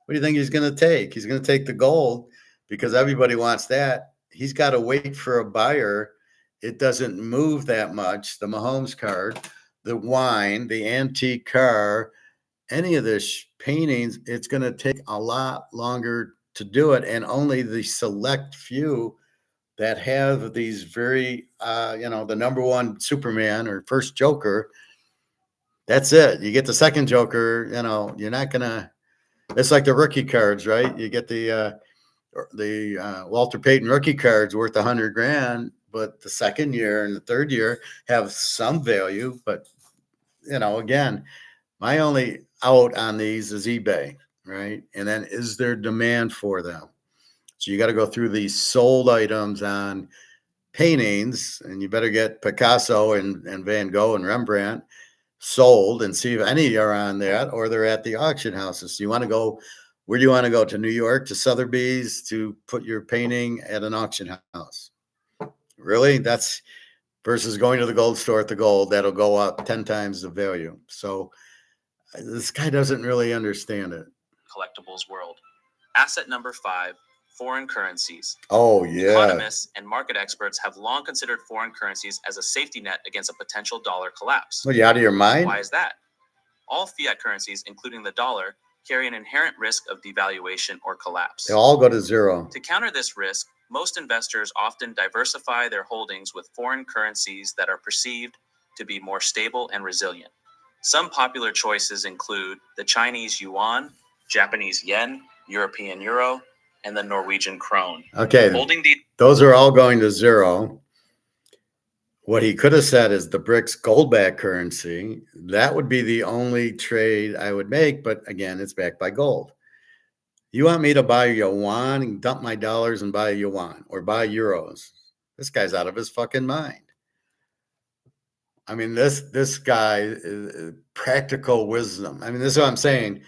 What do you think he's going to take? He's going to take the gold because everybody wants that. He's got to wait for a buyer. It doesn't move that much. The Mahomes card, the wine, the antique car, any of this paintings, it's going to take a lot longer to do it. And only the select few that have these very, the number one Superman or first Joker, that's it. You get the second Joker, you're not going to, it's like the rookie cards, right? You get the Walter Payton rookie cards worth $100,000, but the second year and the third year have some value. But again, my only out on these is eBay, right? And then is there demand for them? So you got to go through these sold items on paintings, and you better get Picasso and Van Gogh and Rembrandt sold and see if any are on that, or they're at the auction houses. So you want to go, where do you want to go? To New York, to Sotheby's, to put your painting at an auction house? Really? That's versus going to the gold store at the gold, that'll go up 10 times the value. So this guy doesn't really understand it. Collectibles world. Asset number 5, foreign currencies. Oh, yeah. Economists and market experts have long considered foreign currencies as a safety net against a potential dollar collapse. Are you out of your mind? Why is that? All fiat currencies, including the dollar, carry an inherent risk of devaluation or collapse. They all go to zero. To counter this risk, most investors often diversify their holdings with foreign currencies that are perceived to be more stable and resilient. Some popular choices include the Chinese yuan, Japanese yen, European euro, and the Norwegian krone. Okay, those are all going to zero. What he could have said is the BRICS gold-backed currency. That would be the only trade I would make, but again, it's backed by gold. You want me to buy yuan and dump my dollars and buy yuan or buy euros? This guy's out of his fucking mind. I mean, this guy is practical wisdom. I mean, this is what I'm saying.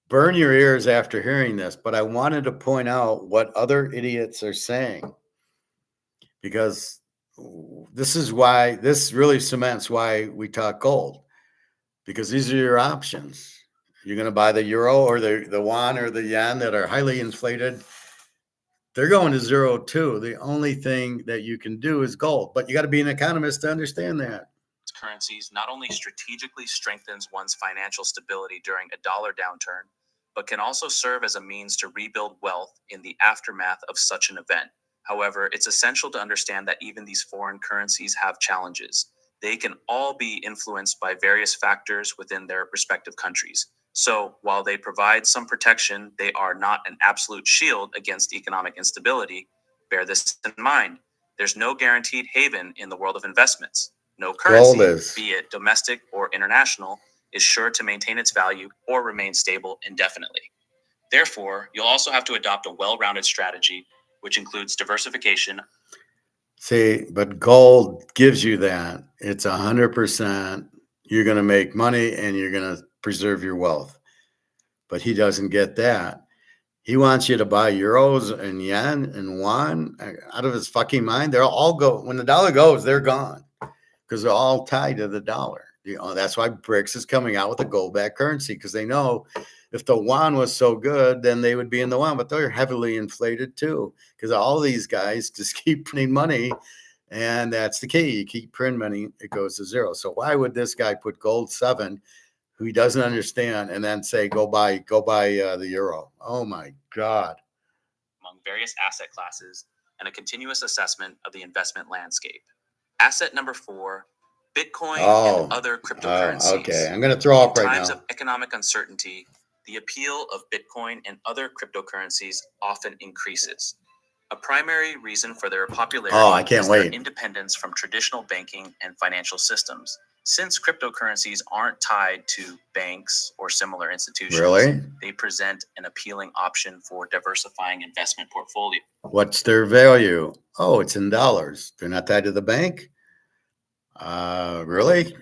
Burn your ears after hearing this, but I wanted to point out what other idiots are saying, because this really cements why we talk gold, because these are your options. You're going to buy the euro or the yuan or the yen that are highly inflated. They're going to zero too. The only thing that you can do is gold, but you got to be an economist to understand that. Currencies not only strategically strengthens one's financial stability during a dollar downturn, but can also serve as a means to rebuild wealth in the aftermath of such an event. However, it's essential to understand that even these foreign currencies have challenges. They can all be influenced by various factors within their respective countries. So, while they provide some protection, they are not an absolute shield against economic instability, Bear this in mind. There's no guaranteed haven in the world of investments. No Gold currency, is. be it domestic or international, is sure to maintain its value or remain stable indefinitely. Therefore, you'll also have to adopt a well-rounded strategy, which includes diversification. See, but gold gives you that. It's 100%. You're going to make money and you're going to preserve your wealth. But he doesn't get that. He wants you to buy euros and yen and yuan out of his fucking mind. They'll all go. When the dollar goes, they're gone because they're all tied to the dollar. You know, that's why BRICS is coming out with a gold-backed currency, because they know if the yuan was so good, then they would be in the yuan, but they're heavily inflated too, because all these guys just keep printing money, and that's the key. You keep printing money, it goes to zero. So why would this guy put gold 7, who he doesn't understand, and then say go buy the euro? Oh my God! Among various asset classes and a continuous assessment of the investment landscape. Asset number 4. Bitcoin and other cryptocurrencies. Okay. I'm going to throw up right now. In times of economic uncertainty, the appeal of Bitcoin and other cryptocurrencies often increases. A primary reason for their popularity is their independence from traditional banking and financial systems. Since cryptocurrencies aren't tied to banks or similar institutions, they present an appealing option for diversifying investment portfolio. What's their value? Oh, it's in dollars. They're not tied to the bank? Really?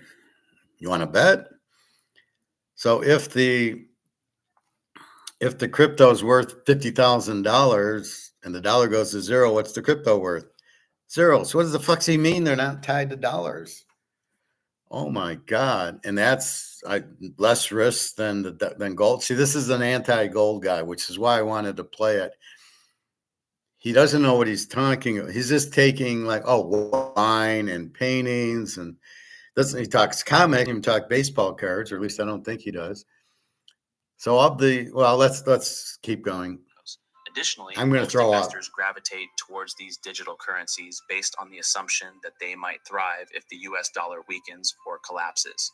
You want to bet? So if the crypto is worth $50,000 and the dollar goes to zero, what's the crypto worth? Zero. So what does the fuck he mean they're not tied to dollars? Oh my God. And that's less risk than gold. See, this is an anti-gold guy, which is why I wanted to play it. He doesn't know what he's talking about. He's just taking like, wine and paintings, and he talks comic, he even talk baseball cards, or at least I don't think he does. So let's keep going. Additionally, I'm going to throw investors gravitate towards these digital currencies based on the assumption that they might thrive if the US dollar weakens or collapses.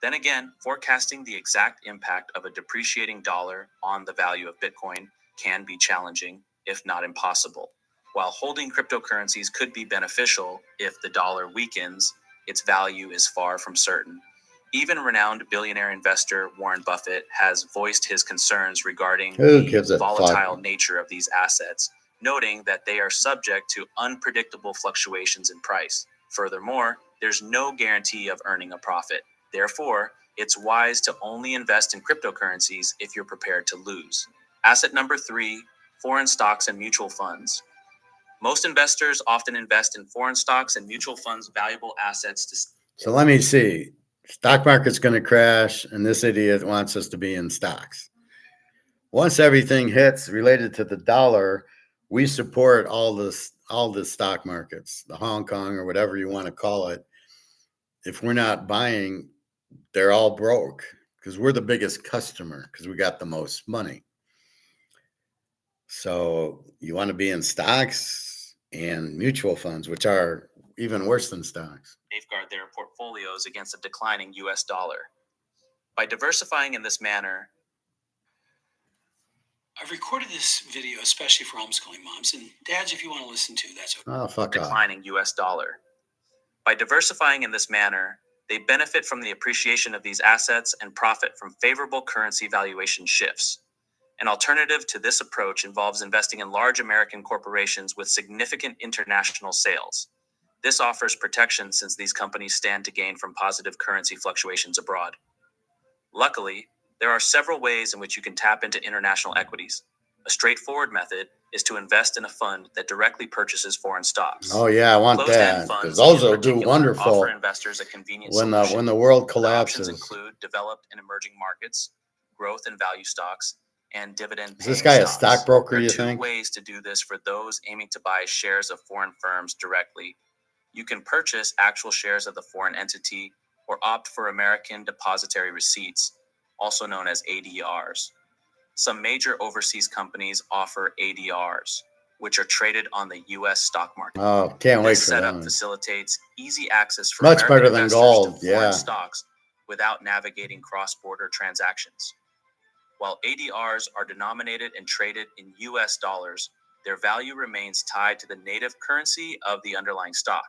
Then again, forecasting the exact impact of a depreciating dollar on the value of Bitcoin can be challenging, if not impossible. While holding cryptocurrencies could be beneficial if the dollar weakens, its value is far from certain. Even renowned billionaire investor Warren Buffett has voiced his concerns regarding the volatile nature of these assets, noting that they are subject to unpredictable fluctuations in price. Furthermore, there's no guarantee of earning a profit. Therefore, it's wise to only invest in cryptocurrencies if you're prepared to lose. Asset number 3, foreign stocks and mutual funds. Most investors often invest in foreign stocks and mutual funds, valuable assets to... So let me see. Stock market's going to crash, and this idiot wants us to be in stocks. Once everything hits related to the dollar, we support all the stock markets, the Hong Kong or whatever you want to call it. If we're not buying, they're all broke because we're the biggest customer because we got the most money. So you want to be in stocks and mutual funds, which are even worse than stocks. Safeguard their portfolios against a declining US dollar. By diversifying in this manner, I've recorded this video especially for homeschooling moms, and dads, if you want to listen to, that's okay. Oh, fuck off. Declining US dollar. By diversifying in this manner, they benefit from the appreciation of these assets and profit from favorable currency valuation shifts. An alternative to this approach involves investing in large American corporations with significant international sales. This offers protection since these companies stand to gain from positive currency fluctuations abroad. Luckily, there are several ways in which you can tap into international equities. A straightforward method is to invest in a fund that directly purchases foreign stocks. Oh yeah, I want Closed-end that, funds, because those in will do particular, wonderful offer investors a convenient when solution. the world Other collapses. options include developed and emerging markets, growth and value stocks, and dividend-paying Is this guy a stocks. stockbroker, There are you two think? ways to do this for those aiming to buy shares of foreign firms directly. You can purchase actual shares of the foreign entity or opt for American Depositary Receipts, also known as ADRs. Some major overseas companies offer ADRs, which are traded on the U.S. stock market. Oh, can't wait This for setup that. facilitates easy access for Much American better than investors gold, to foreign yeah. stocks without navigating cross-border transactions. While ADRs are denominated and traded in U.S. dollars, their value remains tied to the native currency of the underlying stock.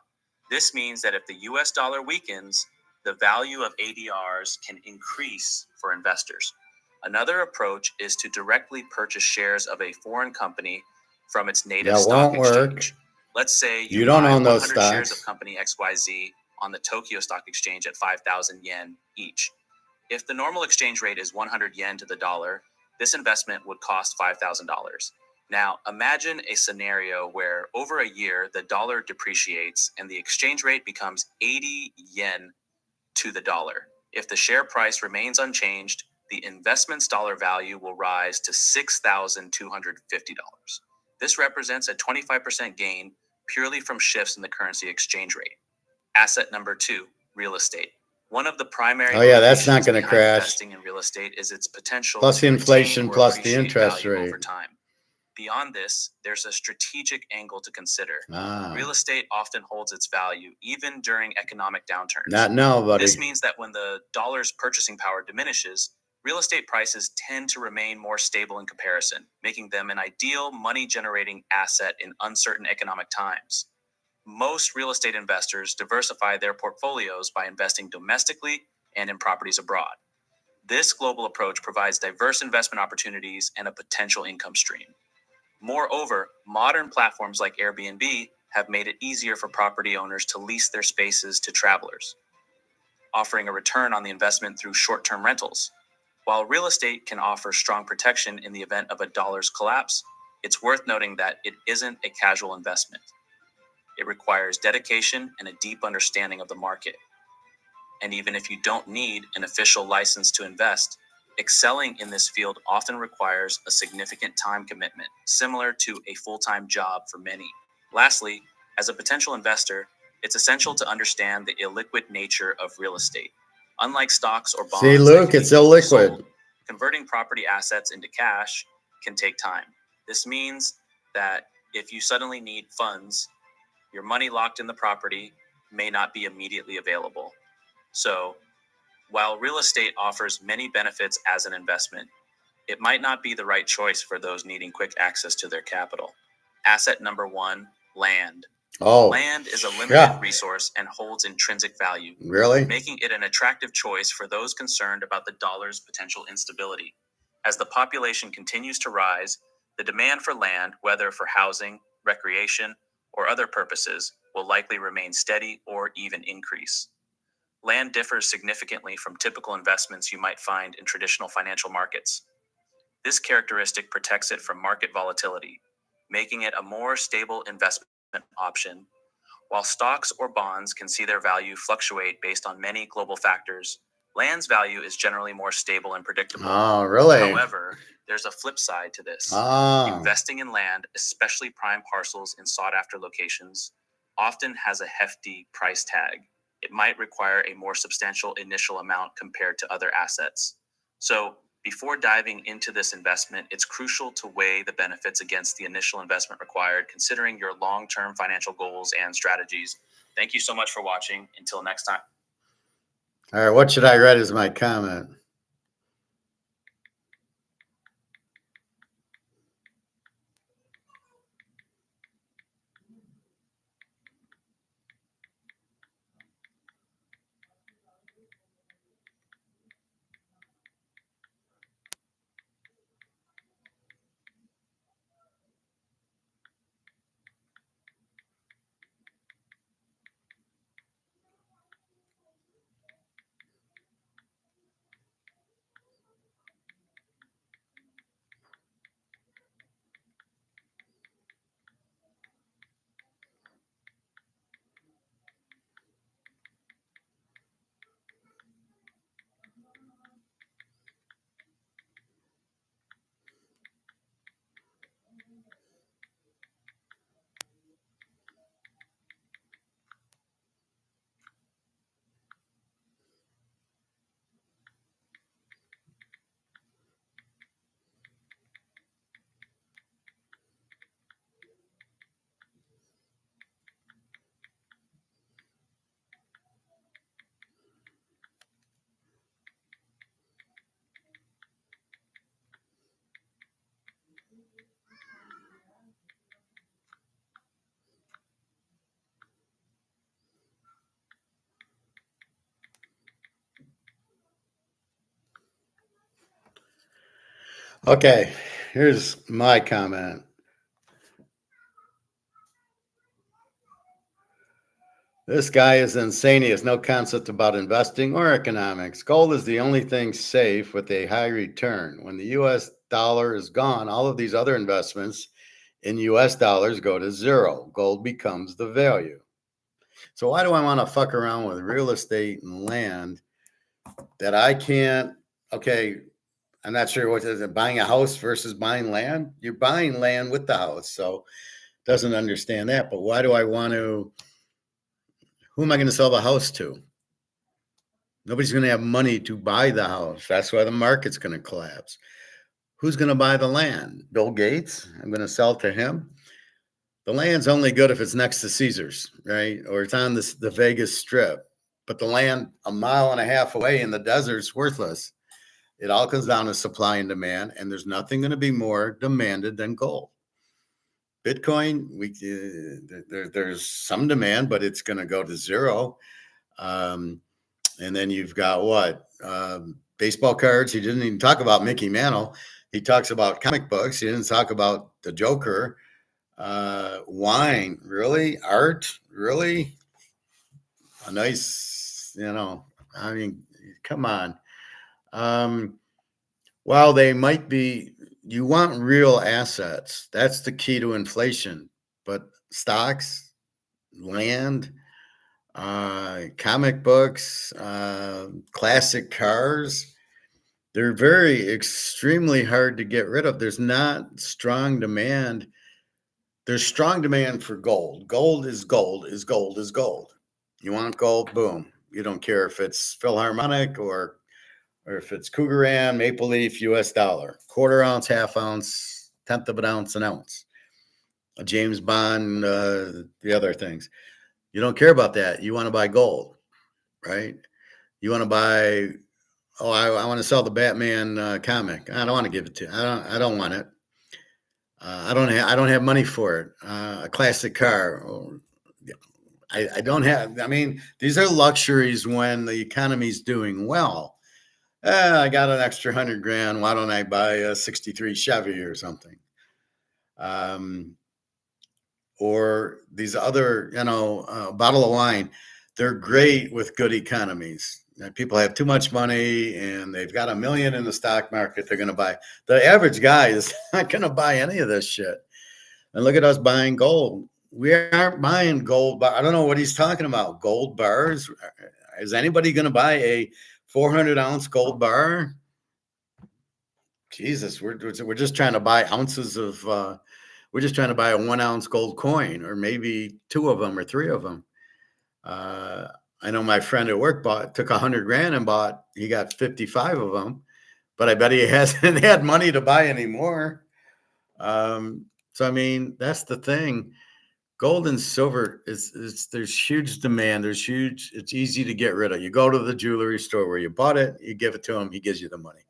This means that if the US dollar weakens, the value of ADRs can increase for investors. Another approach is to directly purchase shares of a foreign company from its native That stock won't work. exchange. Let's say You don't buy own those 100 shares of stocks. company XYZ on the Tokyo Stock Exchange at 5,000 yen each. If the normal exchange rate is 100 yen to the dollar, this investment would cost $5,000. Now, imagine a scenario where over a year the dollar depreciates and the exchange rate becomes 80 yen to the dollar. If the share price remains unchanged, the investment's dollar value will rise to $6,250. This represents a 25% gain purely from shifts in the currency exchange rate. Asset number 2, real estate. One of the primary That's not motivations going to behind crash. investing in real estate is its potential Plus to the retain inflation, or plus the appreciate interest value rate. over time. Beyond this, there's a strategic angle to consider. Ah, Real estate often holds its value even during economic downturns. not now, buddy. This means that when the dollar's purchasing power diminishes, real estate prices tend to remain more stable in comparison, making them an ideal money-generating asset in uncertain economic times. Most real estate investors diversify their portfolios by investing domestically and in properties abroad. This global approach provides diverse investment opportunities and a potential income stream. Moreover, modern platforms like Airbnb have made it easier for property owners to lease their spaces to travelers, offering a return on the investment through short-term rentals. While real estate can offer strong protection in the event of a dollar's collapse, it's worth noting that it isn't a casual investment. It requires dedication and a deep understanding of the market. And even if you don't need an official license to invest, excelling in this field often requires a significant time commitment, similar to a full-time job for many. Lastly, as a potential investor, it's essential to understand the illiquid nature of real estate. Unlike stocks or bonds, See, that Luke, can it's be illiquid. sold, converting property assets into cash can take time. This means that if you suddenly need funds, your money locked in the property may not be immediately available. So, while real estate offers many benefits as an investment, it might not be the right choice for those needing quick access to their capital. Asset number 1, land. Oh, Land is a limited yeah. resource and holds intrinsic value, Really? making it an attractive choice for those concerned about the dollar's potential instability. As the population continues to rise, the demand for land, whether for housing, recreation, or other purposes, will likely remain steady or even increase. Land differs significantly from typical investments you might find in traditional financial markets. This characteristic protects it from market volatility, making it a more stable investment option. While stocks or bonds can see their value fluctuate based on many global factors, land's value is generally more stable and predictable. Oh, really? However, there's a flip side to this. Ah, Investing in land, especially prime parcels in sought-after locations, often has a hefty price tag. It might require a more substantial initial amount compared to other assets. So, before diving into this investment, it's crucial to weigh the benefits against the initial investment required, considering your long-term financial goals and strategies. Thank you so much for watching. Until next time. all right. What should I write as my comment? Okay, here's my comment. This guy is insane. He has no concept about investing or economics. Gold is the only thing safe with a high return. When the US dollar is gone, all of these other investments in US dollars go to zero. Gold becomes the value. So why do I want to fuck around with real estate and land that I can't? Okay, I'm not sure what is it, buying a house versus buying land. You're buying land with the house, so doesn't understand that. But why do I want to? Who am I going to sell the house to? Nobody's going to have money to buy the house. That's why the market's going to collapse. Who's going to buy the land? Bill Gates. I'm going to sell to him. The land's only good if it's next to Caesars, right? Or it's on the Vegas Strip. But the land a mile and a half away in the desert's worthless. It all comes down to supply and demand, and there's nothing going to be more demanded than gold. Bitcoin, there's some demand, but it's going to go to zero. And then you've got what? Baseball cards. He didn't even talk about Mickey Mantle. He talks about comic books. He didn't talk about the Joker. Wine, really? Art, really? A nice, I mean, come on. While they might be, you want real assets. That's the key to inflation. But stocks, land, comic books, classic cars, they're very extremely hard to get rid of. There's not strong demand. There's strong demand for gold. Gold is gold is gold is gold. You want gold, boom. You don't care if it's Philharmonic or if it's Cougaran, Maple Leaf, US dollar, quarter ounce, half ounce, tenth of an ounce, a James Bond, the other things. You don't care about that. You want to buy gold, right? You want to buy, I want to sell the Batman comic. I don't want to give it to you. I don't want it. I don't have money for it. A classic car. I don't have, I mean, these are luxuries when the economy's doing well. I got an extra $100,000. Why don't I buy a '63 Chevy or something? Or these other, bottle of wine. They're great with good economies. People have too much money and they've got $1 million in the stock market. They're going to buy. The average guy is not going to buy any of this shit. And look at us buying gold. We aren't buying gold. I don't know what he's talking about. Gold bars. Is anybody going to buy a 400-ounce gold bar? Jesus, we're just trying to buy ounces of. We're just trying to buy a 1-ounce gold coin, or maybe 2 of them or 3 of them. I know my friend at work took $100,000 and bought. He got 55 of them, but I bet he hasn't had money to buy any more. So I mean, that's the thing. Gold and silver there's huge demand. It's easy to get rid of. You go to the jewelry store where you bought it, you give it to him, he gives you the money.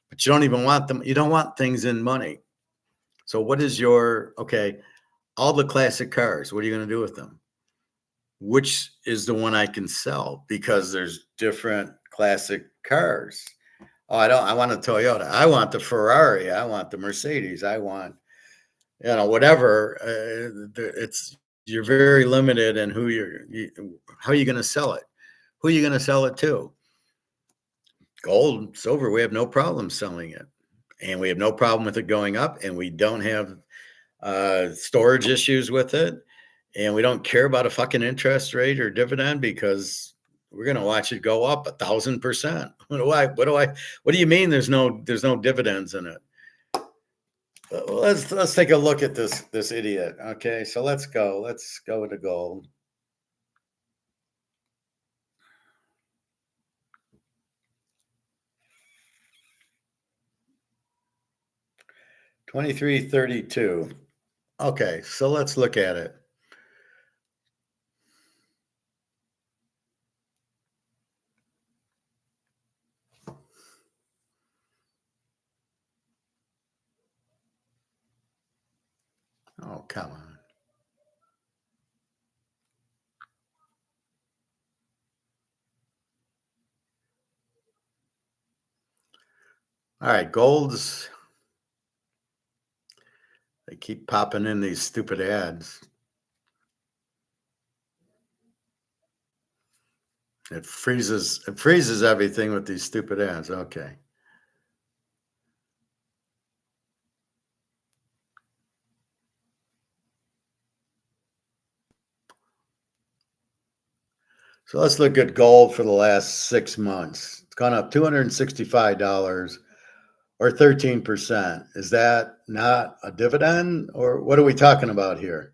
But you don't even want them. You don't want things in money. So what is all the classic cars, what are you going to do with them? Which is the one I can sell? Because there's different classic cars. Oh, I want a Toyota. I want the Ferrari. I want the Mercedes. I want, whatever. You're very limited in how are you going to sell it? Who are you going to sell it to? Gold, silver, we have no problem selling it. And we have no problem with it going up. And we don't have storage issues with it. And we don't care about a fucking interest rate or dividend because we're going to watch it go up 1,000%. What do you mean there's no dividends in it? Let's take a look at this idiot. Okay, so let's go to gold. $23.32. Okay, so let's look at it. Oh, come on. All right, gold's They keep popping in these stupid ads. It freezes everything with these stupid ads. Okay. So let's look at gold for the last 6 months. It's gone up $265 or 13%. Is that not a dividend, or what are we talking about here?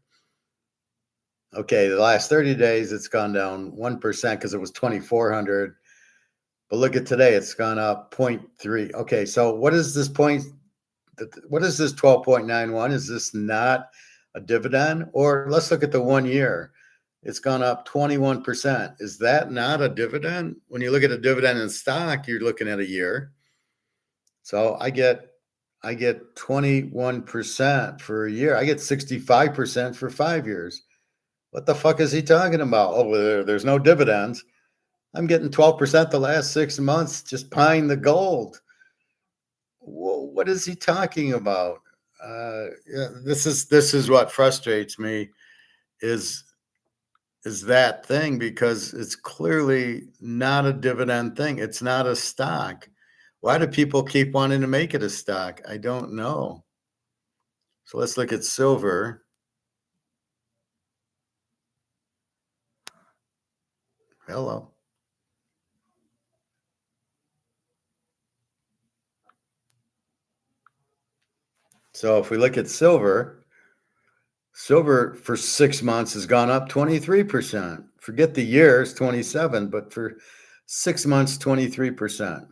Okay, the last 30 days it's gone down 1% because it was 2,400. But look at today, it's gone up 0.3. Okay, so what is this point? What is this 12.91? Is this not a dividend? Or let's look at the 1 year. It's gone up 21%. Is that not a dividend? When you look at a dividend in stock, you're looking at a year. So I get 21% for a year. I get 65% for 5 years. What the fuck is he talking about? Oh, there's no dividends. I'm getting 12% the last 6 months just buying the gold. What is he talking about? Yeah, this is what frustrates me is that thing, because it's clearly not a dividend thing. It's not a stock. Why do people keep wanting to make it a stock? I don't know. So let's look at silver. Hello. So if we look at silver for 6 months has gone up 23%. Forget the years, 27, but for 6 months, 23%.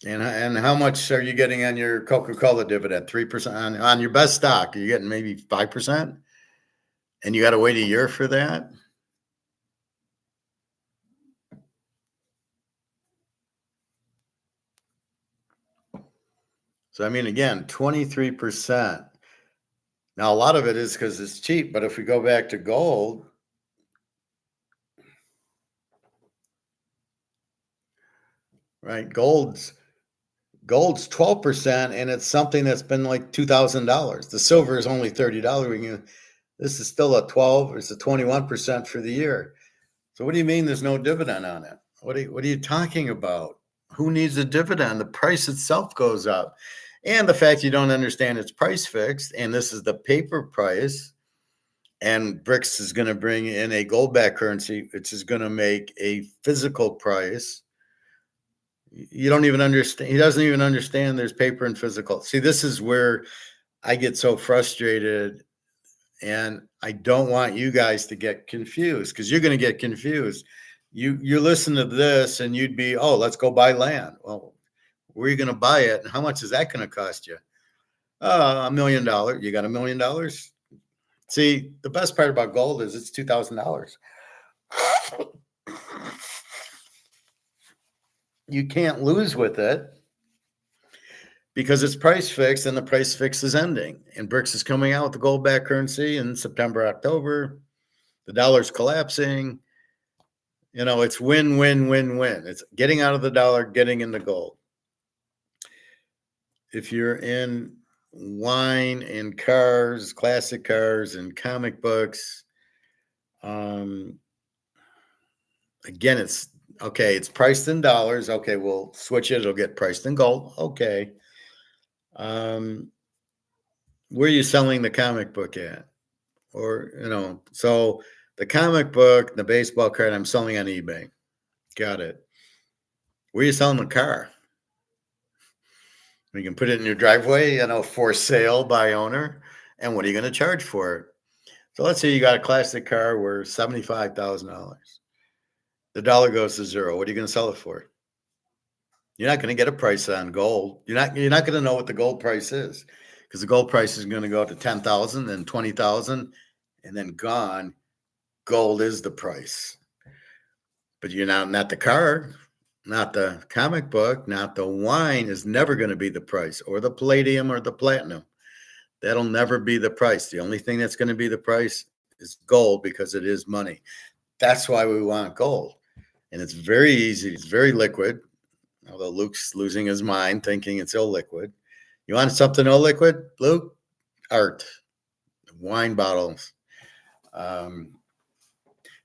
And how much are you getting on your Coca-Cola dividend? 3% on your best stock. Are you getting maybe 5%? And you got to wait a year for that? So I mean, again, 23%. Now a lot of it is because it's cheap, but if we go back to gold, right? Gold's 12%, and it's something that's been like $2,000. The silver is only $30. This is still a 12, it's a 21% for the year. So what do you mean there's no dividend on it? What are you talking about? Who needs a dividend? The price itself goes up. And the fact you don't understand it's price fixed, and this is the paper price, and brics is going to bring in a gold-backed currency, which is going to make a physical price. You don't even understand. He doesn't even understand there's paper and physical. See, this is where I get so frustrated, and I don't want you guys to get confused, because you're going to get confused. You listen to this and you'd be, oh, let's go buy land. Well, where are you going to buy it, and how much is that going to cost you? $1 million. You got $1 million? See, the best part about gold is it's $2,000. You can't lose with it because it's price fixed, and the price fix is ending. And brics is coming out with the gold-backed currency in September, October. The dollar's collapsing. It's win, win, win, win. It's getting out of the dollar, getting into gold. If you're in wine and cars, classic cars and comic books, again, it's okay. It's priced in dollars. Okay, we'll switch it. It'll get priced in gold. Okay. Where are you selling the comic book at? Or, so the comic book, the baseball card, I'm selling on eBay. Got it. Where are you selling the car? You can put it in your driveway, for sale by owner. And what are you going to charge for it? So let's say you got a classic car worth $75,000. The dollar goes to zero. What are you going to sell it for? You're not going to get a price on gold. You're not going to know what the gold price is, because the gold price is going to go to 10,000, then 20,000, and then gone. Gold is the price. But you're not the car, not the comic book, not the wine is never going to be the price, or the palladium or the platinum. That'll never be the price. The only thing that's going to be the price is gold, because it is money. That's why we want gold. And it's very easy. It's very liquid. Although Luke's losing his mind thinking it's illiquid. You want something illiquid, Luke? art, wine bottles.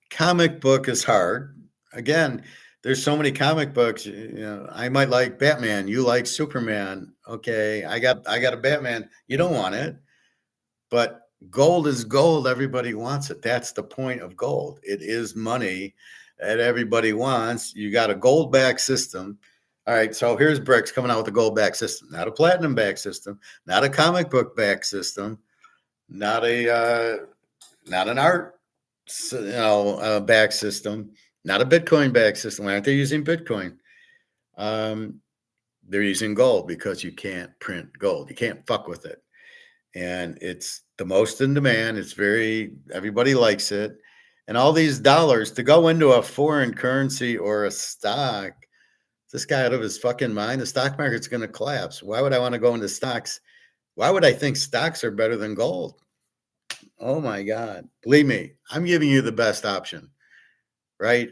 Comic book is hard. Again, there's so many comic books. You know, I might like Batman. You like Superman. Okay, I got a Batman. You don't want it, but gold is gold. Everybody wants it. That's the point of gold. It is money that everybody wants. You got a gold back system. All right, so here's brics coming out with a gold back system, not a platinum back system, not a comic book back system, not an art back system, not a Bitcoin back system. Why aren't they using Bitcoin? They're using gold because you can't print gold. You can't fuck with it. And it's the most in demand. Everybody likes it. And all these dollars to go into a foreign currency or a stock, this guy out of his fucking mind, the stock market's going to collapse. Why would I want to go into stocks? Why would I think stocks are better than gold? Oh my God. Believe me, I'm giving you the best option, right?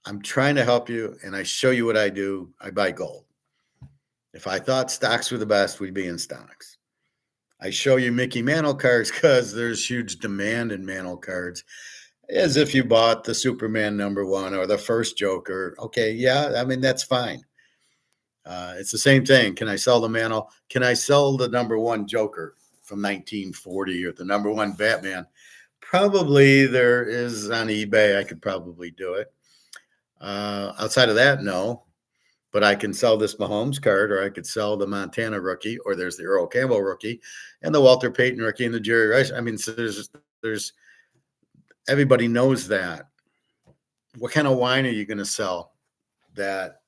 I'm trying to help you and I show you what I do. I buy gold. If I thought stocks were the best, we'd be in stocks. I show you Mickey Mantle cards because there's huge demand in Mantle cards, as if you bought the Superman #1 or the first Joker. Okay, yeah, I mean, that's fine. It's the same thing. Can I sell the Mantle? Can I sell the #1 Joker from 1940 or the #1 Batman? Probably there is on eBay. I could probably do it. Outside of that, no. But I can sell this Mahomes card, or I could sell the Montana rookie, or there's the Earl Campbell rookie, and the Walter Payton rookie, and the Jerry Rice. I mean, so there's everybody knows that. What kind of wine are you going to sell? That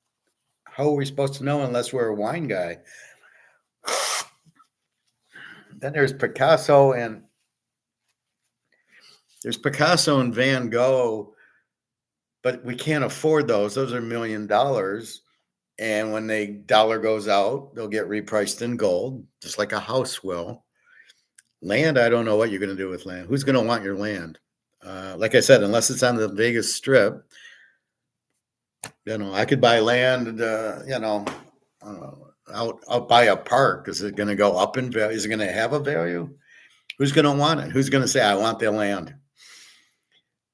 how are we supposed to know unless we're a wine guy? Then there's Picasso and Van Gogh, but we can't afford those. Those are $1 million. And when the dollar goes out, they'll get repriced in gold, just like a house will. Land, I don't know what you're going to do with land. Who's going to want your land? Like I said, unless it's on the Vegas Strip, I could buy land, out by a park. Is it going to go up in value? Is it going to have a value? Who's going to want it? Who's going to say, I want the land?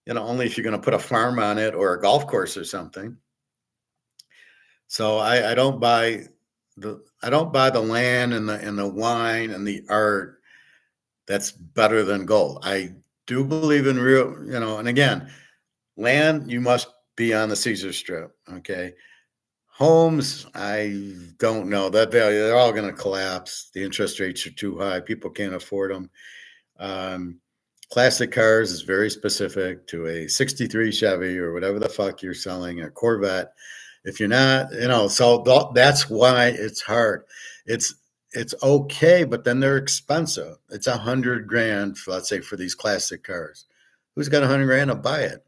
Only if you're going to put a farm on it or a golf course or something. So I don't buy the land and the wine and the art that's better than gold. I do believe in real, and again, land, you must be on the Caesar Strip. Okay. Homes, I don't know that value. They're all going to collapse. The interest rates are too high. People can't afford them. Classic cars is very specific to a 63 Chevy or whatever the fuck you're selling, a Corvette. If you're not, so that's why it's hard. It's okay, but then they're expensive. It's $100,000, let's say, for these classic cars. Who's got $100,000 to buy it?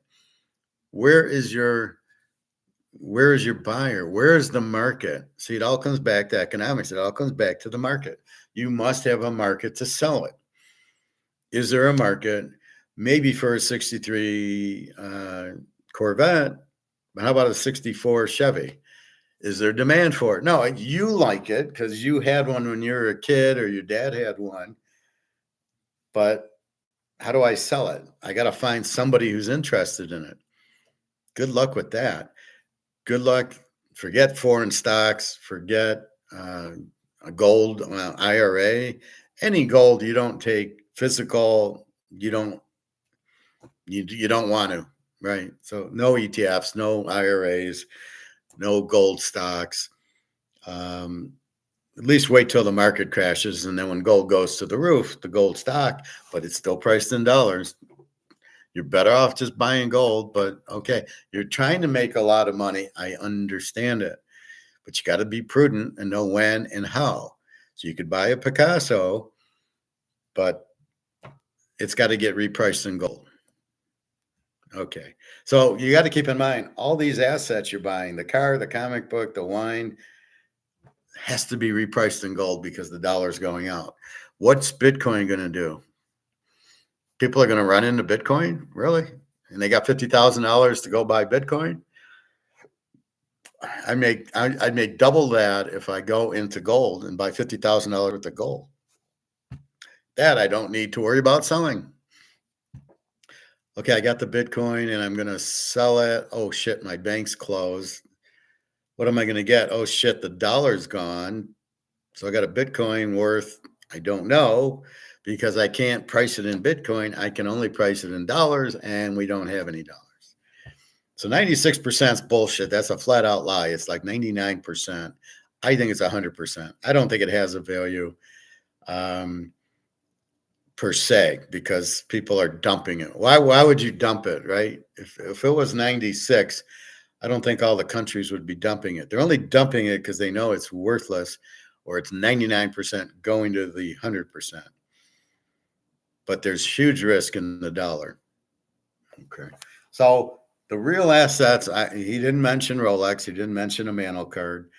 Where is your buyer? Where is the market? See, it all comes back to economics. It all comes back to the market. You must have a market to sell it. Is there a market? Maybe for a 63 Corvette, but how about a 64 Chevy? Is there demand for it? No, you like it because you had one when you were a kid or your dad had one. But how do I sell it? I got to find somebody who's interested in it. Good luck with that. Good luck. Forget foreign stocks. Forget a gold IRA. Any gold you don't take physical. You don't want to, right? So no ETFs, no IRAs, no gold stocks. At least wait till the market crashes, and then when gold goes to the roof, the gold stock, but it's still priced in dollars. You're better off just buying gold, but okay, you're trying to make a lot of money. I understand it, but you got to be prudent and know when and how. So you could buy a Picasso, but it's got to get repriced in gold. Okay. So you got to keep in mind all these assets you're buying, the car, the comic book, the wine, has to be repriced in gold because the dollar's going out. What's Bitcoin going to do? People are going to run into Bitcoin? Really? And they got $50,000 to go buy Bitcoin? I'd make double that if I go into gold and buy $50,000 worth of gold. That I don't need to worry about selling. Okay, I got the Bitcoin and I'm going to sell it. Oh shit, my bank's closed. What am I going to get? Oh shit, the dollar's gone. So I got a Bitcoin worth, I don't know, because I can't price it in Bitcoin. I can only price it in dollars, and we don't have any dollars. So 96% is bullshit. That's a flat out lie. It's like 99%. I think it's 100%. I don't think it has a value per se, because people are dumping it. Why would you dump it, right? If it was 96, I don't think all the countries would be dumping it. They're only dumping it because they know it's worthless, or it's 99% going to the 100%. But there's huge risk in the dollar. Okay. So the real assets, he didn't mention Rolex. He didn't mention a Mantle card.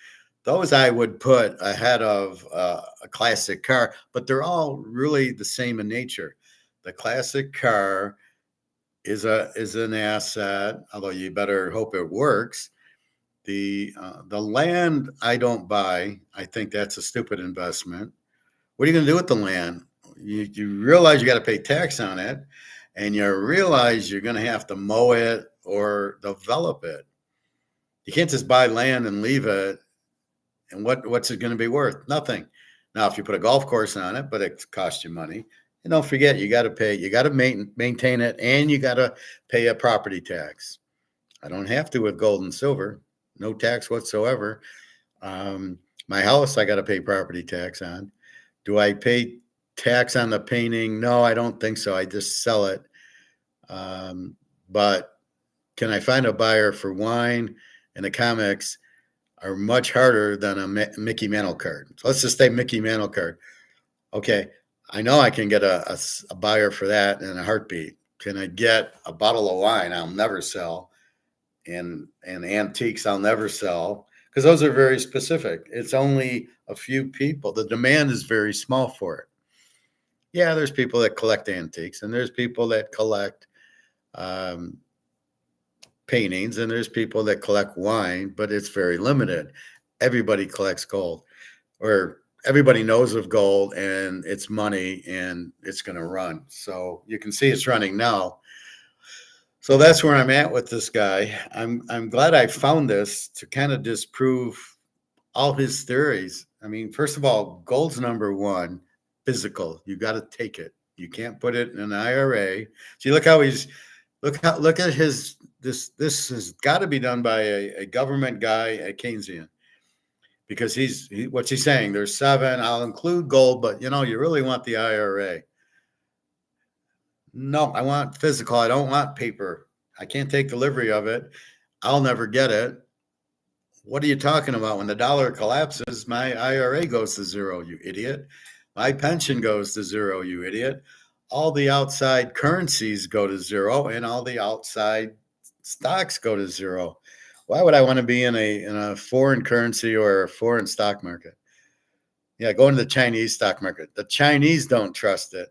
Those I would put ahead of a classic car, but they're all really the same in nature. The classic car is an asset, although you better hope it works. The land I don't buy. I think that's a stupid investment. What are you going to do with the land? You realize you got to pay tax on it, and you realize you're going to have to mow it or develop it. You can't just buy land and leave it. And what's it going to be worth? Nothing. Now, if you put a golf course on it, but it costs you money, and don't forget, you got to pay, you got to maintain it, and you got to pay a property tax. I don't have to with gold and silver, no tax whatsoever. My house, I got to pay property tax on. Do I pay tax on the painting? No, I don't think so. I just sell it. But can I find a buyer for wine? And the comics are much harder than a Mickey Mantle card. So let's just say Mickey Mantle card. Okay, I know I can get a buyer for that in a heartbeat. Can I get a bottle of wine I'll never sell, and antiques I'll never sell? Because those are very specific. It's only a few people. The demand is very small for it. Yeah, there's people that collect antiques, and there's people that collect paintings, and there's people that collect wine, but it's very limited. Everybody collects gold, or everybody knows of gold, and it's money, and it's going to run. So you can see it's running now. So that's where I'm at with this guy. I'm glad I found this to kind of disprove all his theories. I mean, first of all, gold's number one, physical. You got to take it. You can't put it in an IRA. See, look at his this has got to be done by a government guy, a Keynesian, because what's he saying? There's 7. I'll include gold, but you really want the IRA. No, I want physical. I don't want paper. I can't take delivery of it. I'll never get it. What are you talking about? When the dollar collapses, my IRA goes to zero, you idiot. My pension goes to zero, you idiot. All the outside currencies go to zero, and all the outside stocks go to zero. Why would I want to be in a foreign currency or a foreign stock market? Yeah, go into the Chinese stock market. The Chinese don't trust it.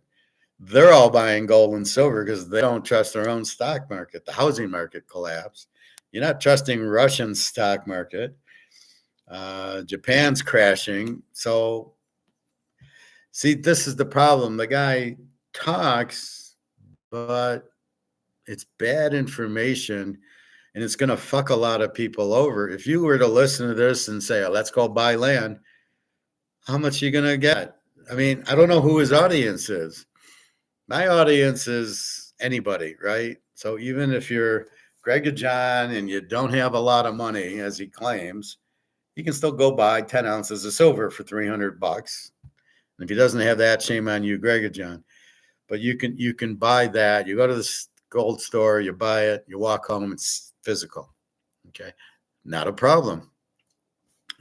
They're all buying gold and silver because they don't trust their own stock market. The housing market collapsed. You're not trusting Russian stock market. Japan's crashing. So, see, this is the problem. The guy talks, but it's bad information, and it's going to fuck a lot of people over. If you were to listen to this and say, let's go buy land, how much are you going to get? I mean, I don't know who his audience is. My audience is anybody, right? So even if you're Greg John and you don't have a lot of money, as he claims, you can still go buy 10 ounces of silver for $300. And if he doesn't have that, shame on you, Greg John. But you can buy that. You go to the gold store, you buy it, you walk home, it's physical. Okay, not a problem.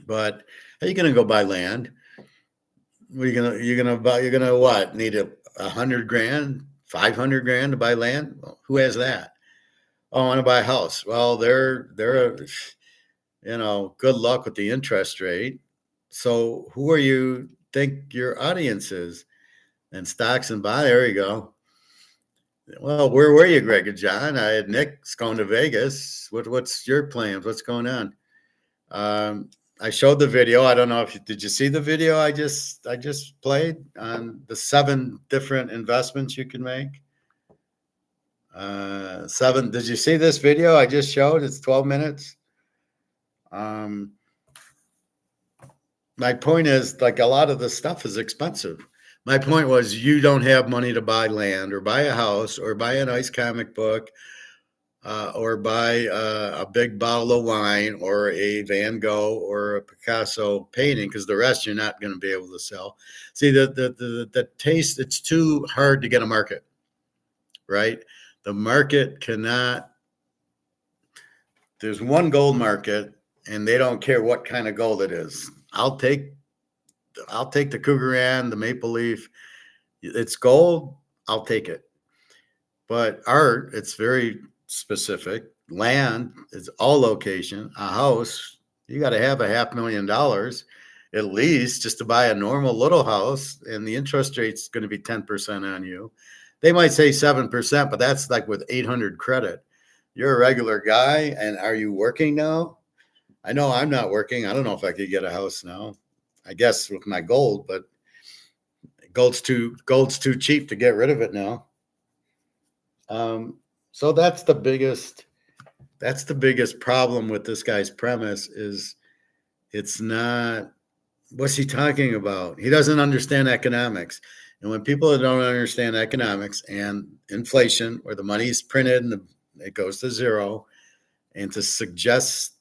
But how are you going to go buy land? What are you're gonna buy? You're gonna what? Need $100,000, $500,000 to buy land? Well, who has that? Oh, I want to buy a house. Well, they're good luck with the interest rate. So who are you think your audience is? And stocks and buy. There you go. Well, where were you, Greg and John? Nick's going to Vegas. What's your plans? What's going on? I showed the video. I don't know if did you see the video I just played on the 7 different investments you can make? 7. Did you see this video I just showed? It's 12 minutes. My point is, like, a lot of the stuff is expensive. My point was, you don't have money to buy land or buy a house or buy a nice comic book or buy a big bottle of wine or a Van Gogh or a Picasso painting, because the rest you're not going to be able to sell. See, the taste, it's too hard to get a market, right? The market cannot, there's one gold market and they don't care what kind of gold it is. I'll take the Cougaran, the Maple Leaf. It's gold. I'll take it. But art, it's very specific. Land, it's all location. A house, you got to have $500,000 at least just to buy a normal little house, and the interest rate's going to be 10% on you. They might say 7%, but that's like with 800 credit. You're a regular guy, and are you working now? I know I'm not working. I don't know if I could get a house now. I guess with my gold, but gold's too cheap to get rid of it now. So that's the biggest problem with this guy's premise is it's not, what's he talking about? He doesn't understand economics. And when people don't understand economics and inflation, where the money's printed and it goes to zero, and to suggest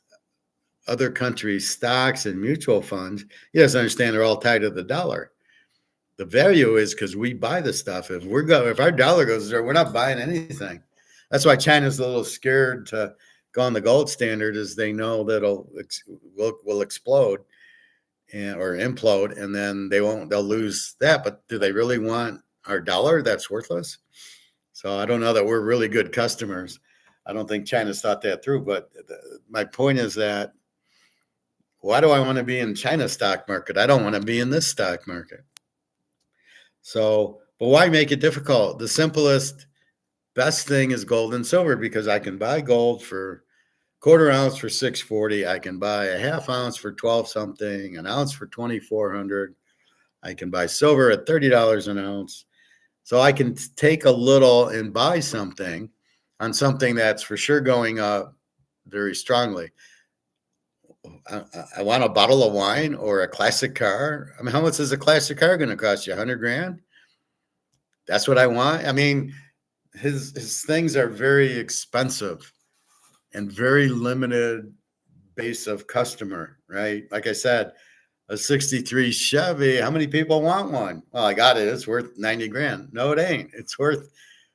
other countries' stocks and mutual funds, he doesn't understand they're all tied to the dollar. The value is because we buy the stuff. If our dollar goes there, we're not buying anything. That's why China's a little scared to go on the gold standard, is they know that will explode or implode, and then they'll lose that. But do they really want our dollar that's worthless? So I don't know that we're really good customers. I don't think China's thought that through. But my point is that, why do I want to be in China's stock market? I don't want to be in this stock market. So, but why make it difficult? The simplest, best thing is gold and silver, because I can buy gold for quarter ounce for $640. I can buy a half ounce for 12 something, an ounce for $2,400. I can buy silver at $30 an ounce. So I can take a little and buy something on something that's for sure going up very strongly. I want a bottle of wine or a classic car. I mean, how much is a classic car going to cost you? $100,000? That's what I want. I mean, his things are very expensive and very limited base of customer, right? Like I said, a 63 Chevy, how many people want one? Well, I got it. It's worth $90,000. No, it ain't. It's worth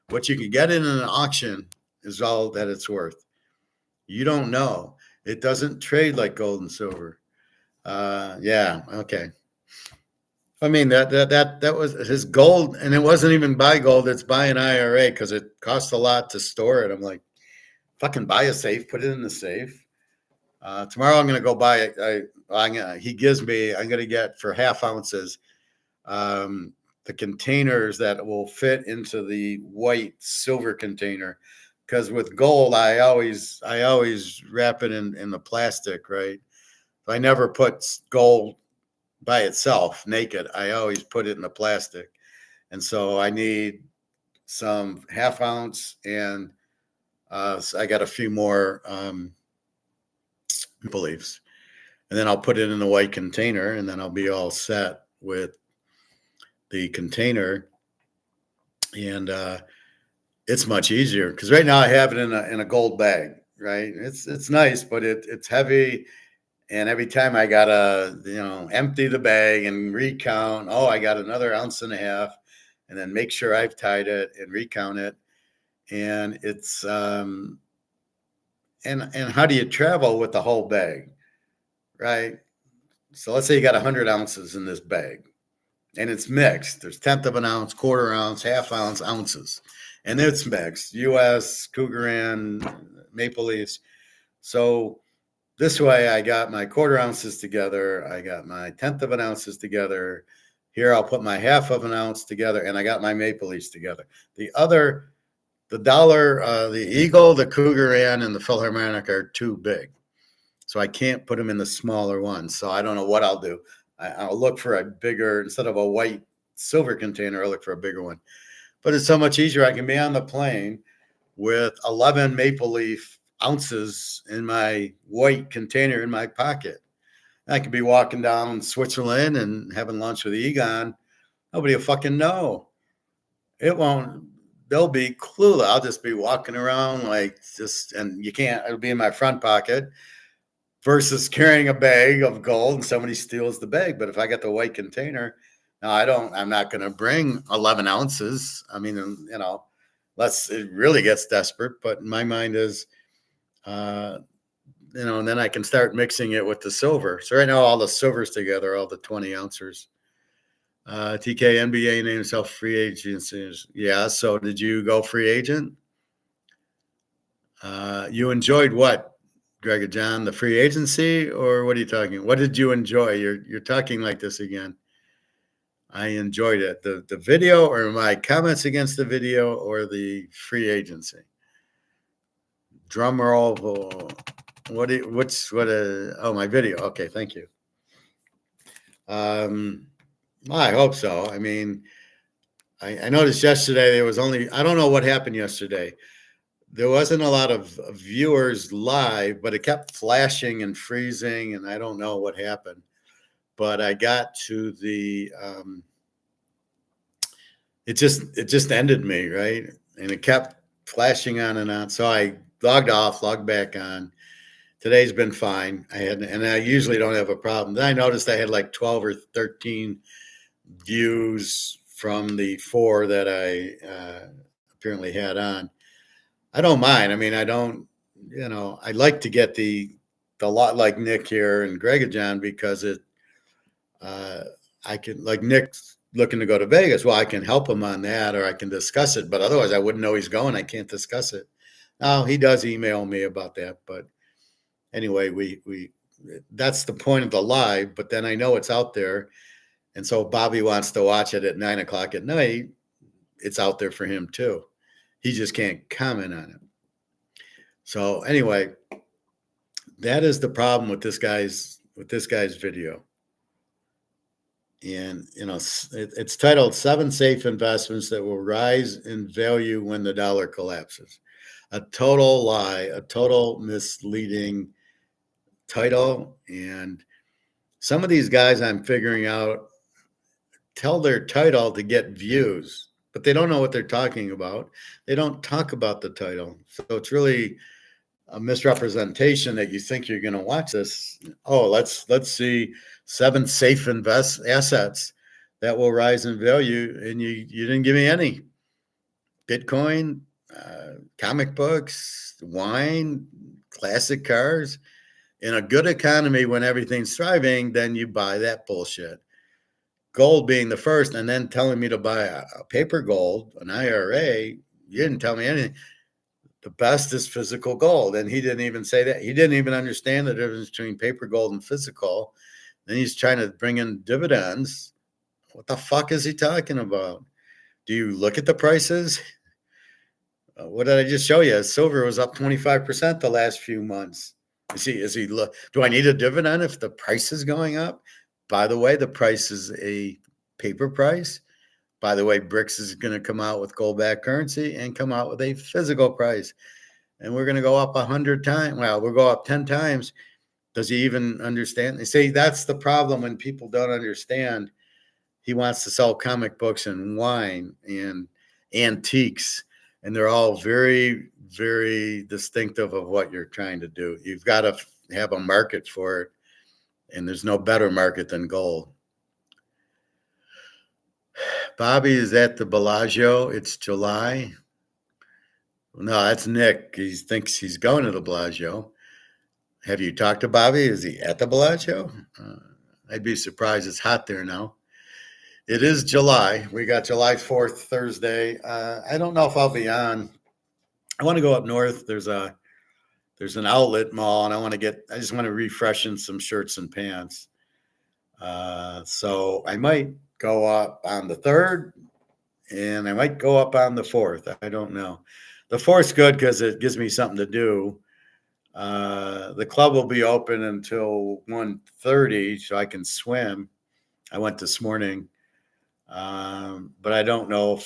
what you can get in an auction is all that it's worth. You don't know. It doesn't trade like gold and silver. Yeah, okay. I mean, that was his gold, and it wasn't even buy gold. It's buy an IRA because it costs a lot to store it. I'm like, fucking buy a safe, put it in the safe. Tomorrow I'm going to go buy it. I'm going to get for half ounces the containers that will fit into the white silver container. Because with gold, I always wrap it in the plastic, right? I never put gold by itself naked. I always put it in the plastic. And so I need some half ounce, and I got a few more beliefs. And then I'll put it in the white container, and then I'll be all set with the container. And it's much easier because right now I have it in a gold bag, right? It's nice, but it's heavy. And every time I gotta, empty the bag and recount, I got another ounce and a half, and then make sure I've tied it and recount it. And it's and how do you travel with the whole bag, right? So let's say you got 100 ounces in this bag, and it's mixed. There's 1/10 of an ounce, quarter ounce, half ounce, ounces, and it's mixed. U.S., Cougaran, Maple Leafs. So this way, I got my quarter ounces together. I got my 1/10 of an ounces together. Here, I'll put my half of an ounce together, and I got my Maple Leafs together. The dollar, the Eagle, the Cougaran, and the Philharmonic are too big. So I can't put them in the smaller ones. So I don't know what I'll do. I'll look for a bigger, instead of a white silver container, I'll look for a bigger one. But it's so much easier. I can be on the plane with 11 maple leaf ounces in my white container in my pocket. I could be walking down Switzerland and having lunch with Egon. Nobody will fucking know. It won't. They'll be clueless. I'll just be walking around like just, and you can't, it'll be in my front pocket versus carrying a bag of gold and somebody steals the bag. But if I got the white container, no, I'm not going to bring 11 ounces. I mean, unless it really gets desperate. But my mind is, and then I can start mixing it with the silver. So right now, all the silvers together, all the 20 ounces. TK NBA named himself free agents. Yeah. So did you go free agent? You enjoyed what, Greg John, the free agency, or what are you talking? What did you enjoy? You're talking like this again. I enjoyed it. The video, or my comments against the video, or the free agency. Drum roll. My video. Okay, thank you. I hope so. I mean, I noticed yesterday there was only, I don't know what happened yesterday. There wasn't a lot of viewers live, but it kept flashing and freezing, and I don't know what happened. But I got to the, it just ended me, right? And it kept flashing on and on. So I logged off, logged back on. Today's been fine. And I usually don't have a problem. Then I noticed I had like 12 or 13 views from the 4 that I apparently had on. I don't mind. I mean, I don't, I like to get the lot like Nick here and Greg John, because I can, like Nick's looking to go to Vegas. Well, I can help him on that, or I can discuss it, but otherwise I wouldn't know he's going. I can't discuss it. Now he does email me about that, but anyway, we that's the point of the live, but then I know it's out there. And so Bobby wants to watch it at 9:00 at night. It's out there for him too. He just can't comment on it. So anyway, that is the problem with this guy's video. And it's titled 7 Safe Investments That Will Rise in Value When the Dollar Collapses. A total lie, a total misleading title. And some of these guys I'm figuring out tell their title to get views, but they don't know what they're talking about. They don't talk about the title. So it's really a misrepresentation that you think you're going to watch this. Oh, let's see 7 safe assets that will rise in value. And you didn't give me any. Bitcoin, comic books, wine, classic cars. In a good economy, when everything's thriving, then you buy that bullshit. Gold being the first, and then telling me to buy a paper gold, an IRA. You didn't tell me anything. The best is physical gold. And he didn't even say that. He didn't even understand the difference between paper gold and physical. Then he's trying to bring in dividends. What the fuck is he talking about? Do you look at the prices? What did I just show you? Silver was up 25% the last few months. Do I need a dividend if the price is going up? By the way, the price is a paper price. By the way, BRICS is going to come out with gold-backed currency and come out with a physical price. And we're going to go up 100 times. Well, we'll go up 10 times. Does he even understand? They say that's the problem when people don't understand. He wants to sell comic books and wine and antiques. And they're all very, very distinctive of what you're trying to do. You've got to have a market for it. And there's no better market than gold. Bobby is at the Bellagio. It's July. No, that's Nick. He thinks he's going to the Bellagio. Have you talked to Bobby? Is he at the Bellagio? I'd be surprised. It's hot there now. It is July. We got July 4th, Thursday. I don't know if I'll be on. I want to go up north. There's an outlet mall, and I just want to refreshen some shirts and pants. So I might go up on the 3rd, and I might go up on the 4th. I don't know. The 4th's good because it gives me something to do. The club will be open until 1:30, so I can swim. I went this morning, but I don't know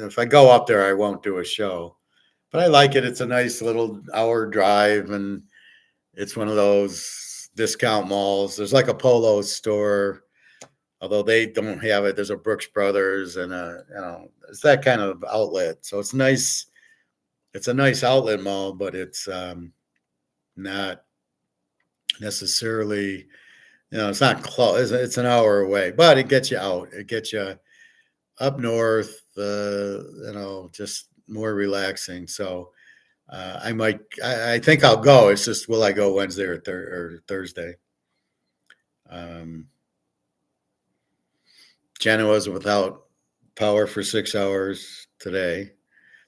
if I go up there, I won't do a show. But I like it. It's a nice little hour drive, and it's one of those discount malls. There's like a Polo store, although they don't have it. There's a Brooks Brothers, and it's that kind of outlet. So it's nice. It's a nice outlet mall, but it's not necessarily, it's not close. It's an hour away, but it gets you out. It gets you up north, just more relaxing. So I think I'll go. It's just, will I go Wednesday or Thursday? Jenna was without power for 6 hours today.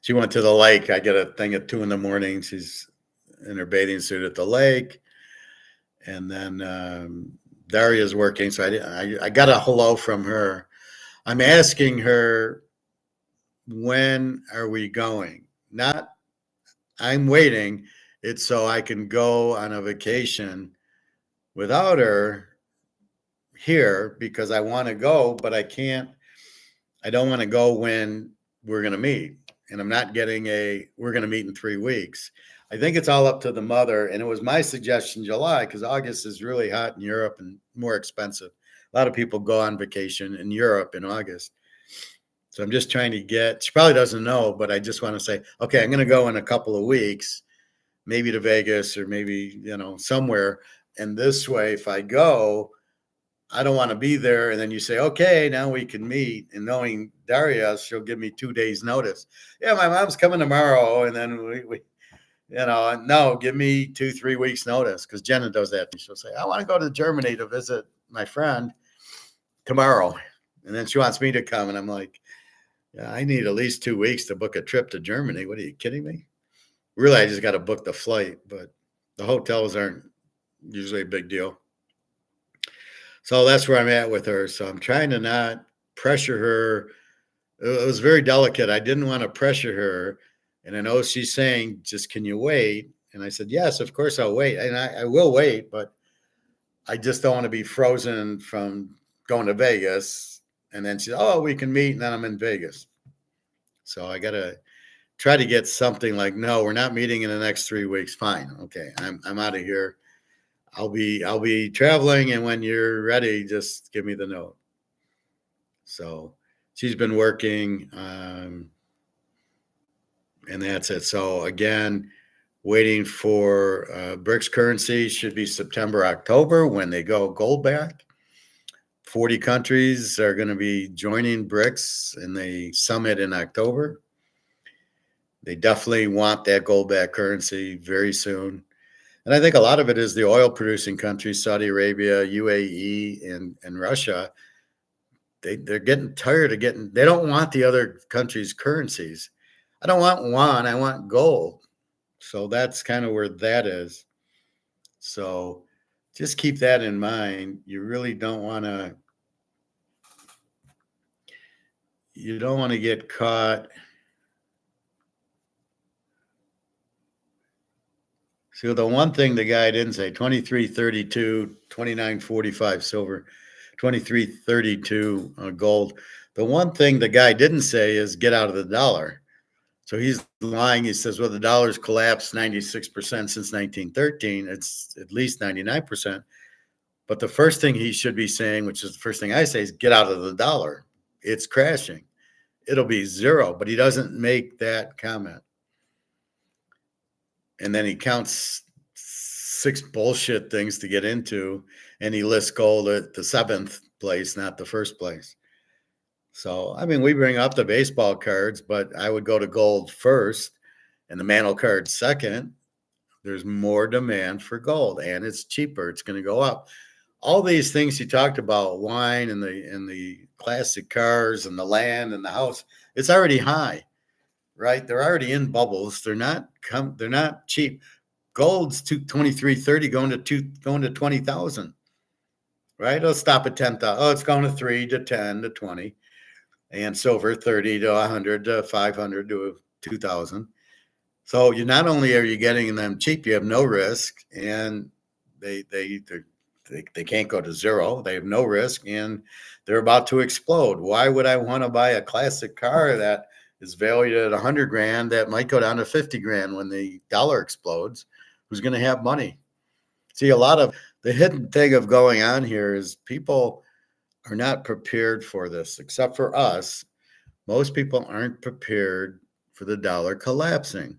She went to the lake. I get a thing at 2 a.m. She's in her bathing suit at the lake. And then Daria's working. So I got a hello from her. I'm asking her, when are we going? Not, I'm waiting. It's so I can go on a vacation without her here, because I want to go, but I can't. I don't want to go when we're going to meet. And I'm not getting we're going to meet in 3 weeks. I think it's all up to the mother. And it was my suggestion July, because August is really hot in Europe and more expensive. A lot of people go on vacation in Europe in August. So I'm just trying to she probably doesn't know, but I just want to say, okay, I'm going to go in a couple of weeks, maybe to Vegas or maybe, somewhere. And this way, if I go, I don't want to be there. And then you say, okay, now we can meet. And knowing Daria, she'll give me 2 days notice. Yeah, my mom's coming tomorrow. And then we no, give me 2-3 weeks notice, because Jenna does that. She'll say, I want to go to Germany to visit my friend tomorrow. And then she wants me to come. And I'm like, yeah, I need at least 2 weeks to book a trip to Germany. What, are you kidding me? Really, I just got to book the flight, but the hotels aren't usually a big deal. So that's where I'm at with her. So I'm trying to not pressure her. It was very delicate. I didn't want to pressure her. And I know she's saying, just, can you wait? And I said, yes, of course I'll wait. And I will wait, but I just don't want to be frozen from going to Vegas. And then she said, oh, we can meet. And then I'm in Vegas. So I got to try to get something like, no, we're not meeting in the next 3 weeks. Fine. Okay. I'm out of here. I'll be traveling, and when you're ready, just give me the note. So she's been working, and that's it. So again, waiting for BRICS currency. Should be September, October when they go gold back. 40 countries are going to be joining BRICS in the summit in October. They definitely want that gold back currency very soon. And I think a lot of it is the oil producing countries, Saudi Arabia, UAE, and Russia. They're getting tired of they don't want the other countries' currencies. I don't want yuan, I want gold. So that's kind of where that is. So just keep that in mind. You really don't want to get caught. So the one thing the guy didn't say, 23.32, 29.45 silver, 23.32 gold. The one thing the guy didn't say is get out of the dollar. So he's lying. He says, well, the dollar's collapsed 96% since 1913. It's at least 99%. But the first thing he should be saying, which is the first thing I say, is get out of the dollar. It's crashing. It'll be zero. But he doesn't make that comment. And then he counts 6 bullshit things to get into, and he lists gold at the 7th place, not the 1st place. So, I mean, we bring up the baseball cards, but I would go to gold first and the mantle card second. There's more demand for gold, and it's cheaper. It's going to go up. All these things you talked about, wine and the classic cars and the land and the house, it's already high. Right, they're already in bubbles. They're not cheap. Gold's 23.30 going to 20,000. Right, it'll stop at 10,000. Oh, it's going to 3 to 10 to 20, and silver 30 to 100 to 500 to 2,000. So you not only are you getting them cheap, you have no risk, and they can't go to zero. They have no risk, and they're about to explode. Why would I want to buy a classic car that is valued at 100 grand that might go down to 50 grand when the dollar explodes? Who's going to have money? See, a lot of the hidden thing of going on here is people are not prepared for this, except for us. Most people aren't prepared for the dollar collapsing.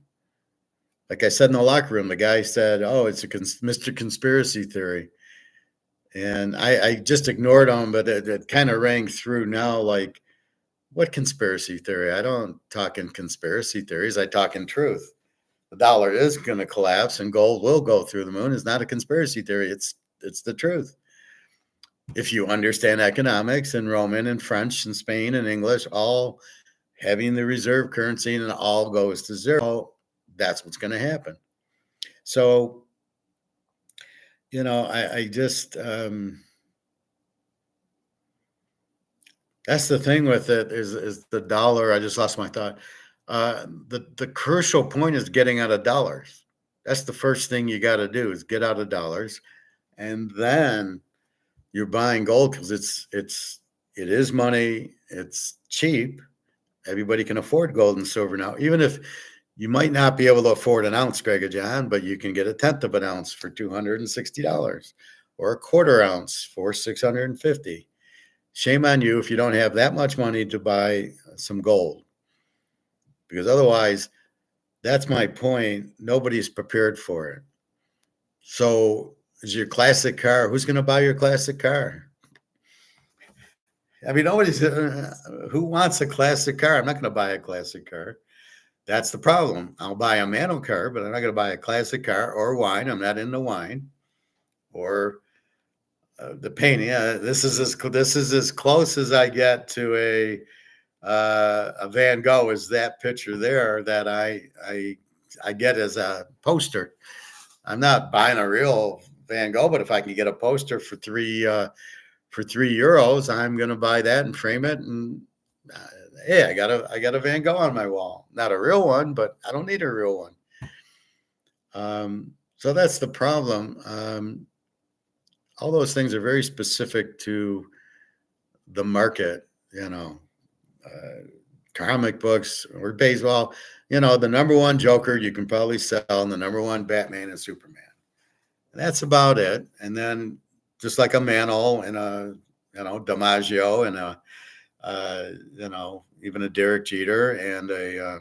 Like I said in the locker room, the guy said, "Oh, it's a Mr. Conspiracy Theory." And I just ignored him, but it kind of rang through now like, what conspiracy theory? I don't talk in conspiracy theories. I talk in truth. The dollar is going to collapse and gold will go through the moon. It's not a conspiracy theory. It's the truth. If you understand economics and Roman and French and Spain and English, all having the reserve currency and it all goes to zero, that's what's going to happen. So, I just, that's the thing with it is the dollar. I just lost my thought. The crucial point is getting out of dollars. That's the first thing you got to do is get out of dollars. And then you're buying gold because it is money. It's cheap. Everybody can afford gold and silver now, even if you might not be able to afford an ounce, Greg or John, but you can get a tenth of an ounce for $260 or a quarter ounce for $650. Shame on you if you don't have that much money to buy some gold, because otherwise, that's my point. Nobody's prepared for it. So, is your classic car? Who's going to buy your classic car? I mean, nobody's. Who wants a classic car? I'm not going to buy a classic car. That's the problem. I'll buy a manual car, but I'm not going to buy a classic car or wine. I'm not into wine or the painting. This is as close as I get to a Van Gogh is that picture there that I get as a poster. I'm not buying a real Van Gogh, but if I can get a poster for €3, I'm going to buy that and frame it. And hey, I got a Van Gogh on my wall. Not a real one, but I don't need a real one. So that's the problem. All those things are very specific to the market, comic books or baseball. The number one Joker you can probably sell, and the number one Batman and Superman. And that's about it. And then just like a Mantle and a, DiMaggio and even a Derek Jeter and a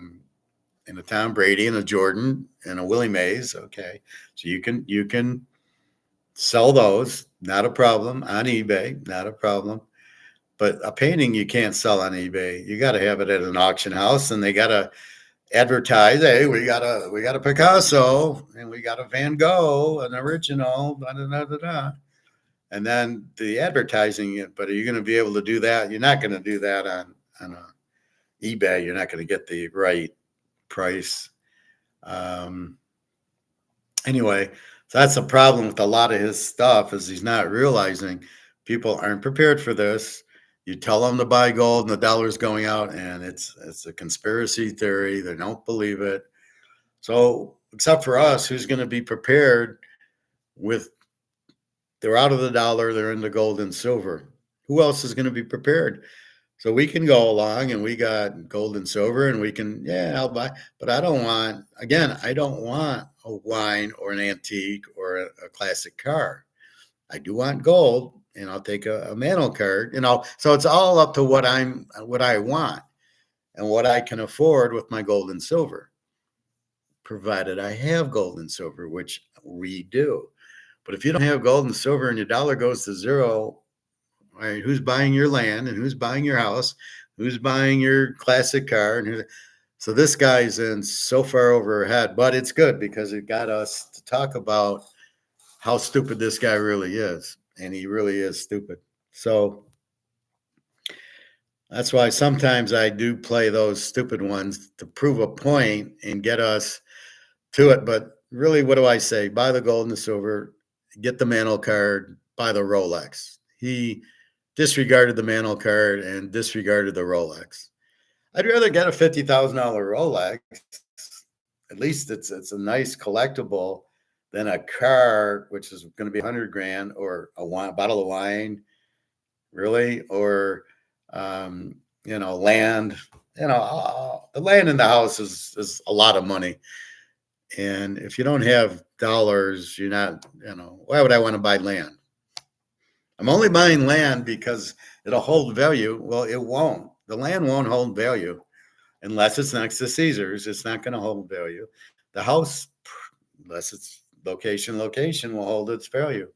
Tom Brady and a Jordan and a Willie Mays. Okay. So you can sell those, not a problem, on eBay, not a problem. But a painting you can't sell on eBay. You got to have it at an auction house, and they got to advertise, hey, we got a Picasso and we got a Van Gogh, an original, da, da, da, da, da. And then the advertising, but are you going to be able to do that? You're not going to do that on eBay. You're not going to get the right price. Anyway, so that's a problem with a lot of his stuff is he's not realizing people aren't prepared for this. You tell them to buy gold and the dollar's going out, and it's a conspiracy theory. They don't believe it. So except for us, who's going to be prepared with they're out of the dollar, they're into gold and silver. Who else is going to be prepared? So we can go along and we got gold and silver and we can, I'll buy, but I don't want a wine or an antique or a classic car. I do want gold, and I'll take a Mantle card, so it's all up to what I want and what I can afford with my gold and silver, provided I have gold and silver, which we do. But if you don't have gold and silver and your dollar goes to zero, right, who's buying your land and who's buying your house, who's buying your classic car? So this guy's in so far over our head, but it's good because it got us to talk about how stupid this guy really is. And he really is stupid. So that's why sometimes I do play those stupid ones to prove a point and get us to it. But really, what do I say? Buy the gold and the silver, get the Mantle card, buy the Rolex. He disregarded the Mantle card and disregarded the Rolex. I'd rather get a $50,000 Rolex at least it's a nice collectible than a car, which is going to be 100 grand, or a bottle of wine, really, or land. The land in the house is a lot of money, and if you don't have dollars, you're not. Why would I want to buy land? I'm only buying land because it'll hold value. Well, it won't. The land won't hold value unless it's next to Caesars. It's not going to hold value. The house, unless it's location, will hold its value.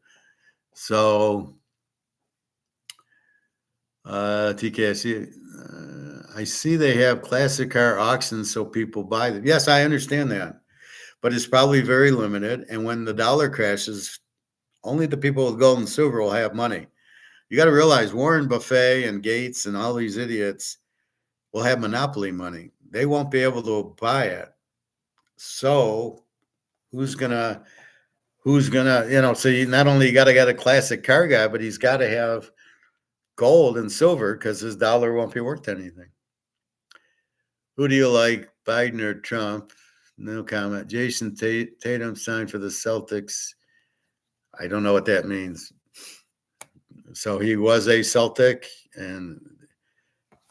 So, TK, I see they have classic car auctions so people buy them. Yes, I understand that, but it's probably very limited. And when the dollar crashes, only the people with gold and silver will have money. You got to realize Warren Buffett and Gates and all these idiots will have monopoly money. They won't be able to buy it. So who's gonna, so not only you got to get a classic car guy, but he's got to have gold and silver because his dollar won't be worth anything. Who do you like, Biden or Trump? No comment. Jason Tatum signed for the Celtics. I don't know what that means. So he was a Celtic, and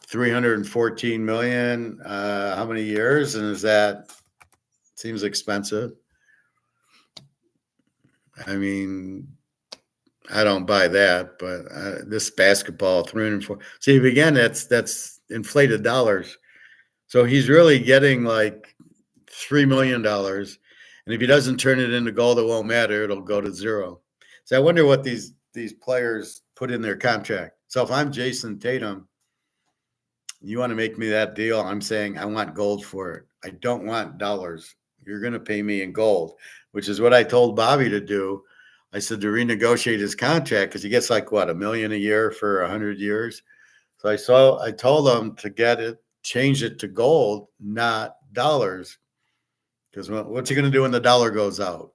314 million. How many years? And seems expensive. I mean, I don't buy that, but this basketball 304. See, again, that's inflated dollars. So he's really getting like $3 million. And if he doesn't turn it into gold, it won't matter. It'll go to zero. So I wonder what these players put in their contract. So if I'm Jason Tatum, you want to make me that deal, I'm saying I want gold for it. I don't want dollars. You're going to pay me in gold, which is what I told Bobby to do. I said to renegotiate his contract because he gets like what, $1 million a year for 100 years. So I told him to change it to gold, not dollars. Because what's he going to do when the dollar goes out?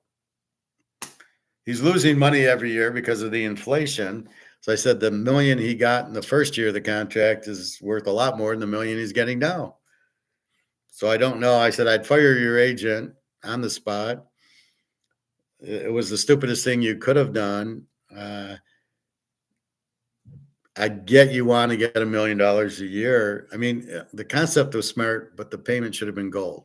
He's losing money every year because of the inflation. So I said the $1 million he got in the first year of the contract is worth a lot more than the $1 million he's getting now. So I don't know. I said I'd fire your agent on the spot. It was the stupidest thing you could have done. I get you want to get $1 million a year. I mean, the concept was smart, but the payment should have been gold.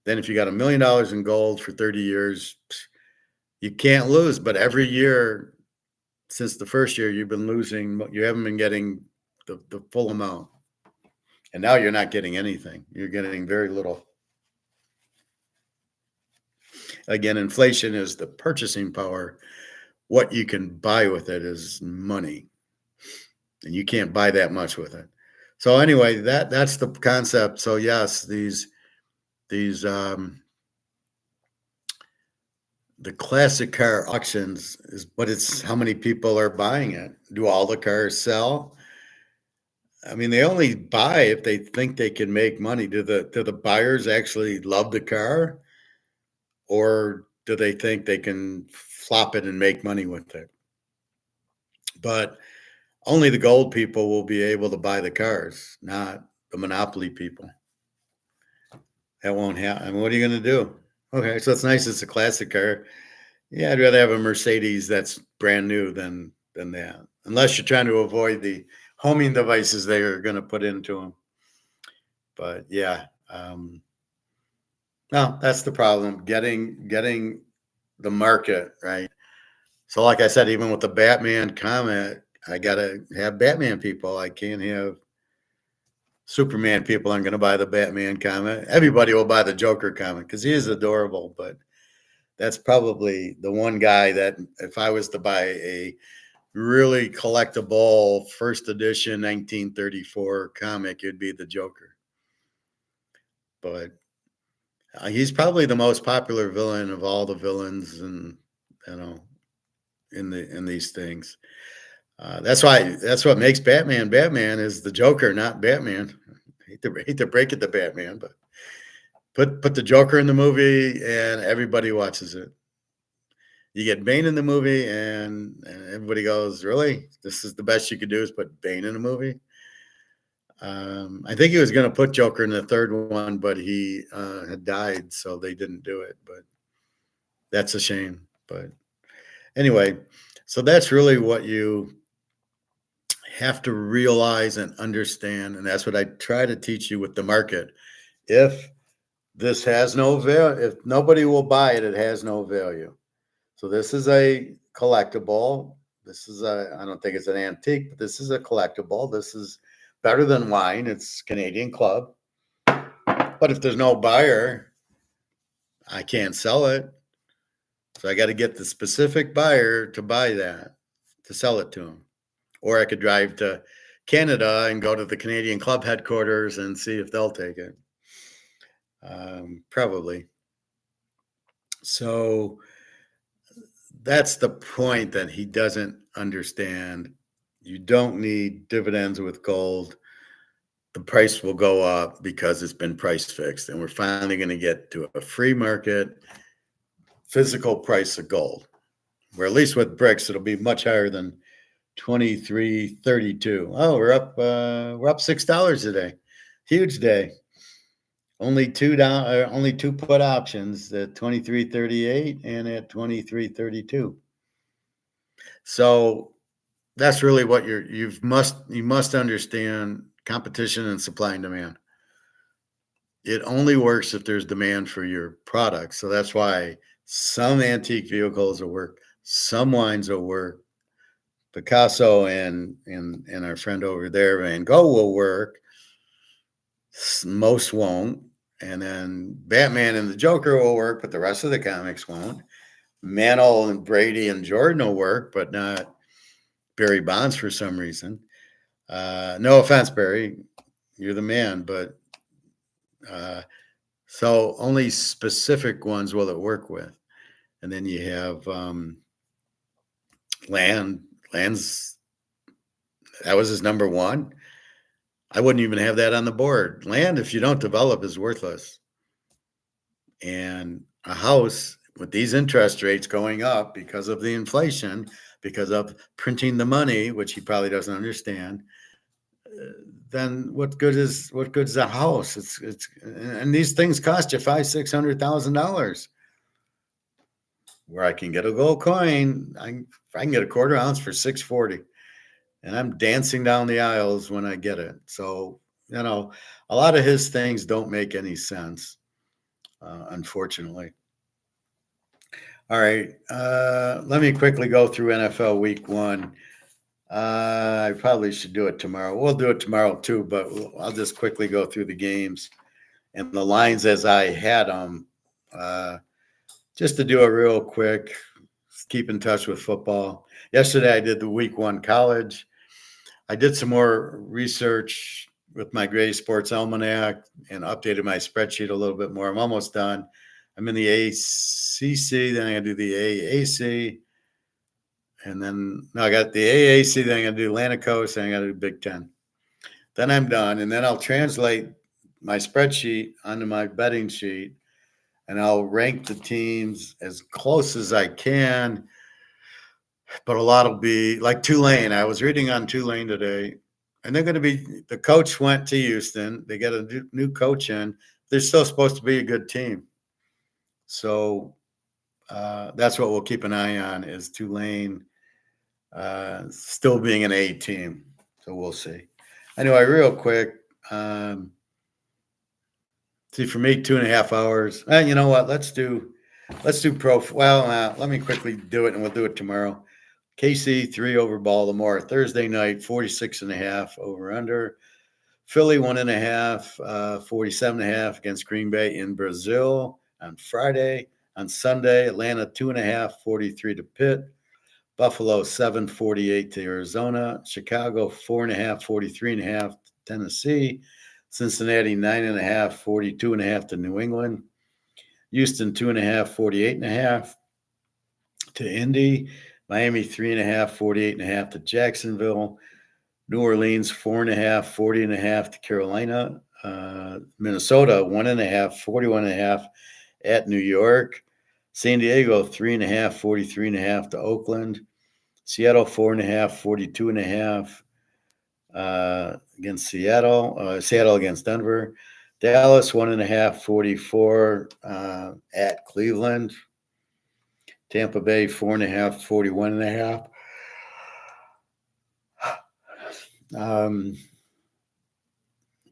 Then if you got $1 million in gold for 30 years, you can't lose. But every year since the first year, you've been losing. You haven't been getting the full amount. And now you're not getting anything. You're getting very little. Again, inflation is the purchasing power. What you can buy with it is money. And you can't buy that much with it. So anyway, that's the concept. So yes, the classic car auctions but it's how many people are buying it. Do all the cars sell? I mean, they only buy if they think they can make money. Do the buyers actually love the car, or do they think they can flop it and make money with it? But only the gold people will be able to buy the cars, not the monopoly people. That won't happen. I mean, what are you going to do? Okay, so it's nice. It's a classic car. Yeah, I'd rather have a Mercedes that's brand new than that, unless you're trying to avoid the homing devices they are going to put into them. But yeah, no, that's the problem. Getting the market right. So, like I said, even with the Batman comic, I gotta have Batman people. I can't have Superman people. I'm going to buy the Batman comic. Everybody will buy the Joker comic because he is adorable. But that's probably the one guy that if I was to buy a really collectible first edition 1934 comic, it'd be the Joker. But he's probably the most popular villain of all the villains, and in these things. That's what makes Batman Batman is the Joker, not Batman. Hate to break it to Batman, but put the Joker in the movie and everybody watches it. You get Bane in the movie and everybody goes, really? This is the best you could do is put Bane in a movie? I think he was going to put Joker in the third one, but he had died, so they didn't do it. But that's a shame. But anyway, so that's really what you have to realize and understand, and that's what I try to teach you with the market. If this has no value, if nobody will buy it, it has no value. So this is a collectible. I don't think it's an antique, but this is a collectible. This is better than wine. It's Canadian Club. But if there's no buyer, I can't sell it. So I got to get the specific buyer to buy that, to sell it to them. Or I could drive to Canada and go to the Canadian Club headquarters and see if they'll take it. Probably. So that's the point that he doesn't understand. You don't need dividends with gold. The price will go up because it's been price fixed. And we're finally going to get to a free market, physical price of gold, where at least with brics, it'll be much higher than 23.32. Oh, we're up $6 today. Huge day. Only two put options at 23.38 and at 23.32. So that's really what you must understand competition and supply and demand. It only works if there's demand for your product. So that's why some antique vehicles will work, some wines will work. Picasso and our friend over there, Van Gogh, will work. Most won't. And then Batman and the Joker will work, but the rest of the comics won't. Mantle and Brady and Jordan will work, but not Barry Bonds for some reason. No offense, Barry. You're the man, but so only specific ones will it work with. And then you have Land's, that was his number one. I wouldn't even have that on the board. Land, if you don't develop, is worthless. And a house with these interest rates going up because of the inflation, because of printing the money, which he probably doesn't understand, then what good is a house? It's and these things cost you $500,000-$600,000. Where I can get a gold coin, I can get a quarter ounce for $640. And I'm dancing down the aisles when I get it. So, a lot of his things don't make any sense, unfortunately. All right. Let me quickly go through NFL Week 1. I probably should do it tomorrow. We'll do it tomorrow too, but I'll just quickly go through the games and the lines as I had them. Just to do it real quick, keep in touch with football. Yesterday I did the Week 1 college. I did some more research with my Gray Sports Almanac and updated my spreadsheet a little bit more. I'm almost done. I'm in the ACC, then I got to do the AAC, and then I got the AAC, then I got to do Atlantic Coast, then I got to do Big Ten. Then I'm done, and then I'll translate my spreadsheet onto my betting sheet, and I'll rank the teams as close as I can. But a lot will be like Tulane. I was reading on Tulane today, and they're going to be, the coach went to Houston. They got a new coach in. They're still supposed to be a good team. So that's what we'll keep an eye on, is Tulane still being an A team. So we'll see. Anyway, real quick. See, for me, 2.5 hours. You know what? Let's do pro. Well, let me quickly do it, and we'll do it tomorrow. KC 3 over Baltimore. Thursday night, 46.5 over under. Philly 1.5, 47.5 against Green Bay in Brazil on Friday. On Sunday, Atlanta 2.5, 43 to Pitt. Buffalo 7-48 to Arizona. Chicago 4.5, 43.5 to Tennessee. Cincinnati 9.5, 42.5 to New England. Houston 2.5, 48.5 to Indy. Miami 3.5, 48.5 to Jacksonville. New Orleans 4.5, 40.5 to Carolina. Minnesota 1.5, 41.5 at New York. San Diego 3.5, 43.5 to Oakland. Seattle 4.5, 42.5 against Seattle. Seattle against Denver. Dallas 1.5, 44 at Cleveland. Tampa Bay 4.5, 41.5.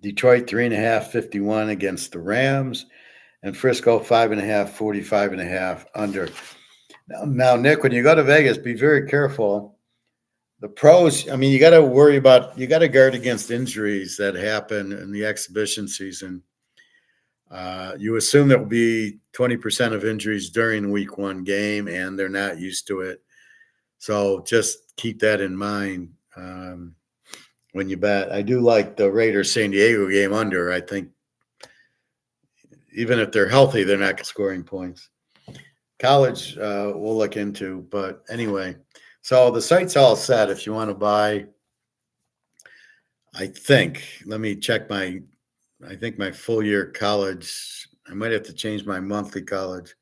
Detroit 3.5, 51 against the Rams, and Frisco 5.5, 45.5 under. Now, Nick, when you go to Vegas, be very careful. The pros, I mean, you got to guard against injuries that happen in the exhibition season. You assume there will be 20% of injuries during week one game, and they're not used to it. So just keep that in mind when you bet. I do like the Raiders San Diego game under. I think even if they're healthy, they're not scoring points. College, we'll look into. But anyway, so the site's all set if you want to buy. I think, let me check my full year college. I might have to change my monthly college.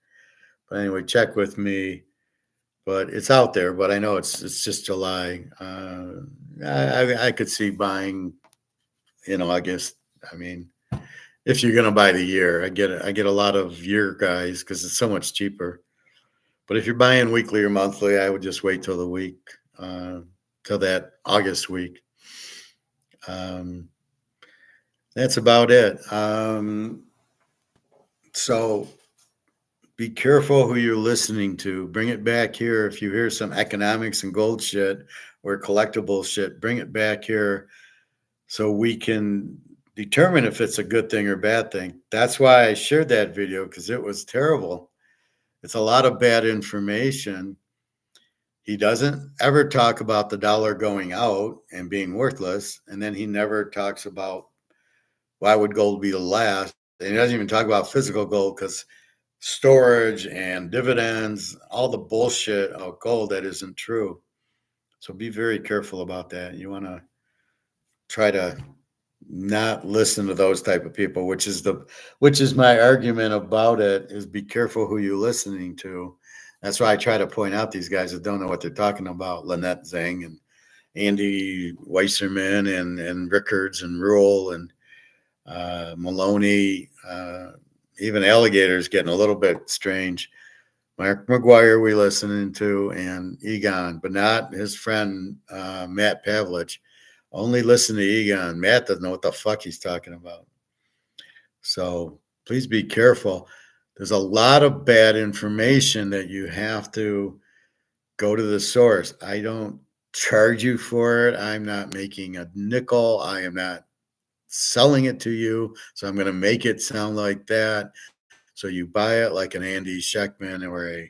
But anyway, check with me. But it's out there, but I know it's just July. I could see buying in August. I mean, if you're going to buy the year, I get a lot of year guys because it's so much cheaper. But if you're buying weekly or monthly, I would just wait till the week, till that August week. That's about it. So be careful who you're listening to. Bring it back here. If you hear some economics and gold shit or collectible shit, bring it back here so we can determine if it's a good thing or bad thing. That's why I shared that video, because it was terrible. It's a lot of bad information. He doesn't ever talk about the dollar going out and being worthless. And then he never talks about why would gold be the last. And he doesn't even talk about physical gold because storage and dividends, all the bullshit of gold that isn't true. So be very careful about that. You want to try to not listen to those type of people, which is my argument about it, is be careful who you're listening to. That's why I try to point out these guys that don't know what they're talking about. Lynette Zhang and Andy Weisserman and Rickards and Rule and Maloney, even Alligator's getting a little bit strange. Mark McGuire we listening to, and Egon, but not his friend Matt Pavlich. Only listen to Egon. Matt doesn't know what the fuck he's talking about. So please be careful. There's a lot of bad information that you have to go to the source. I don't charge you for it. I'm not making a nickel. I am not selling it to you. So I'm going to make it sound like that. So you buy it like an Andy Scheckman or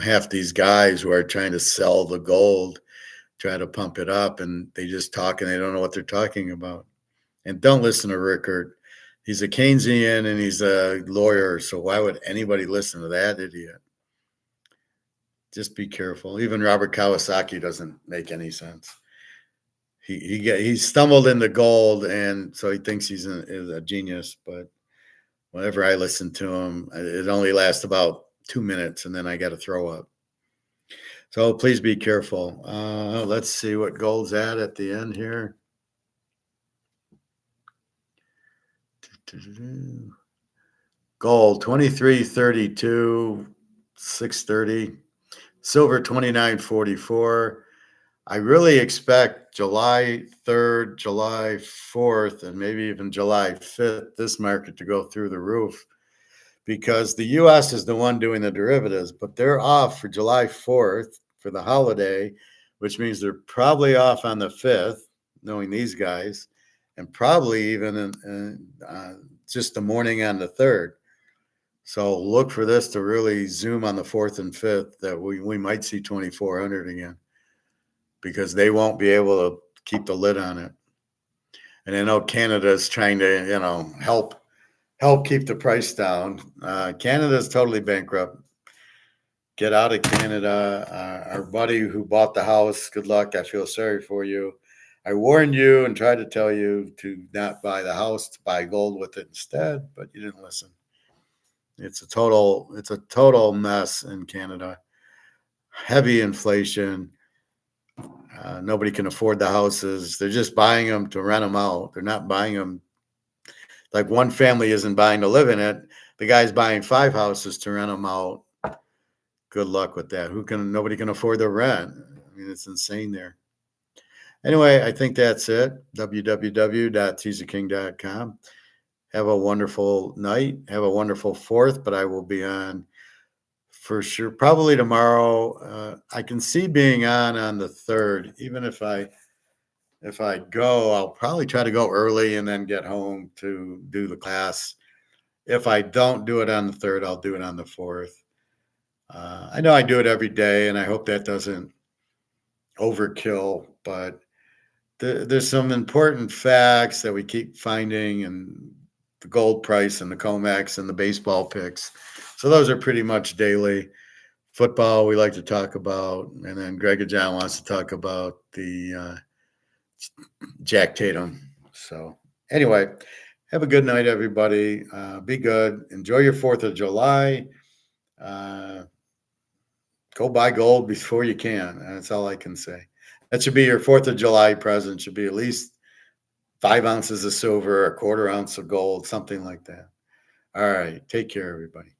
half these guys who are trying to sell the gold, try to pump it up, and they just talk and they don't know what they're talking about. And don't listen to Rickard. He's a Keynesian and he's a lawyer. So why would anybody listen to that idiot? Just be careful. Even Robert Kawasaki doesn't make any sense. He stumbled into gold, and so he thinks he's a genius. But whenever I listen to him, it only lasts about 2 minutes, and then I got to throw up. So please be careful. Let's see what gold's at the end here. Gold 23.32, 630. Silver 29.44. I really expect July 3rd, July 4th, and maybe even July 5th, this market to go through the roof, because the U.S. is the one doing the derivatives, but they're off for July 4th for the holiday, which means they're probably off on the 5th, knowing these guys, and probably even in just the morning on the 3rd. So look for this to really zoom on the 4th and 5th, that we might see 2,400 again, because they won't be able to keep the lid on it. And I know Canada's trying to, help keep the price down. Canada's totally bankrupt. Get out of Canada. Our buddy who bought the house, good luck. I feel sorry for you. I warned you and tried to tell you to not buy the house, to buy gold with it instead, but you didn't listen. It's a total mess in Canada. Heavy inflation. Nobody can afford the houses. They're just buying them to rent them out. They're not buying them. Like one family isn't buying to live in it. The guy's buying 5 houses to rent them out. Good luck with that. Nobody can afford the rent. I mean, it's insane there. Anyway, I think that's it. www.teaserking.com. Have a wonderful night. Have a wonderful 4th, but I will be on for sure. Probably tomorrow. I can see being on the 3rd. Even if I go, I'll probably try to go early and then get home to do the class. If I don't do it on the 3rd, I'll do it on the 4th. I know I do it every day, and I hope that doesn't overkill, but there's some important facts that we keep finding, and the gold price and the COMEX and the baseball picks. So those are pretty much daily. Football we like to talk about, and then Greg and John wants to talk about the Jack Tatum. So anyway, have a good night, everybody. Be good. Enjoy your 4th of July. Go buy gold before you can. That's all I can say. That should be your 4th of July present. Should be at least 5 ounces of silver, a 1/4 ounce of gold, something like that. All right. Take care, everybody.